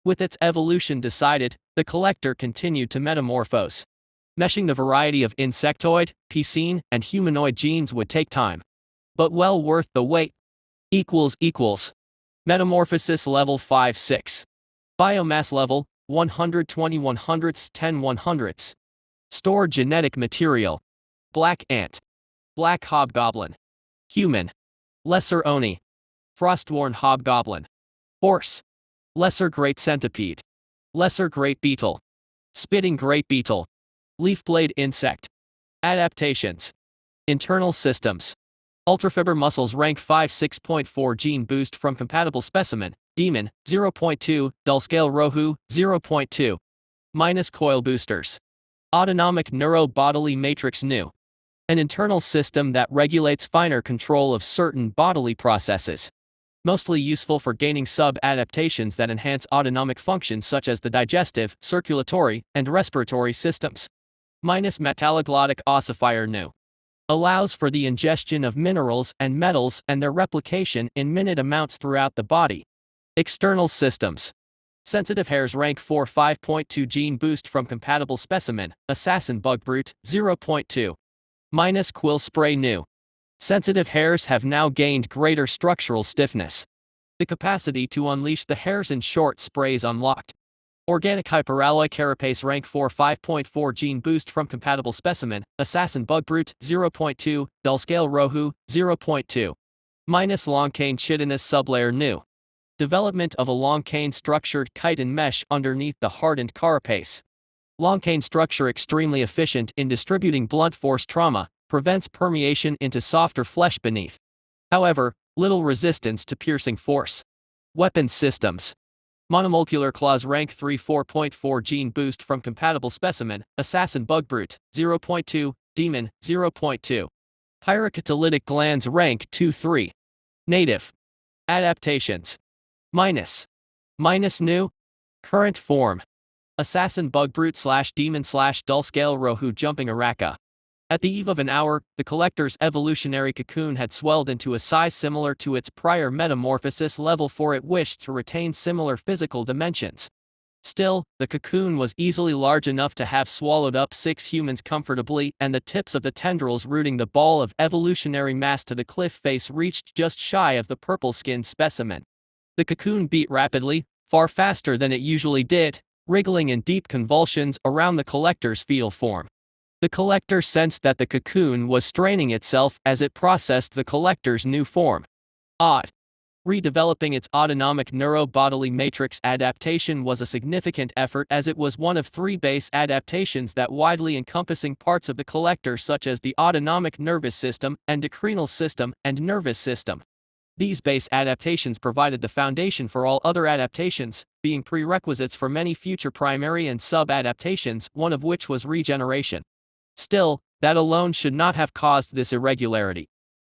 With its evolution decided, the collector continued to metamorphose. Meshing the variety of insectoid, piscine, and humanoid genes would take time. But well worth the wait. Metamorphosis level 5-6. Biomass level 120 100ths 10 100ths. Stored genetic material. Black ant. Black hobgoblin. Human. Lesser oni. Frostworn hobgoblin. Horse. Lesser great centipede. Lesser great beetle. Spitting great beetle. Leaf-blade insect. Adaptations. Internal systems. Ultrafiber muscles rank 5 6.4 gene boost from compatible specimen, demon, 0.2, dull-scale rohu, 0.2. Minus coil boosters. Autonomic neuro-bodily matrix new. An internal system that regulates finer control of certain bodily processes. Mostly useful for gaining sub-adaptations that enhance autonomic functions such as the digestive, circulatory, and respiratory systems. minus metalloglottic ossifier nu. Allows for the ingestion of minerals and metals and their replication in minute amounts throughout the body. External systems. Sensitive hairs rank 4 5.2 gene boost from compatible specimen, assassin bug brute, 0.2. Minus quill spray nu. Sensitive hairs have now gained greater structural stiffness. The capacity to unleash the hairs in short sprays unlocked. Organic hyperalloy carapace rank 4 5.4 gene boost from compatible specimen, assassin bug brute, 0.2, dull scale rohu, 0.2. Minus long cane chitinous sublayer nu. Development of a long cane structured chitin mesh underneath the hardened carapace. Long cane structure extremely efficient in distributing blunt force trauma, prevents permeation into softer flesh beneath. However, little resistance to piercing force. Weapons systems. Monomolecular claws rank 3 4.4 gene boost from compatible specimen, assassin bug brute, 0.2, demon, 0.2. Pyrocatalytic glands rank 2 3. Native. Adaptations. Minus nu. Current form. Assassin bug brute / demon / dull scale rohu jumping araka. At the eve of an hour, the collector's evolutionary cocoon had swelled into a size similar to its prior metamorphosis level, for it wished to retain similar physical dimensions. Still, the cocoon was easily large enough to have swallowed up 6 humans comfortably, and the tips of the tendrils rooting the ball of evolutionary mass to the cliff face reached just shy of the purple-skinned specimen. The cocoon beat rapidly, far faster than it usually did, wriggling in deep convulsions around the collector's fetal form. The collector sensed that the cocoon was straining itself as it processed the collector's new form. Odd. Redeveloping its autonomic neuro-bodily matrix adaptation was a significant effort, as it was one of 3 base adaptations that widely encompassing parts of the collector, such as the autonomic nervous system, endocrinal system, and nervous system. These base adaptations provided the foundation for all other adaptations, being prerequisites for many future primary and sub-adaptations, one of which was regeneration. Still, that alone should not have caused this irregularity.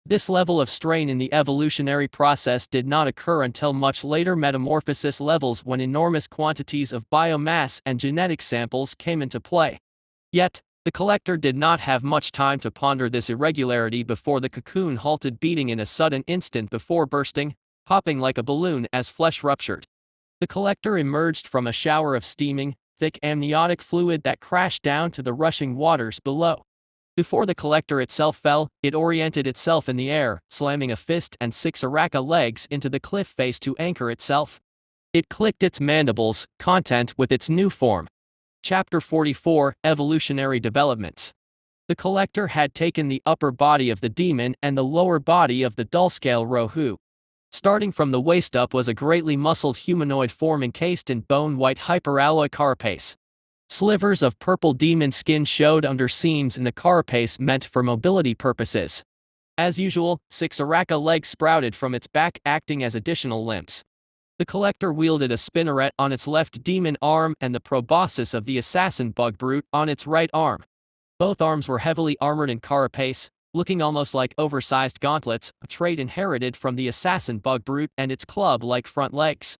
This level of strain in the evolutionary process did not occur until much later metamorphosis levels, when enormous quantities of biomass and genetic samples came into play. Yet, the collector did not have much time to ponder this irregularity before the cocoon halted beating in a sudden instant before bursting, popping like a balloon as flesh ruptured. The collector emerged from a shower of steaming, thick amniotic fluid that crashed down to the rushing waters below. Before the collector itself fell, it oriented itself in the air, slamming a fist and 6 Araka legs into the cliff face to anchor itself. It clicked its mandibles, content with its new form. Chapter 44, Evolutionary Developments. The collector had taken the upper body of the demon and the lower body of the dull-scale rohu. Starting from the waist up was a greatly muscled humanoid form encased in bone-white hyperalloy carapace. Slivers of purple demon skin showed under seams in the carapace meant for mobility purposes. As usual, 6 Araka legs sprouted from its back, acting as additional limbs. The collector wielded a spinneret on its left demon arm and the proboscis of the assassin bug brute on its right arm. Both arms were heavily armored in carapace, looking almost like oversized gauntlets, a trait inherited from the assassin bug brute and its club-like front legs.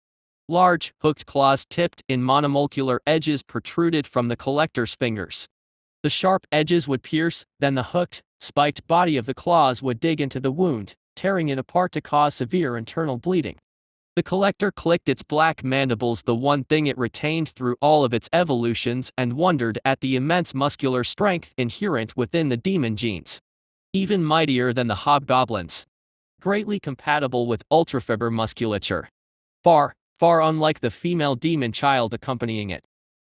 Large, hooked claws tipped in monomolecular edges protruded from the collector's fingers. The sharp edges would pierce, then the hooked, spiked body of the claws would dig into the wound, tearing it apart to cause severe internal bleeding. The collector clicked its black mandibles, the one thing it retained through all of its evolutions, and wondered at the immense muscular strength inherent within the demon genes. Even mightier than the hobgoblins. Greatly compatible with ultrafiber musculature. Far unlike the female demon child accompanying it.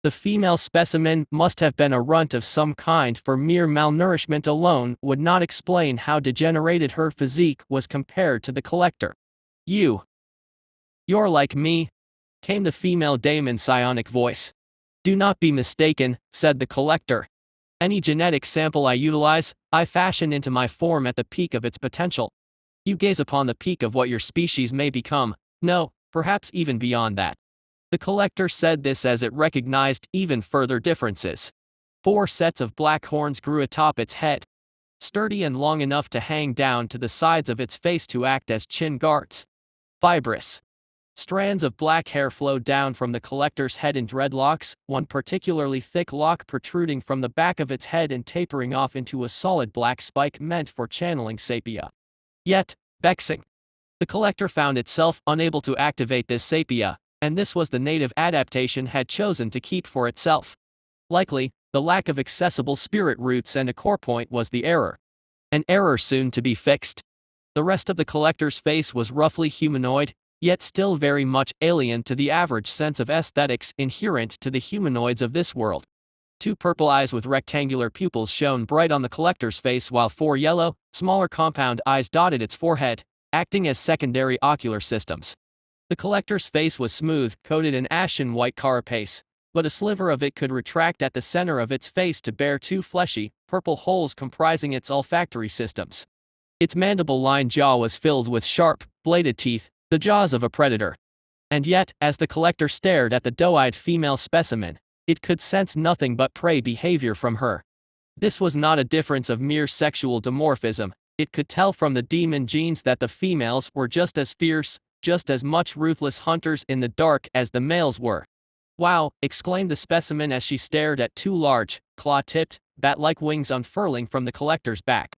The female specimen must have been a runt of some kind, for mere malnourishment alone would not explain how degenerated her physique was compared to the collector. You're like me, came the female daemon's psionic voice. Do not be mistaken, said the collector. Any genetic sample I utilize, I fashion into my form at the peak of its potential. You gaze upon the peak of what your species may become, no, perhaps even beyond that. The collector said this as it recognized even further differences. 4 sets of black horns grew atop its head. Sturdy and long enough to hang down to the sides of its face to act as chin guards. Fibrous. Strands of black hair flowed down from the collector's head in dreadlocks, one particularly thick lock protruding from the back of its head and tapering off into a solid black spike meant for channeling sepia. Yet, vexing. The collector found itself unable to activate this sepia, and this was the native adaptation had chosen to keep for itself. Likely, the lack of accessible spirit roots and a core point was the error. An error soon to be fixed. The rest of the collector's face was roughly humanoid, yet still very much alien to the average sense of aesthetics inherent to the humanoids of this world. 2 purple eyes with rectangular pupils shone bright on the collector's face while 4 yellow, smaller compound eyes dotted its forehead, acting as secondary ocular systems. The collector's face was smooth, coated in ashen white carapace, but a sliver of it could retract at the center of its face to bear 2 fleshy, purple holes comprising its olfactory systems. Its mandible-lined jaw was filled with sharp, bladed teeth, the jaws of a predator. And yet, as the collector stared at the doe-eyed female specimen, it could sense nothing but prey behavior from her. This was not a difference of mere sexual dimorphism, it could tell from the demon genes that the females were just as fierce, just as much ruthless hunters in the dark as the males were. "Wow," exclaimed the specimen as she stared at 2 large, claw-tipped, bat-like wings unfurling from the collector's back.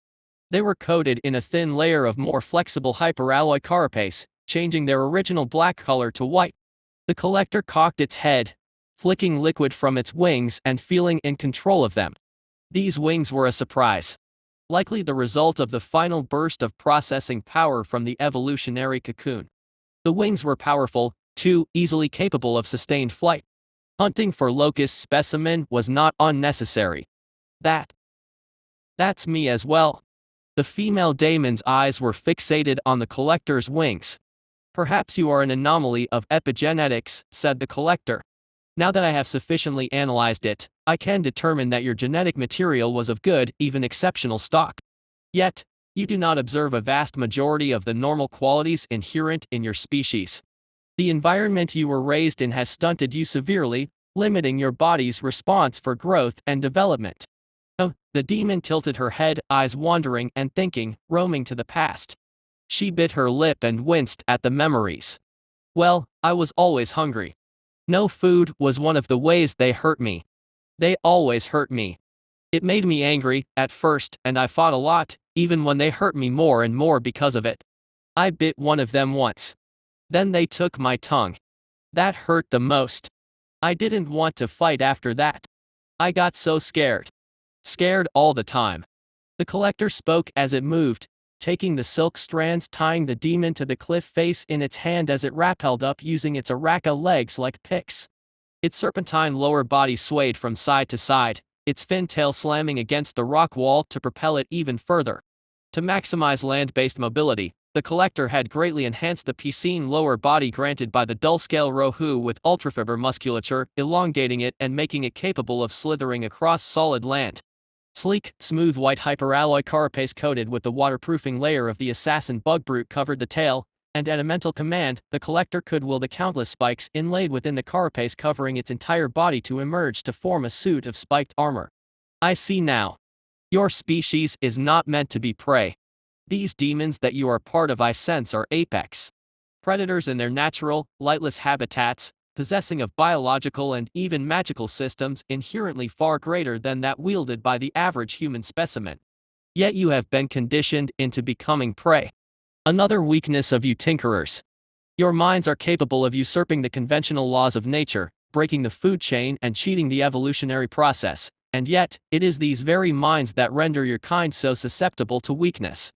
They were coated in a thin layer of more flexible hyperalloy carapace, changing their original black color to white. The collector cocked its head, flicking liquid from its wings and feeling in control of them. These wings were a surprise. Likely the result of the final burst of processing power from the evolutionary cocoon. The wings were powerful, too, easily capable of sustained flight. Hunting for locust specimen was not unnecessary. That's me as well. The female daemon's eyes were fixated on the collector's wings. "Perhaps you are an anomaly of epigenetics," said the collector. "Now that I have sufficiently analyzed it, I can determine that your genetic material was of good, even exceptional stock. Yet, you do not observe a vast majority of the normal qualities inherent in your species. The environment you were raised in has stunted you severely, limiting your body's response for growth and development." The demon tilted her head, eyes wandering and thinking, roaming to the past. She bit her lip and winced at the memories. "Well, I was always hungry. No food was one of the ways they hurt me. They always hurt me. It made me angry, at first, and I fought a lot, even when they hurt me more and more because of it. I bit one of them once. Then they took my tongue. That hurt the most. I didn't want to fight after that. I got so scared. Scared all the time." The collector spoke as it moved, taking the silk strands tying the demon to the cliff face in its hand as it rappelled up using its araca legs like picks. Its serpentine lower body swayed from side to side, its fin tail slamming against the rock wall to propel it even further. To maximize land-based mobility, the collector had greatly enhanced the piscine lower body granted by the dull-scale rohu with ultrafiber musculature, elongating it and making it capable of slithering across solid land. Sleek, smooth white hyperalloy carapace coated with the waterproofing layer of the assassin bug brute covered the tail, and at a mental command, the collector could will the countless spikes inlaid within the carapace covering its entire body to emerge to form a suit of spiked armor. "I see now. Your species is not meant to be prey. These demons that you are part of I sense are apex predators in their natural, lightless habitats, possessing of biological and even magical systems inherently far greater than that wielded by the average human specimen. Yet you have been conditioned into becoming prey. Another weakness of you tinkerers. Your minds are capable of usurping the conventional laws of nature, breaking the food chain and cheating the evolutionary process, and yet, it is these very minds that render your kind so susceptible to weakness."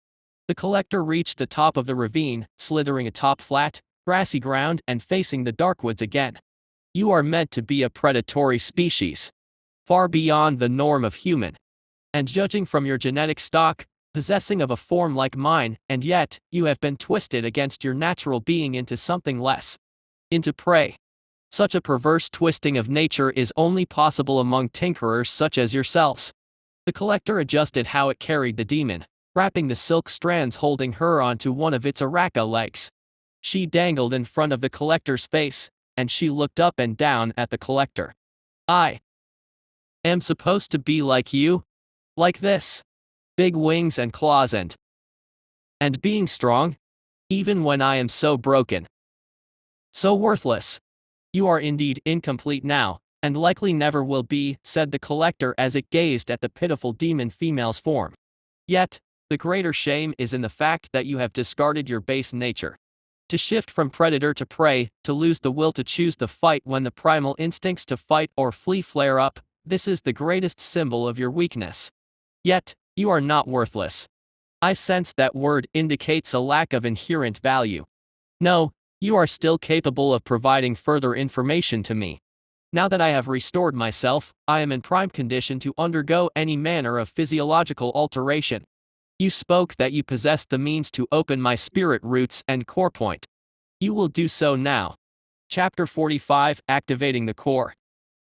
The collector reached the top of the ravine, slithering atop flat, grassy ground and facing the dark woods again. "You are meant to be a predatory species. Far beyond the norm of human. And judging from your genetic stock, possessing of a form like mine, and yet, you have been twisted against your natural being into something less. Into prey. Such a perverse twisting of nature is only possible among tinkerers such as yourselves." The collector adjusted how it carried the demon, wrapping the silk strands holding her onto one of its araca legs. She dangled in front of the collector's face, and she looked up and down at the collector. "I am supposed to be like you? Like this? Big wings and claws and being strong? Even when I am so broken?" So worthless. You are indeed incomplete now, and likely never will be, said the collector as it gazed at the pitiful demon female's form. Yet, the greater shame is in the fact that you have discarded your base nature. To shift from predator to prey, to lose the will to choose the fight when the primal instincts to fight or flee flare up, this is the greatest symbol of your weakness. Yet, you are not worthless. I sense that word indicates a lack of inherent value. No, you are still capable of providing further information to me. Now that I have restored myself, I am in prime condition to undergo any manner of physiological alteration. You spoke that you possessed the means to open my spirit roots and core point. You will do so now. Chapter 45, Activating the Core.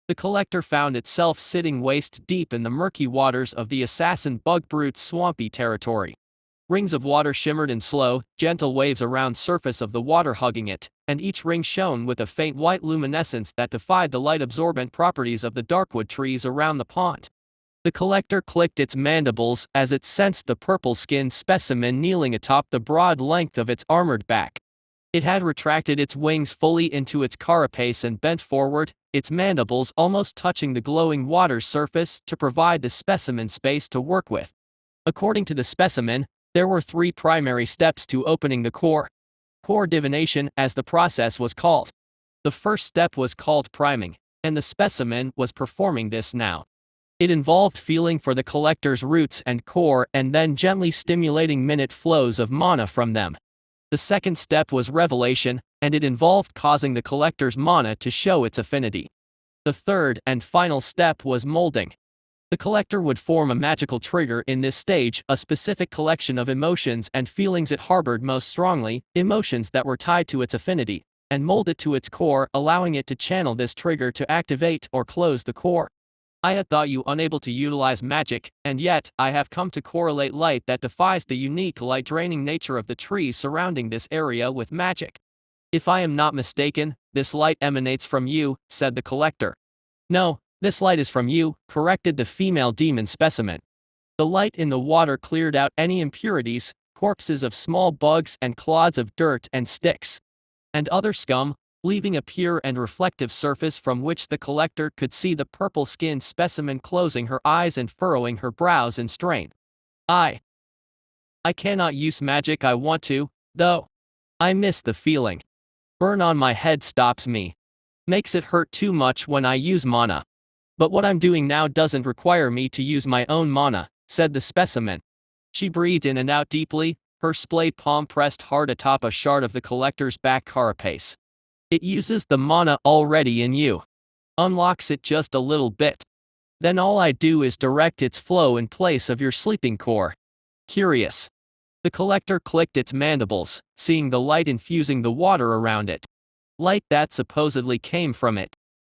The collector found itself sitting waist deep in the murky waters of the assassin bug brute's swampy territory. Rings of water shimmered in slow, gentle waves around surface of the water hugging it, and each ring shone with a faint white luminescence that defied the light-absorbent properties of the darkwood trees around the pond. The collector clicked its mandibles as it sensed the purple-skinned specimen kneeling atop the broad length of its armored back. It had retracted its wings fully into its carapace and bent forward, its mandibles almost touching the glowing water's surface to provide the specimen space to work with. According to the specimen, there were 3 primary steps to opening the core. Core divination, as the process was called. The first step was called priming, and the specimen was performing this now. It involved feeling for the collector's roots and core and then gently stimulating minute flows of mana from them. The second step was revelation, and it involved causing the collector's mana to show its affinity. The third and final step was molding. The collector would form a magical trigger in this stage, a specific collection of emotions and feelings it harbored most strongly, emotions that were tied to its affinity, and mold it to its core, allowing it to channel this trigger to activate or close the core. I had thought you unable to utilize magic, and yet, I have come to correlate light that defies the unique light-draining nature of the trees surrounding this area with magic. If I am not mistaken, this light emanates from you, said the collector. No, this light is from you, corrected the female demon specimen. The light in the water cleared out any impurities, corpses of small bugs and clods of dirt and sticks, and other scum, leaving a pure and reflective surface from which the collector could see the purple-skinned specimen closing her eyes and furrowing her brows in strain. I cannot use magic. I want to, though. I miss the feeling. Burn on my head stops me. Makes it hurt too much when I use mana. But what I'm doing now doesn't require me to use my own mana, said the specimen. She breathed in and out deeply, her splayed palm pressed hard atop a shard of the collector's back carapace. It uses the mana already in you. Unlocks it just a little bit. Then all I do is direct its flow in place of your sleeping core. Curious. The collector clicked its mandibles, seeing the light infusing the water around it. Light that supposedly came from it.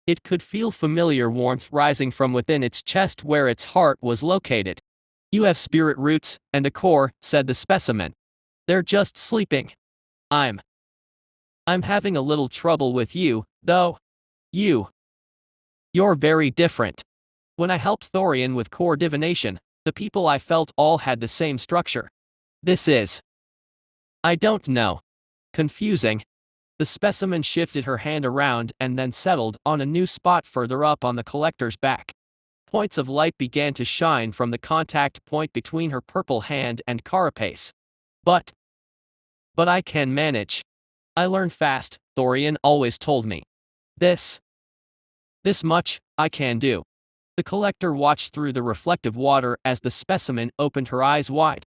It could feel familiar warmth rising from within its chest where its heart was located. You have spirit roots and a core, said the specimen. They're just sleeping. I'm having a little trouble with you, though. You're very different. When I helped Thorian with core divination, the people I felt all had the same structure. This is, I don't know, confusing. The specimen shifted her hand around and then settled on a new spot further up on the collector's back. Points of light began to shine from the contact point between her purple hand and carapace. But I can manage. I learn fast, Thorian always told me. This much, I can do. The collector watched through the reflective water as the specimen opened her eyes wide.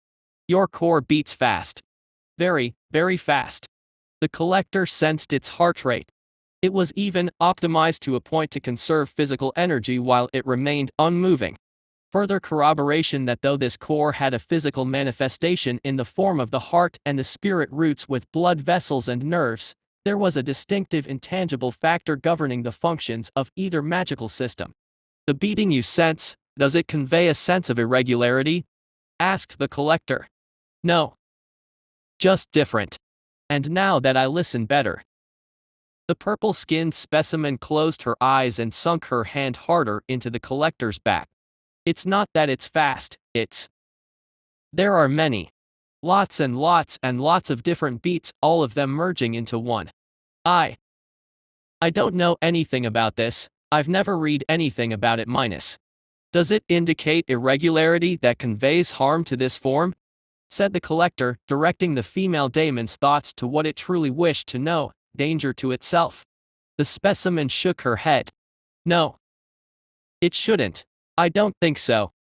Your core beats fast. Very, very fast. The collector sensed its heart rate. It was even optimized to a point to conserve physical energy while it remained unmoving. Further corroboration that though this core had a physical manifestation in the form of the heart and the spirit roots with blood vessels and nerves, there was a distinctive intangible factor governing the functions of either magical system. The beating you sense, does it convey a sense of irregularity? Asked the collector. No. Just different. And now that I listen better. The purple-skinned specimen closed her eyes and sunk her hand harder into the collector's back. It's not that it's fast, it's... There are many. Lots and lots and lots of different beats, all of them merging into one. I don't know anything about this, I've never read anything about it minus. Does it indicate irregularity that conveys harm to this form? Said the collector, directing the female daemon's thoughts to what it truly wished to know, danger to itself. The specimen shook her head. No. It shouldn't. I don't think so.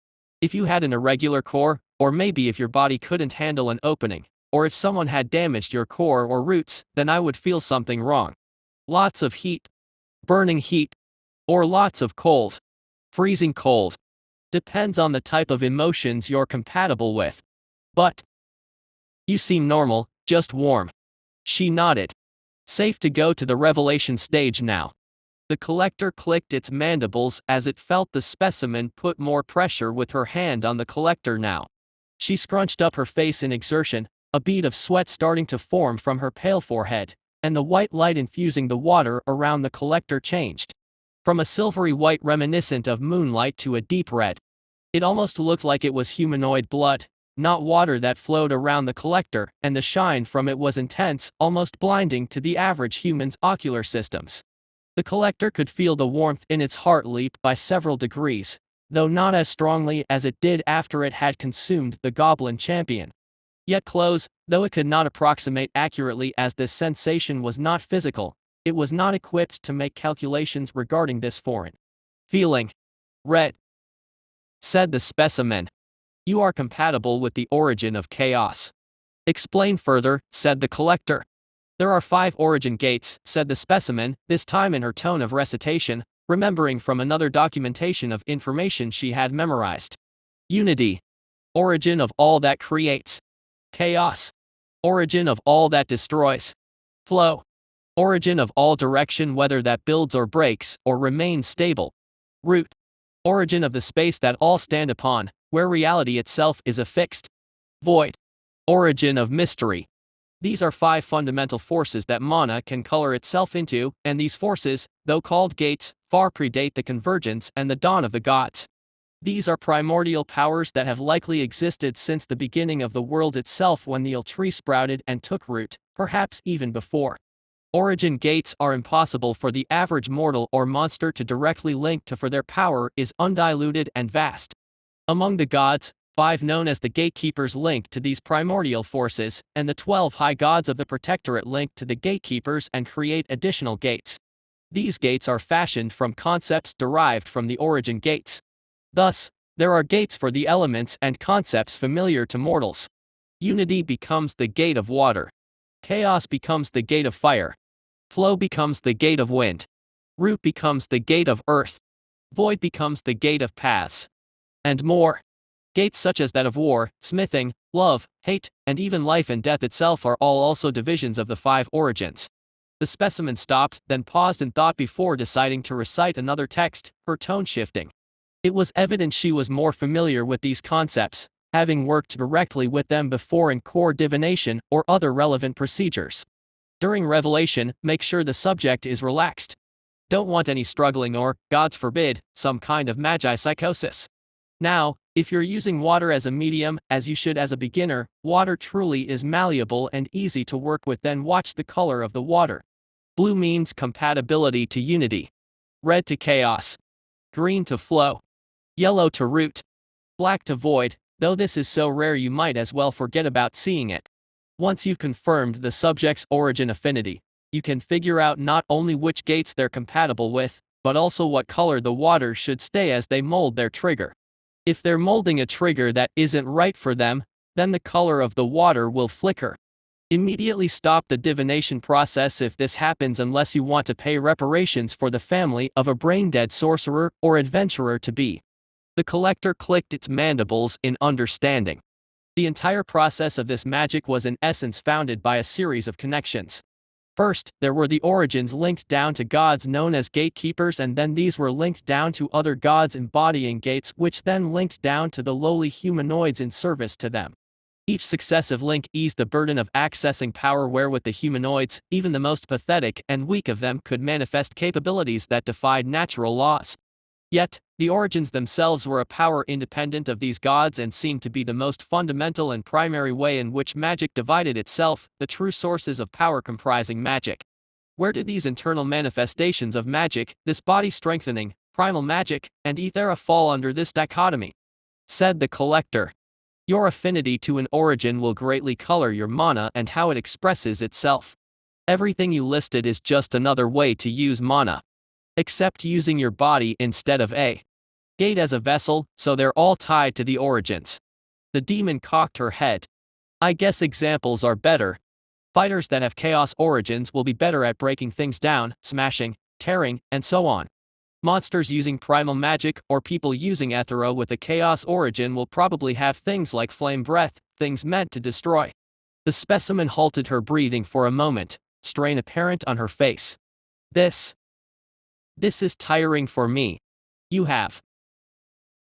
If you had an irregular core, or maybe if your body couldn't handle an opening, or if someone had damaged your core or roots, then I would feel something wrong. Lots of heat. Burning heat. Or lots of cold. Freezing cold. Depends on the type of emotions you're compatible with. But you seem normal, just warm. She nodded. Safe to go to the revelation stage now. The collector clicked its mandibles as it felt the specimen put more pressure with her hand on the collector now. She scrunched up her face in exertion, a bead of sweat starting to form from her pale forehead, and the white light infusing the water around the collector changed. From a silvery white reminiscent of moonlight to a deep red. It almost looked like it was humanoid blood, not water that flowed around the collector, and the shine from it was intense, almost blinding to the average human's ocular systems. The collector could feel the warmth in its heart leap by several degrees, though not as strongly as it did after it had consumed the goblin champion. Yet close, though it could not approximate accurately as this sensation was not physical, it was not equipped to make calculations regarding this foreign feeling. Red, said the specimen. You are compatible with the origin of chaos. Explain further, said the collector. There are 5 origin gates, said the specimen, this time in her tone of recitation, remembering from another documentation of information she had memorized. Unity. Origin of all that creates. Chaos. Origin of all that destroys. Flow. Origin of all direction whether that builds or breaks, or remains stable. Root. Origin of the space that all stand upon, where reality itself is affixed. Void. Origin of mystery. These are 5 fundamental forces that mana can color itself into, and these forces, though called gates, far predate the convergence and the dawn of the gods. These are primordial powers that have likely existed since the beginning of the world itself when the tree sprouted and took root, perhaps even before. Origin gates are impossible for the average mortal or monster to directly link to, for their power is undiluted and vast. Among the gods, 5 known as the gatekeepers link to these primordial forces, and the 12 high gods of the protectorate link to the gatekeepers and create additional gates. These gates are fashioned from concepts derived from the origin gates. Thus, there are gates for the elements and concepts familiar to mortals. Unity becomes the gate of water. Chaos becomes the gate of fire. Flow becomes the gate of wind. Root becomes the gate of earth. Void becomes the gate of paths. And more. Gates such as that of war, smithing, love, hate, and even life and death itself are all also divisions of the 5 origins. The specimen stopped, then paused in thought before deciding to recite another text, her tone shifting. It was evident she was more familiar with these concepts, having worked directly with them before in core divination or other relevant procedures. During revelation, make sure the subject is relaxed. Don't want any struggling or, gods forbid, some kind of magi psychosis. Now, if you're using water as a medium, as you should as a beginner, water truly is malleable and easy to work with. Then watch the color of the water. Blue means compatibility to unity. Red to chaos. Green to flow. Yellow to root. Black to void, though this is so rare you might as well forget about seeing it. Once you've confirmed the subject's origin affinity, you can figure out not only which gates they're compatible with, but also what color the water should stay as they mold their trigger. If they're molding a trigger that isn't right for them, then the color of the water will flicker. Immediately stop the divination process if this happens unless you want to pay reparations for the family of a brain-dead sorcerer or adventurer to be. The collector clicked its mandibles in understanding. The entire process of this magic was in essence founded by a series of connections. First, there were the origins linked down to gods known as gatekeepers, and then these were linked down to other gods embodying gates, which then linked down to the lowly humanoids in service to them. Each successive link eased the burden of accessing power wherewith the humanoids, even the most pathetic and weak of them, could manifest capabilities that defied natural laws. Yet, the origins themselves were a power independent of these gods and seemed to be the most fundamental and primary way in which magic divided itself, the true sources of power comprising magic. Where do these internal manifestations of magic, this body-strengthening, primal magic, and ethera fall under this dichotomy? Said the collector. Your affinity to an origin will greatly color your mana and how it expresses itself. Everything you listed is just another way to use mana. Except using your body instead of a gate as a vessel, so they're all tied to the origins. The demon cocked her head. I guess examples are better. Fighters that have chaos origins will be better at breaking things down, smashing, tearing, and so on. Monsters using primal magic or people using ethera with a chaos origin will probably have things like flame breath, things meant to destroy. The specimen halted her breathing for a moment, strain apparent on her face. This is tiring for me. You have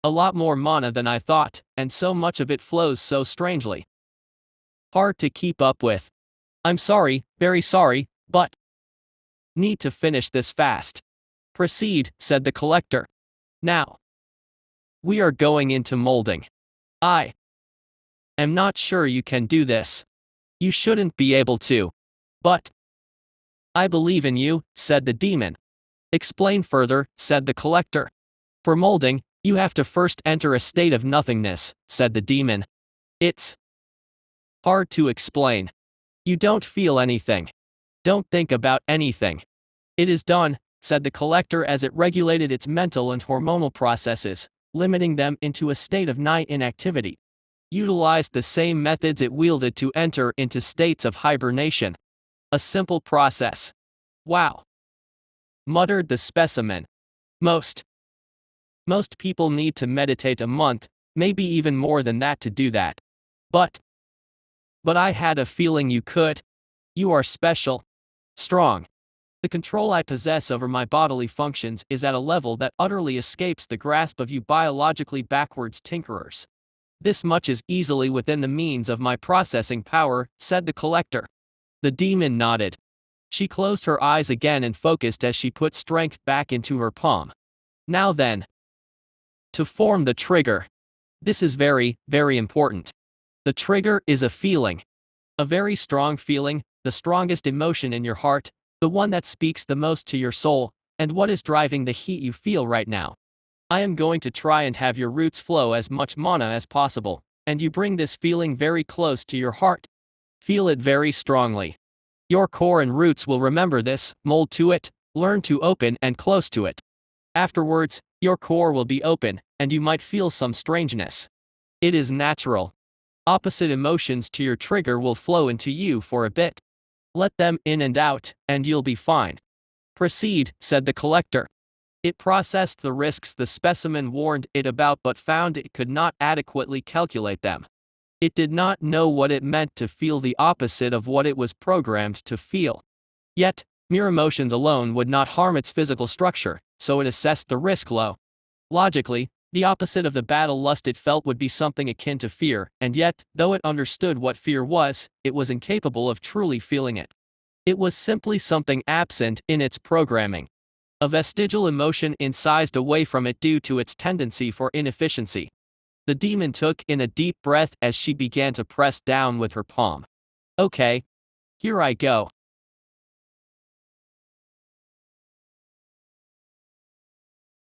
a lot more mana than I thought, and so much of it flows so strangely. Hard to keep up with. I'm sorry, very sorry, but need to finish this fast. Proceed, said the collector. Now. We are going into molding. I am not sure you can do this. You shouldn't be able to. But I believe in you, said the demon. Explain further, said the collector. For molding, you have to first enter a state of nothingness, said the demon. It's hard to explain. You don't feel anything. Don't think about anything. It is done, said the collector as it regulated its mental and hormonal processes, limiting them into a state of night inactivity. Utilized the same methods it wielded to enter into states of hibernation. A simple process. Wow. Muttered the specimen. Most people need to meditate a month, maybe even more than that to do that. But I had a feeling you could. You are special. Strong. The control I possess over my bodily functions is at a level that utterly escapes the grasp of you biologically backwards tinkerers. This much is easily within the means of my processing power, said the collector. The demon nodded. She closed her eyes again and focused as she put strength back into her palm. Now then. To form the trigger. This is very, very important. The trigger is a feeling. A very strong feeling, the strongest emotion in your heart, the one that speaks the most to your soul, and what is driving the heat you feel right now. I am going to try and have your roots flow as much mana as possible, and you bring this feeling very close to your heart. Feel it very strongly. Your core and roots will remember this, mold to it, learn to open and close to it. Afterwards, your core will be open, and you might feel some strangeness. It is natural. Opposite emotions to your trigger will flow into you for a bit. Let them in and out, and you'll be fine. Proceed, said the collector. It processed the risks the specimen warned it about but found it could not adequately calculate them. It did not know what it meant to feel the opposite of what it was programmed to feel. Yet, mere emotions alone would not harm its physical structure, so it assessed the risk low. Logically, the opposite of the battle lust it felt would be something akin to fear, and yet, though it understood what fear was, it was incapable of truly feeling it. It was simply something absent in its programming. A vestigial emotion incised away from it due to its tendency for inefficiency. The demon took in a deep breath as she began to press down with her palm. Okay. Here I go.